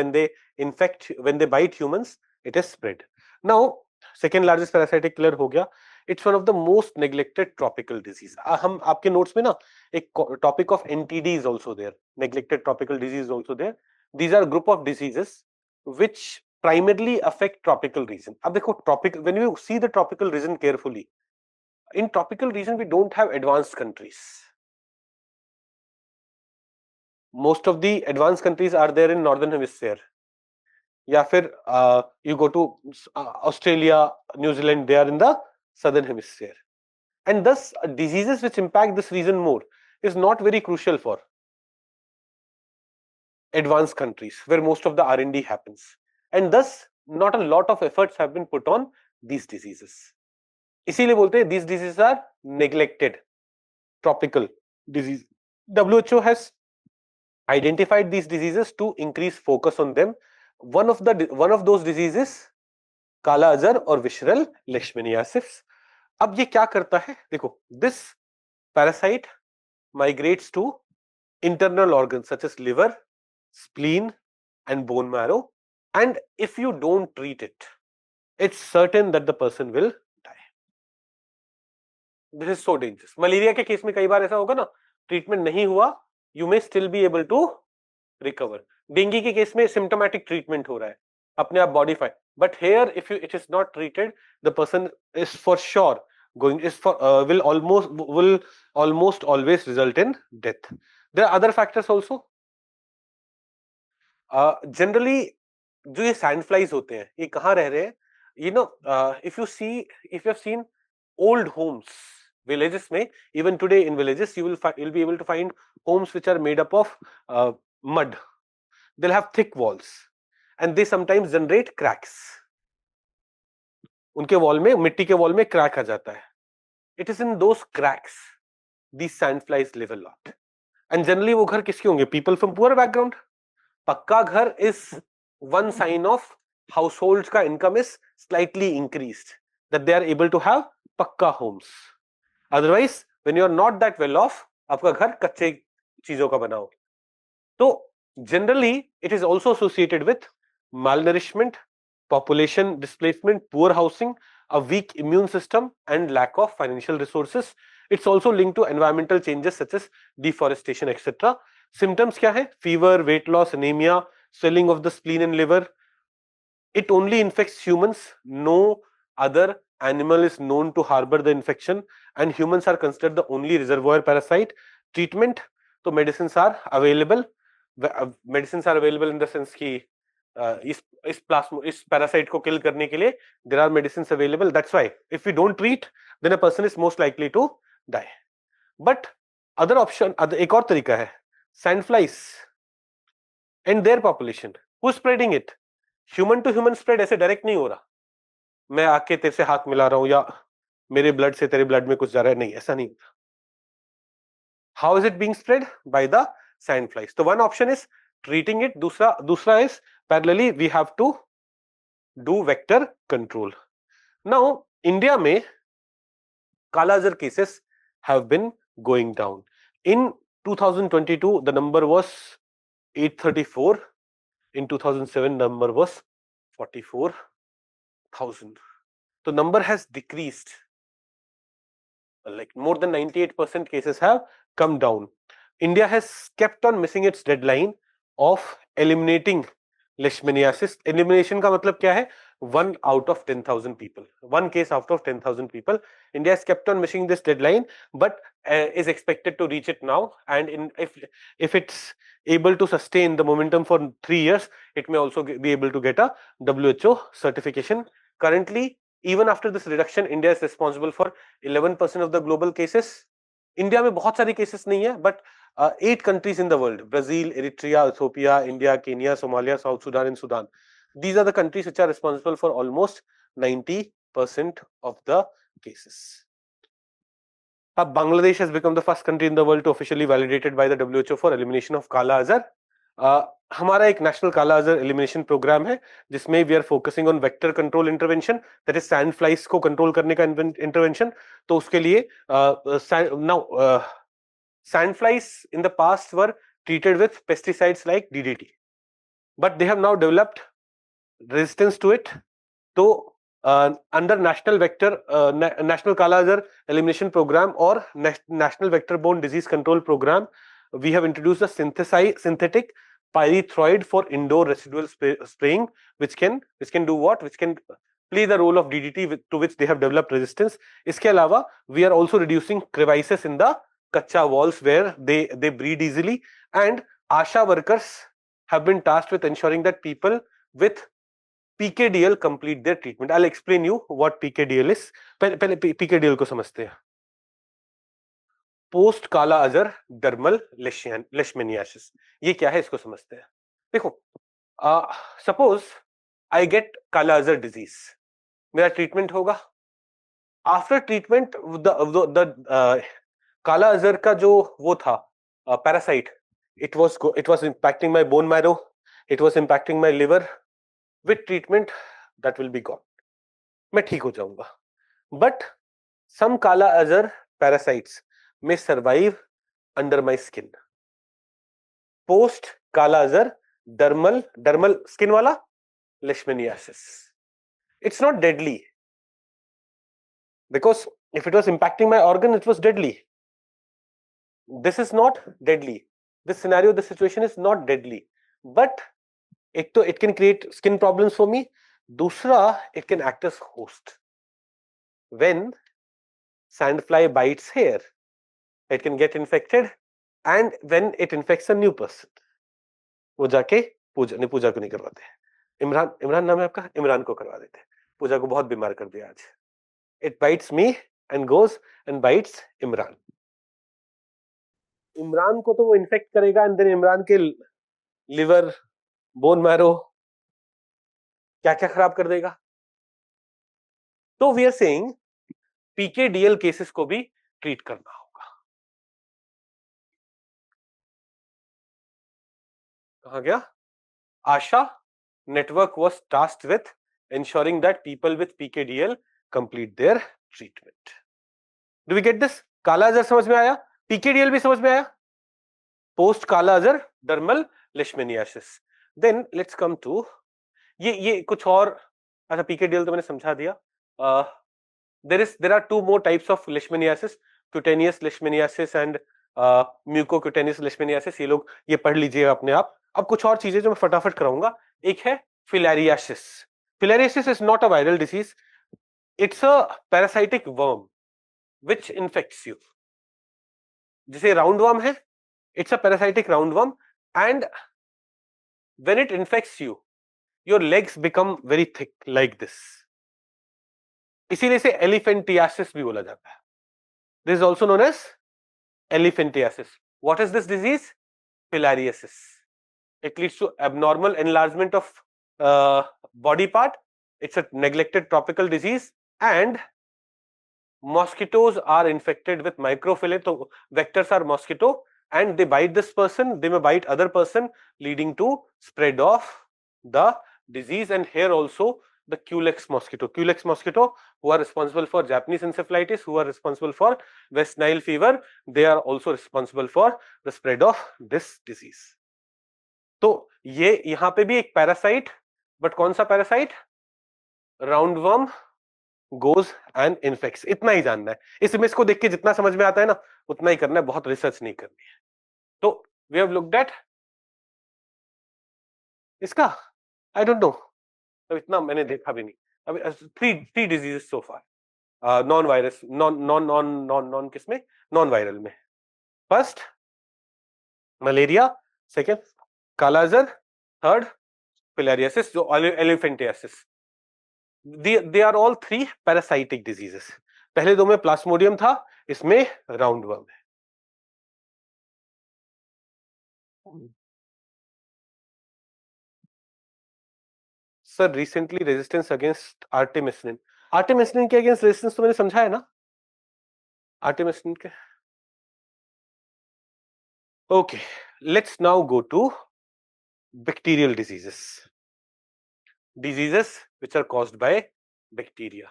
When they bite humans, it is spread. Now, second largest parasitic killer हो गया. It's one of the most neglected tropical disease. हम आपके notes में ना एक topic of NTD is also there. Neglected tropical disease is also there. These are group of diseases which primarily affect tropical region. अब देखो tropical, when you see the tropical region carefully, in tropical region we don't have advanced countries. Most of the advanced countries are there in northern hemisphere. या फिर you go to Australia, New Zealand, they are in the southern hemisphere. And thus diseases which impact this region more is not very crucial for advanced countries where most of the R&D happens. And thus not a lot of efforts have been put on these diseases. इसीलिए बोलते हैं these diseases are neglected tropical disease. WHO has identified these diseases to increase focus on them. One of those diseases Kala-azar or visceral leishmaniasis. अब ये क्या करता है? देखो, this parasite migrates to internal organs such as liver, spleen and bone marrow, and if you don't treat it, it's certain that the person will die. This is so dangerous. Malaria के case में कई बार ऐसा होगा ना, treatment नहीं हुआ, you may still be able to recover. Dengue के case में symptomatic treatment हो रहा है, अपने आप body fine. But here, if it is not treated, the person is for sure will almost always result in death. There are other factors also. Generally, जो ये sandflies होते हैं, ये कहाँ रह रहे हैं? You know, if you have seen old homes, villages में, even today in villages, you'll be able to find homes which are made up of mud. They'll have thick walls, and they sometimes generate cracks. उनके wall में, मिट्टी के wall में crack आ जाता है. It is in those cracks these sandflies live a lot. And generally वो घर किसके होंगे? People from poor background. पक्का घर is one sign of households का income is slightly increased, that they are able to have पक्का homes. Otherwise, when you are not that well off, आपका घर कच्चे चीजों का बना हो. तो generally it is also associated with malnourishment, population displacement, poor housing, a weak immune system and lack of financial resources. It's also linked to environmental changes such as deforestation, etc. Symptoms क्या है? Fever, weight loss, anemia, swelling of the spleen and liver. It only infects humans. No other animal is known to harbor the infection, and humans are considered the only reservoir parasite. Treatment, तो medicines are available. Medicines are available in the sense कि इस parasite को kill करने के लिए there are medicines available. That's why if we don't treat, then a person is most likely to die. But other option, एक और तरीका है, sandflies and their population. Who's spreading it? Human to human spread ऐसे direct नहीं हो रहा. मैं आके तेरे से हाथ मिला रहा हूं या मेरे ब्लड से तेरे ब्लड में कुछ जा रहा है, नहीं, ऐसा नहीं होता. How is it being spread? By the sand flies. So one option is treating it. दूसरा is parallelly we have to do vector control. Now India में Kala-azar cases have been going down. In 2022 the number was 834. In 2007 number was 44,000. The number has decreased. Like more than 98% cases have come down. India has kept on missing its deadline of eliminating leishmaniasis. Elimination का मतलब क्या है? 1 out of 10,000 people. 1 case out of 10,000 people. India has kept on missing this deadline, but is expected to reach it now. And if it's able to sustain the momentum for 3 years, it may also be able to get a WHO certification. Currently, even after this reduction, India is responsible for 11% of the global cases. India में बहुत सारे cases नहीं है, but 8 countries in the world: Brazil, Eritrea, Ethiopia, India, Kenya, Somalia, South Sudan, and Sudan. These are the countries which are responsible for almost 90% of the cases. Bangladesh has become the first country in the world to officially validated by the WHO for elimination of Kala-azar. हमारा एक national काला-अज़र elimination programme है जिसमें we are focusing on vector control intervention, that is sand flies को control करने का intervention. तो उसके लिए now sand flies in the past were treated with pesticides like DDT, but they have now developed resistance to it. तो under National Kala-azar Elimination Program or National Vector-borne Disease Control Program, we have introduced a synthetic pyrethroid for indoor residual spraying, which can do what? Which can play the role of DDT, to which they have developed resistance. इसके अलावा we are also reducing crevices in the kacha walls where they breed easily, and ASHA workers have been tasked with ensuring that people with PKDL complete their treatment. I'll explain you what PKDL is. पहले PKDL को समझते हैं. Post काला-अज़र dermal leishmaniasis. ये क्या है इसको समझते हैं. देखो, suppose I get kala azar disease, मेरा ट्रीटमेंट होगा. आफ्टर ट्रीटमेंट द काला-अज़र का जो वो था parasite, it was impacting my bone marrow, it was impacting my liver. With treatment that will be gone. मैं ठीक हो जाऊंगा. But some Kala-azar parasites may survive under my skin. Post Kala-azar dermal skin वाला leishmaniasis. It's not deadly, because if it was impacting my organ, it was deadly. This is not deadly. This scenario, this situation is not deadly, but it can create skin problems for me. दूसरा, it can act as host. When sandfly bites hair, it can get infected, and when it infects a new person, वो जाके पूजा को नहीं करवाते. इमरान नाम है आपका, इमरान को करवा देते. पूजा को बहुत बीमार कर दिया आज. It bites me and goes and bites Imran. Imran को तो वो इन्फेक्ट करेगा, and then इमरान के लिवर, बोन मैरो क्या क्या खराब कर देगा. तो we are saying PKDL cases को भी ट्रीट करना होगा. कहां गया? आशा network was tasked with ensuring that people with PKDL complete their treatment. Do we get this? काला-अज़र समझ में आया, PKDL भी समझ में आया. Post काला-अज़र dermal leishmaniasis. Then let's come to ये कुछ और. अच्छा, PKDL तो मैंने समझा दिया. there are 2 more types of leishmaniasis: cutaneous leishmaniasis and mucocutaneous leishmaniasis. ये लोग ये पढ़ लीजिए अपने आप. अब कुछ और चीजें जो मैं फटाफट कराऊंगा. एक है filariasis. Filariasis is not a viral disease. It's a parasitic worm which infects you. जैसे roundworm है, it's a parasitic roundworm, and when it infects you, your legs become very thick like this. इसीलिए इसे elephantiasis भी बोला जाता है. This is also known as elephantiasis. What is this disease? Filariasis. It leads to abnormal enlargement of body part. It's a neglected tropical disease, and mosquitoes are infected with microvilli, so vectors are mosquito and they bite this person, they may bite other person, leading to spread of the disease. And here also the Culex mosquito who are responsible for Japanese encephalitis, who are responsible for West Nile fever, they are also responsible for the spread of this disease. तो ये यहां पे भी एक parasite, but कौन सा parasite? Roundworm goes and infects, इतना ही जानना है। इस इमेज को देख के जितना समझ में आता है ना उतना ही करना है, बहुत रिसर्च नहीं करनी है। तो वी हैव लुक्ड एट इसका, आई डोंट नो, अब इतना मैंने देखा भी नहीं अभी। Three diseases so far, non virus, non non non non non किसमें? नॉन वायरल में। First malaria, second kala-azar, third filariasis जो elephantiasis. They are all three parasitic diseases. पहले दो में प्लाज्मोडियम था, इसमें राउंडवर्म है। Sir recently resistance against artemisinin, artemisinin के अगेंस्ट रेजिस्टेंस तो मैंने समझा है ना, आर्टेमिसिनिन के। Okay, let's now go to bacterial diseases, diseases which are caused by bacteria.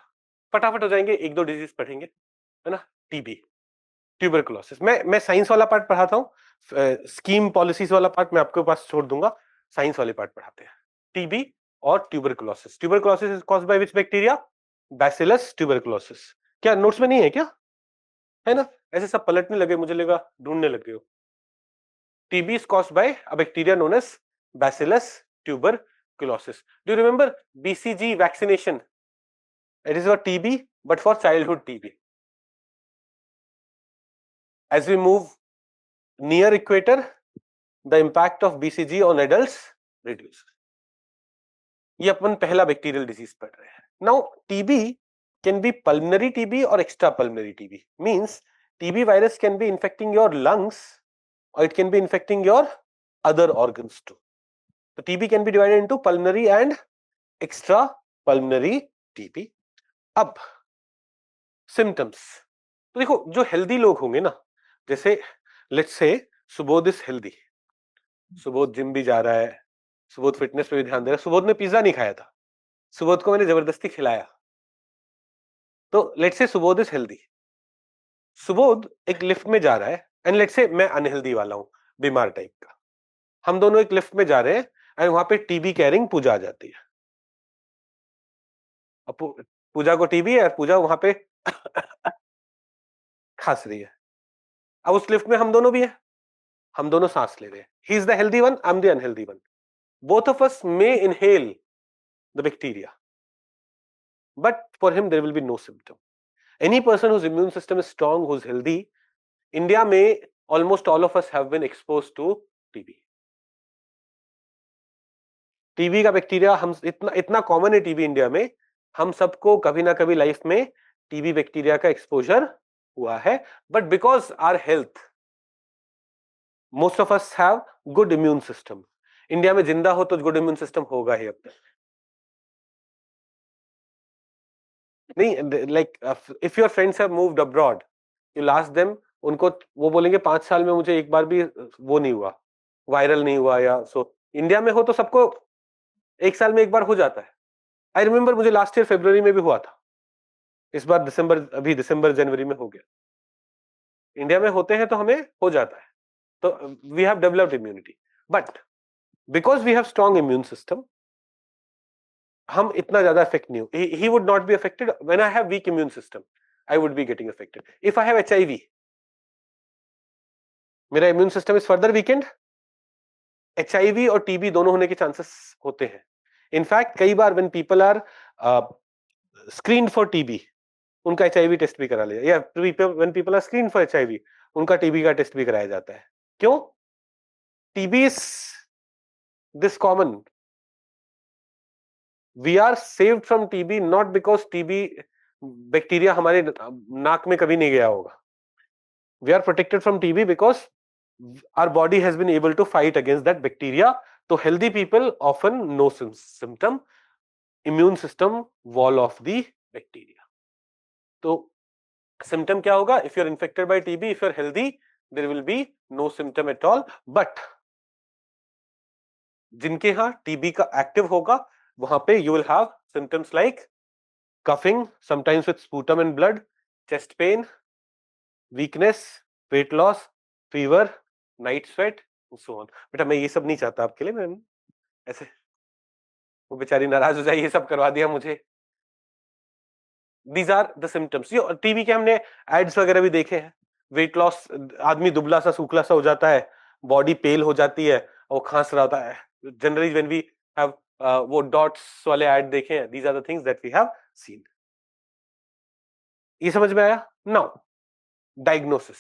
फटाफट हो जाएंगे, एक दो डिजीज पढ़ेंगे, है ना। टीबी, ट्यूबरकुलोसिस, मैं साइंस वाला पार्ट पढ़ाता हूँ, स्कीम पॉलिसीज वाला पार्ट मैं आपके पास छोड़ दूंगा, साइंस वाले पार्ट पढ़ाते हैं। टीबी और tuberculosis, tuberculosis is caused by which bacteria? Bacillus tuberculosis. क्या नोट्स में नहीं है क्या? है ना, ऐसे सब पलटने लगे, मुझे लगा ढूंढने लगे हो। TB is caused by a bacteria known as Bacillus tuberculosis. Do you remember BCG vaccination? It is for TB, but for childhood TB. As we move near equator, the impact of BCG on adults reduces. ये अपन पहला bacterial disease पढ़ रहे हैं। Now TB can be pulmonary TB or extra pulmonary TB. Means TB virus can be infecting your lungs or it can be infecting your other organs too. So TB can be divided into pulmonary and extra pulmonary TB. अब symptoms तो देखो, जो healthy लोग होंगे ना, जैसे let's say Subodh is healthy, Subodh gym भी जा रहा है, सुबोध फिटनेस पे भी ध्यान दे रहा है, सुबोध ने पिज्जा नहीं खाया था, सुबोध को मैंने जबरदस्ती खिलाया, तो लेट्स से सुबोध इज हेल्दी। सुबोध एक लिफ्ट में जा रहा है एंड लेट्स से मैं अनहेल्दी वाला हूं, बीमार टाइप का, हम दोनों एक लिफ्ट में जा रहे हैं एंड वहां पे टीबी कैरिंग पूजा आ जाती है। अब पूजा को टीबी है और पूजा वहां पे खांस रही है। अब उस लिफ्ट में हम दोनों भी है, हम दोनों सांस ले रहे हैं, he is the healthy one, I am the unhealthy one, both of us may inhale the bacteria, but for him there will be no symptom. Any person whose immune system is strong, who's healthy, India may almost all of us have been exposed to TB. TB का bacteria हम इतना common है TB India में, हम सबको कभी ना कभी लाइफ में टीबी बैक्टीरिया का एक्सपोजर हुआ है, but because our health, most of us have good immune system. India में जिंदा हो तो गुड इम्यून सिस्टम होगा ही अब तक नहीं। Like if your friends have moved abroad, you last them, उनको वो बोलेंगे 5 साल में मुझे एक बार भी वो नहीं हुआ, वायरल नहीं हुआ, या सो इंडिया में हो तो सबको 1 साल में एक बार हो जाता है। आई रिमेंबर मुझे लास्ट ईयर फरवरी में भी हुआ था, इस बार दिसंबर, अभी दिसंबर जनवरी में हो गया। इंडिया में होते हैं तो हमें हो जाता है, तो we have developed immunity, but because we have strong immune system हम इतना ज्यादा इफेक्ट नहीं हो, he would not be affected. When I have weak immune system I would be getting affected. If I have HIV, मेरा immune system is further weakened, HIV और TB दोनों होने के चांसेस होते हैं। इनफैक्ट कई बार when people are screened for TB, उनका HIV टेस्ट भी करा लिया, या when people are screened for HIV, उनका TB का टेस्ट भी कराया जाता है। क्यों? TB is this common, we are saved from TB not because TB bacteria हमारे नाक में कभी नहीं गया होगा, we are protected from TB because our body has been able to fight against that bacteria. So healthy people often no symptom, immune system wall off the bacteria. तो symptom क्या होगा? If you are infected by TB, if you are healthy, there will be no symptom at all, but जिनके यहां TB का active होगा वहां पे you will have symptoms like coughing, sometimes with sputum and blood, chest pain, weakness, weight loss, fever, night sweat, so on. बेटा मैं ये सब नहीं चाहता आपके लिए, मैं ऐसे वो बेचारी नाराज हो जाए, ये सब करवा दिया मुझे। These are the symptoms. TB के हमने एड्स वगैरह भी देखे हैं। वेट लॉस, आदमी दुबला सा सूखला सा हो जाता है, बॉडी पेल हो जाती है और खांस रहा होता है। जनरली व्हेन वी हैव वो डॉट्स वाले एड देखे हैं, these are the things that we have seen. ये समझ में आया? Now diagnosis.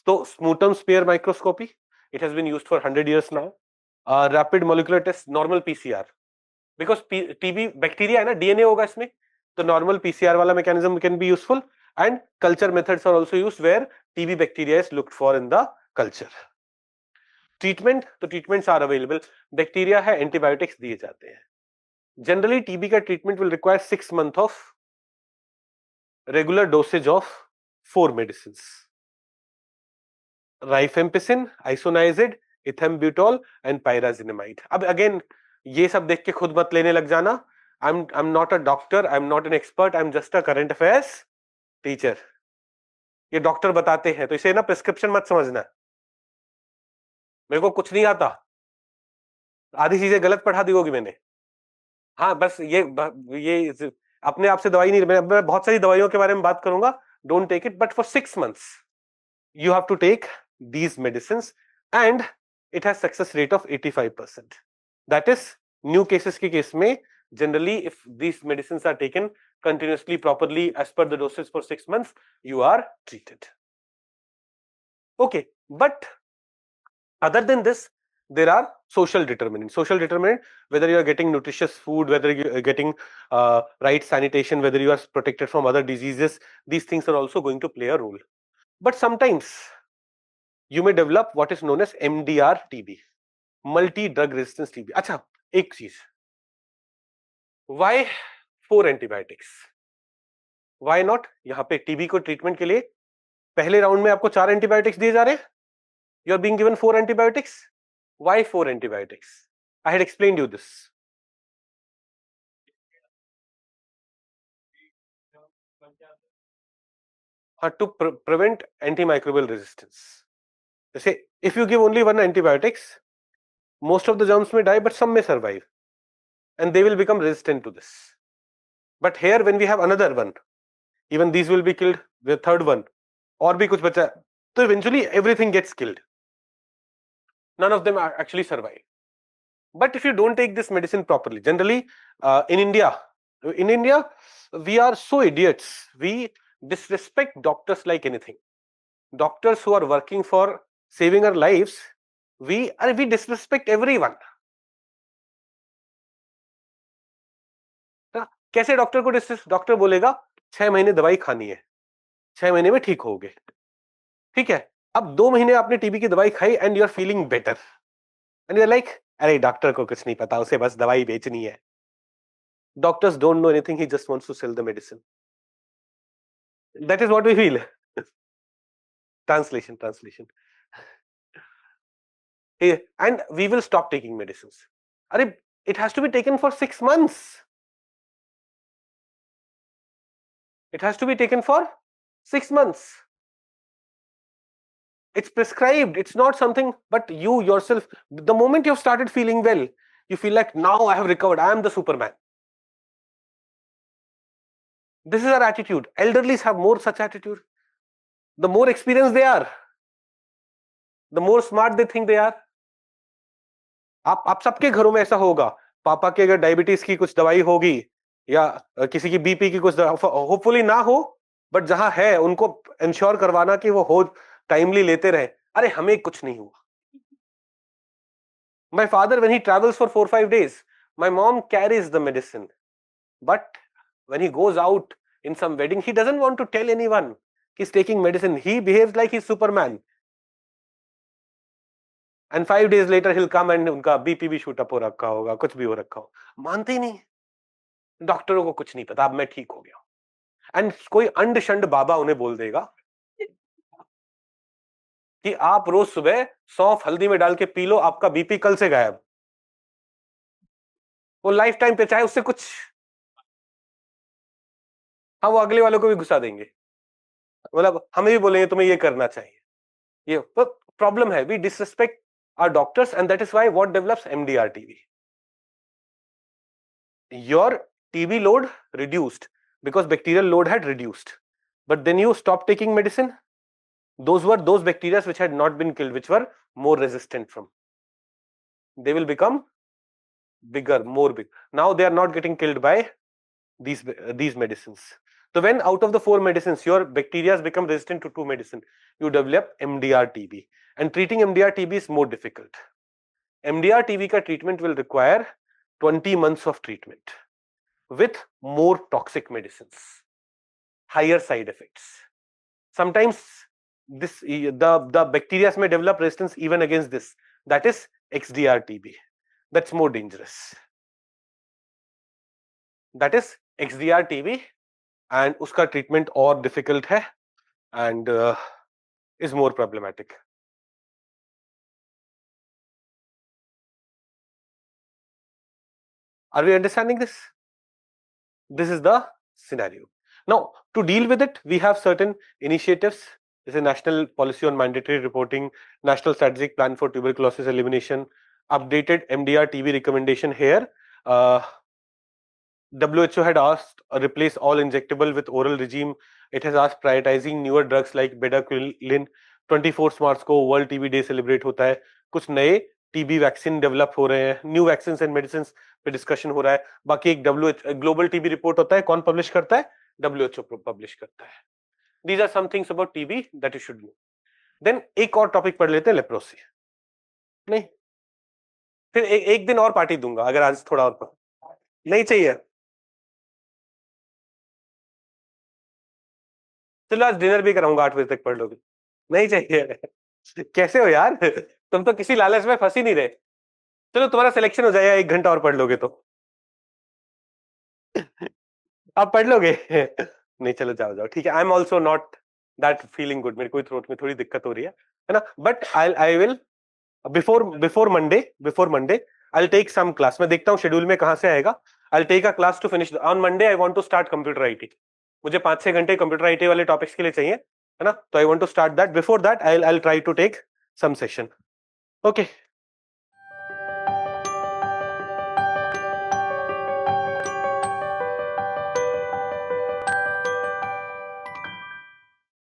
तो sputum smear microscopy, it has been used for 100 years now. Rapid molecular test, normal PCR, because TB bacteria है ना, डीएनए होगा इसमें, तो नॉर्मल पीसीआर वाला mechanism can be useful, and culture methods are also used where TB bacteria is looked for in the culture. Treatment, तो treatments are available. Bacteria है, antibiotics दिए जाते हैं। जनरली टीबी का treatment will require 6 months of regular dosage of 4 medicine: rifampicin, isoniazid, ethambutol and pyrazinamide. अब again ये सब देख के खुद मत लेने लग जाना। I'm not a doctor, I'm not an expert, I'm just a current affairs teacher. ये डॉक्टर बताते हैं तो इसे ना प्रिस्क्रिप्शन मत समझना। मेरे को कुछ नहीं आता, आधी चीजें गलत पढ़ा दी होगी मैंने। हाँ बस ये अपने आप से दवाई नहीं, मैं बहुत सारी दवाइयों के बारे में बात करूंगा, don't take it, but for 6 months you have to take these medicines, and it has success rate of 85%. That is, new cases के केस में generally if these medicines are taken continuously properly as per the doses for 6 months, you are treated. Okay, but other than this there are social determinants. Social determinant, whether you are getting nutritious food, whether you are getting right sanitation, whether you are protected from other diseases, these things are also going to play a role. But sometimes you may develop what is known as MDR TB, multi drug resistance TB. अच्छा, एक चीज, why 4 antibiotics? Why not? यहाँ पे TB को treatment के लिए पहले round में आपको 4 एंटीबायोटिक्स दिए जा रहे हैं, you are being given 4 antibiotics. Why 4 antibiotics? I had explained you this. To prevent antimicrobial resistance. जैसे if you give only 1 antibiotics, most of the germs may die, but some may survive, and they will become resistant to this. But here, when we have another one, even these will be killed, the third one, और भी कुछ बचा, तो eventually everything gets killed. None of them are actually survive. But if you don't take this medicine properly, generally in India, we are so idiots. We disrespect doctors like anything. Doctors who are working for saving our lives, we disrespect everyone. कैसे doctor को doctor बोलेगा 6 महीने दवाई खानी है, 6 महीने में ठीक होगे, ठीक है। अब 2 महीने आपने टीबी की दवाई खाई and you are feeling better, and you are like, अरे डॉक्टर को कुछ नहीं पता, उसे बस दवाई बेचनी है। Doctors don't know anything, he just wants to sell the medicine. That is what we feel. Translation. And we will stop taking medicines. It has to be taken for 6 months. It has to be taken for 6 months. It's prescribed. It's not something, but you yourself, the moment you've started feeling well, you feel like, now I have recovered, I am the Superman. This is our attitude. Elderlies have more such attitude. The more experienced they are, the more smart they think they are. आप सबके घरों में ऐसा होगा, पापा के अगर diabetes की कुछ दवाई होगी या किसी की बीपी की कुछ, होपफुली ना हो, बट जहां है उनको इंश्योर करवाना कि वो हो टाइमली लेते रहे। अरे हमें कुछ नहीं हुआ। My father, when he travels for 4-5 days, my mom carries the medicine, but when he goes out in some wedding, he doesn't want to tell anyone he's taking medicine. He behaves like he's Superman. And 5 days later he'll come and उनका BP भी shoot up हो रखा होगा, कुछ भी हो रखा हो, मानते ही नहीं। डॉक्टरों को कुछ नहीं पता, अब मैं ठीक हो गया। एंड कोई अंड शंड बाबा उन्हें बोल देगा कि आप रोज सुबह सौंफ हल्दी में डाल के पी लो, आपका बीपी कल से गायब। वो लाइफ टाइम पे चाहे उससे कुछ, हाँ वो अगले वालों को भी घुसा देंगे, मतलब हमें भी बोलेंगे तुम्हें ये करना चाहिए। ये प्रॉब्लम है, we disrespect our doctors and that is why what develops MDR TB. Your TB load reduced because bacterial load had reduced, but then you stop taking medicine. Those were those bacteria which had not been killed, which were more resistant from. They will become bigger, more big. Now they are not getting killed by these medicines. So when out of the 4 medicines your bacteria has become resistant to 2 medicine, you develop MDR TB, and treating MDR TB is more difficult. MDR TB ka treatment will require 20 months of treatment with more toxic medicines, higher side effects. Sometimes this the bacteria may develop resistance even against this. That is XDR TB. That's more dangerous. That is XDR TB, and uska treatment और difficult है and is more problematic. Are we understanding this? This is the scenario. Now, to deal with it, we have certain initiatives. There's a national policy on mandatory reporting, national strategic plan for tuberculosis elimination, updated MDR TB recommendation here. WHO had asked replace all injectable with oral regime. It has asked prioritizing newer drugs like bedaquiline. 24 मार्च को world TB day celebrate होता है। कुछ नए TB vaccine develop हो रहे हैं, new vaccine and medicine पे discussion हो रहा है। बाकी एक ग्लोबल टीबी रिपोर्ट होता है, कौन पब्लिश करता है? WHO पब्लिश करता है। These are some things about TB that you should know. Then एक और टॉपिक पढ़ लेते हैं, लेप्रोसी। नहीं, फिर एक दिन और पार्टी दूंगा अगर आज थोड़ा और नहीं चाहिए। चलो आज डिनर भी कराऊंगा, 8 बजे तक पढ़ लोगे। नहीं चाहिए कैसे हो यार, तुम तो किसी लालच में फंस ही नहीं रहे। चलो तुम्हारा सिलेक्शन हो जाएगा, 1 घंटा और पढ़ लोगे तो आप पढ़ लोगे नहीं चलो जाओ जाओ, ठीक है। I am also not that feeling good, मेरे को थ्रोट में थोड़ी दिक्कत हो रही है ना, but I will before Monday I take some class. मैं देखता हूँ शेड्यूल में कहां से आएगा। I take a class to finish on Monday. I want to start computer IT. मुझे 5-6 घंटे कंप्यूटर आईटी वाले टॉपिक्स के लिए चाहिए, है ना, तो I want to start that. Before that I try to take some session. Okay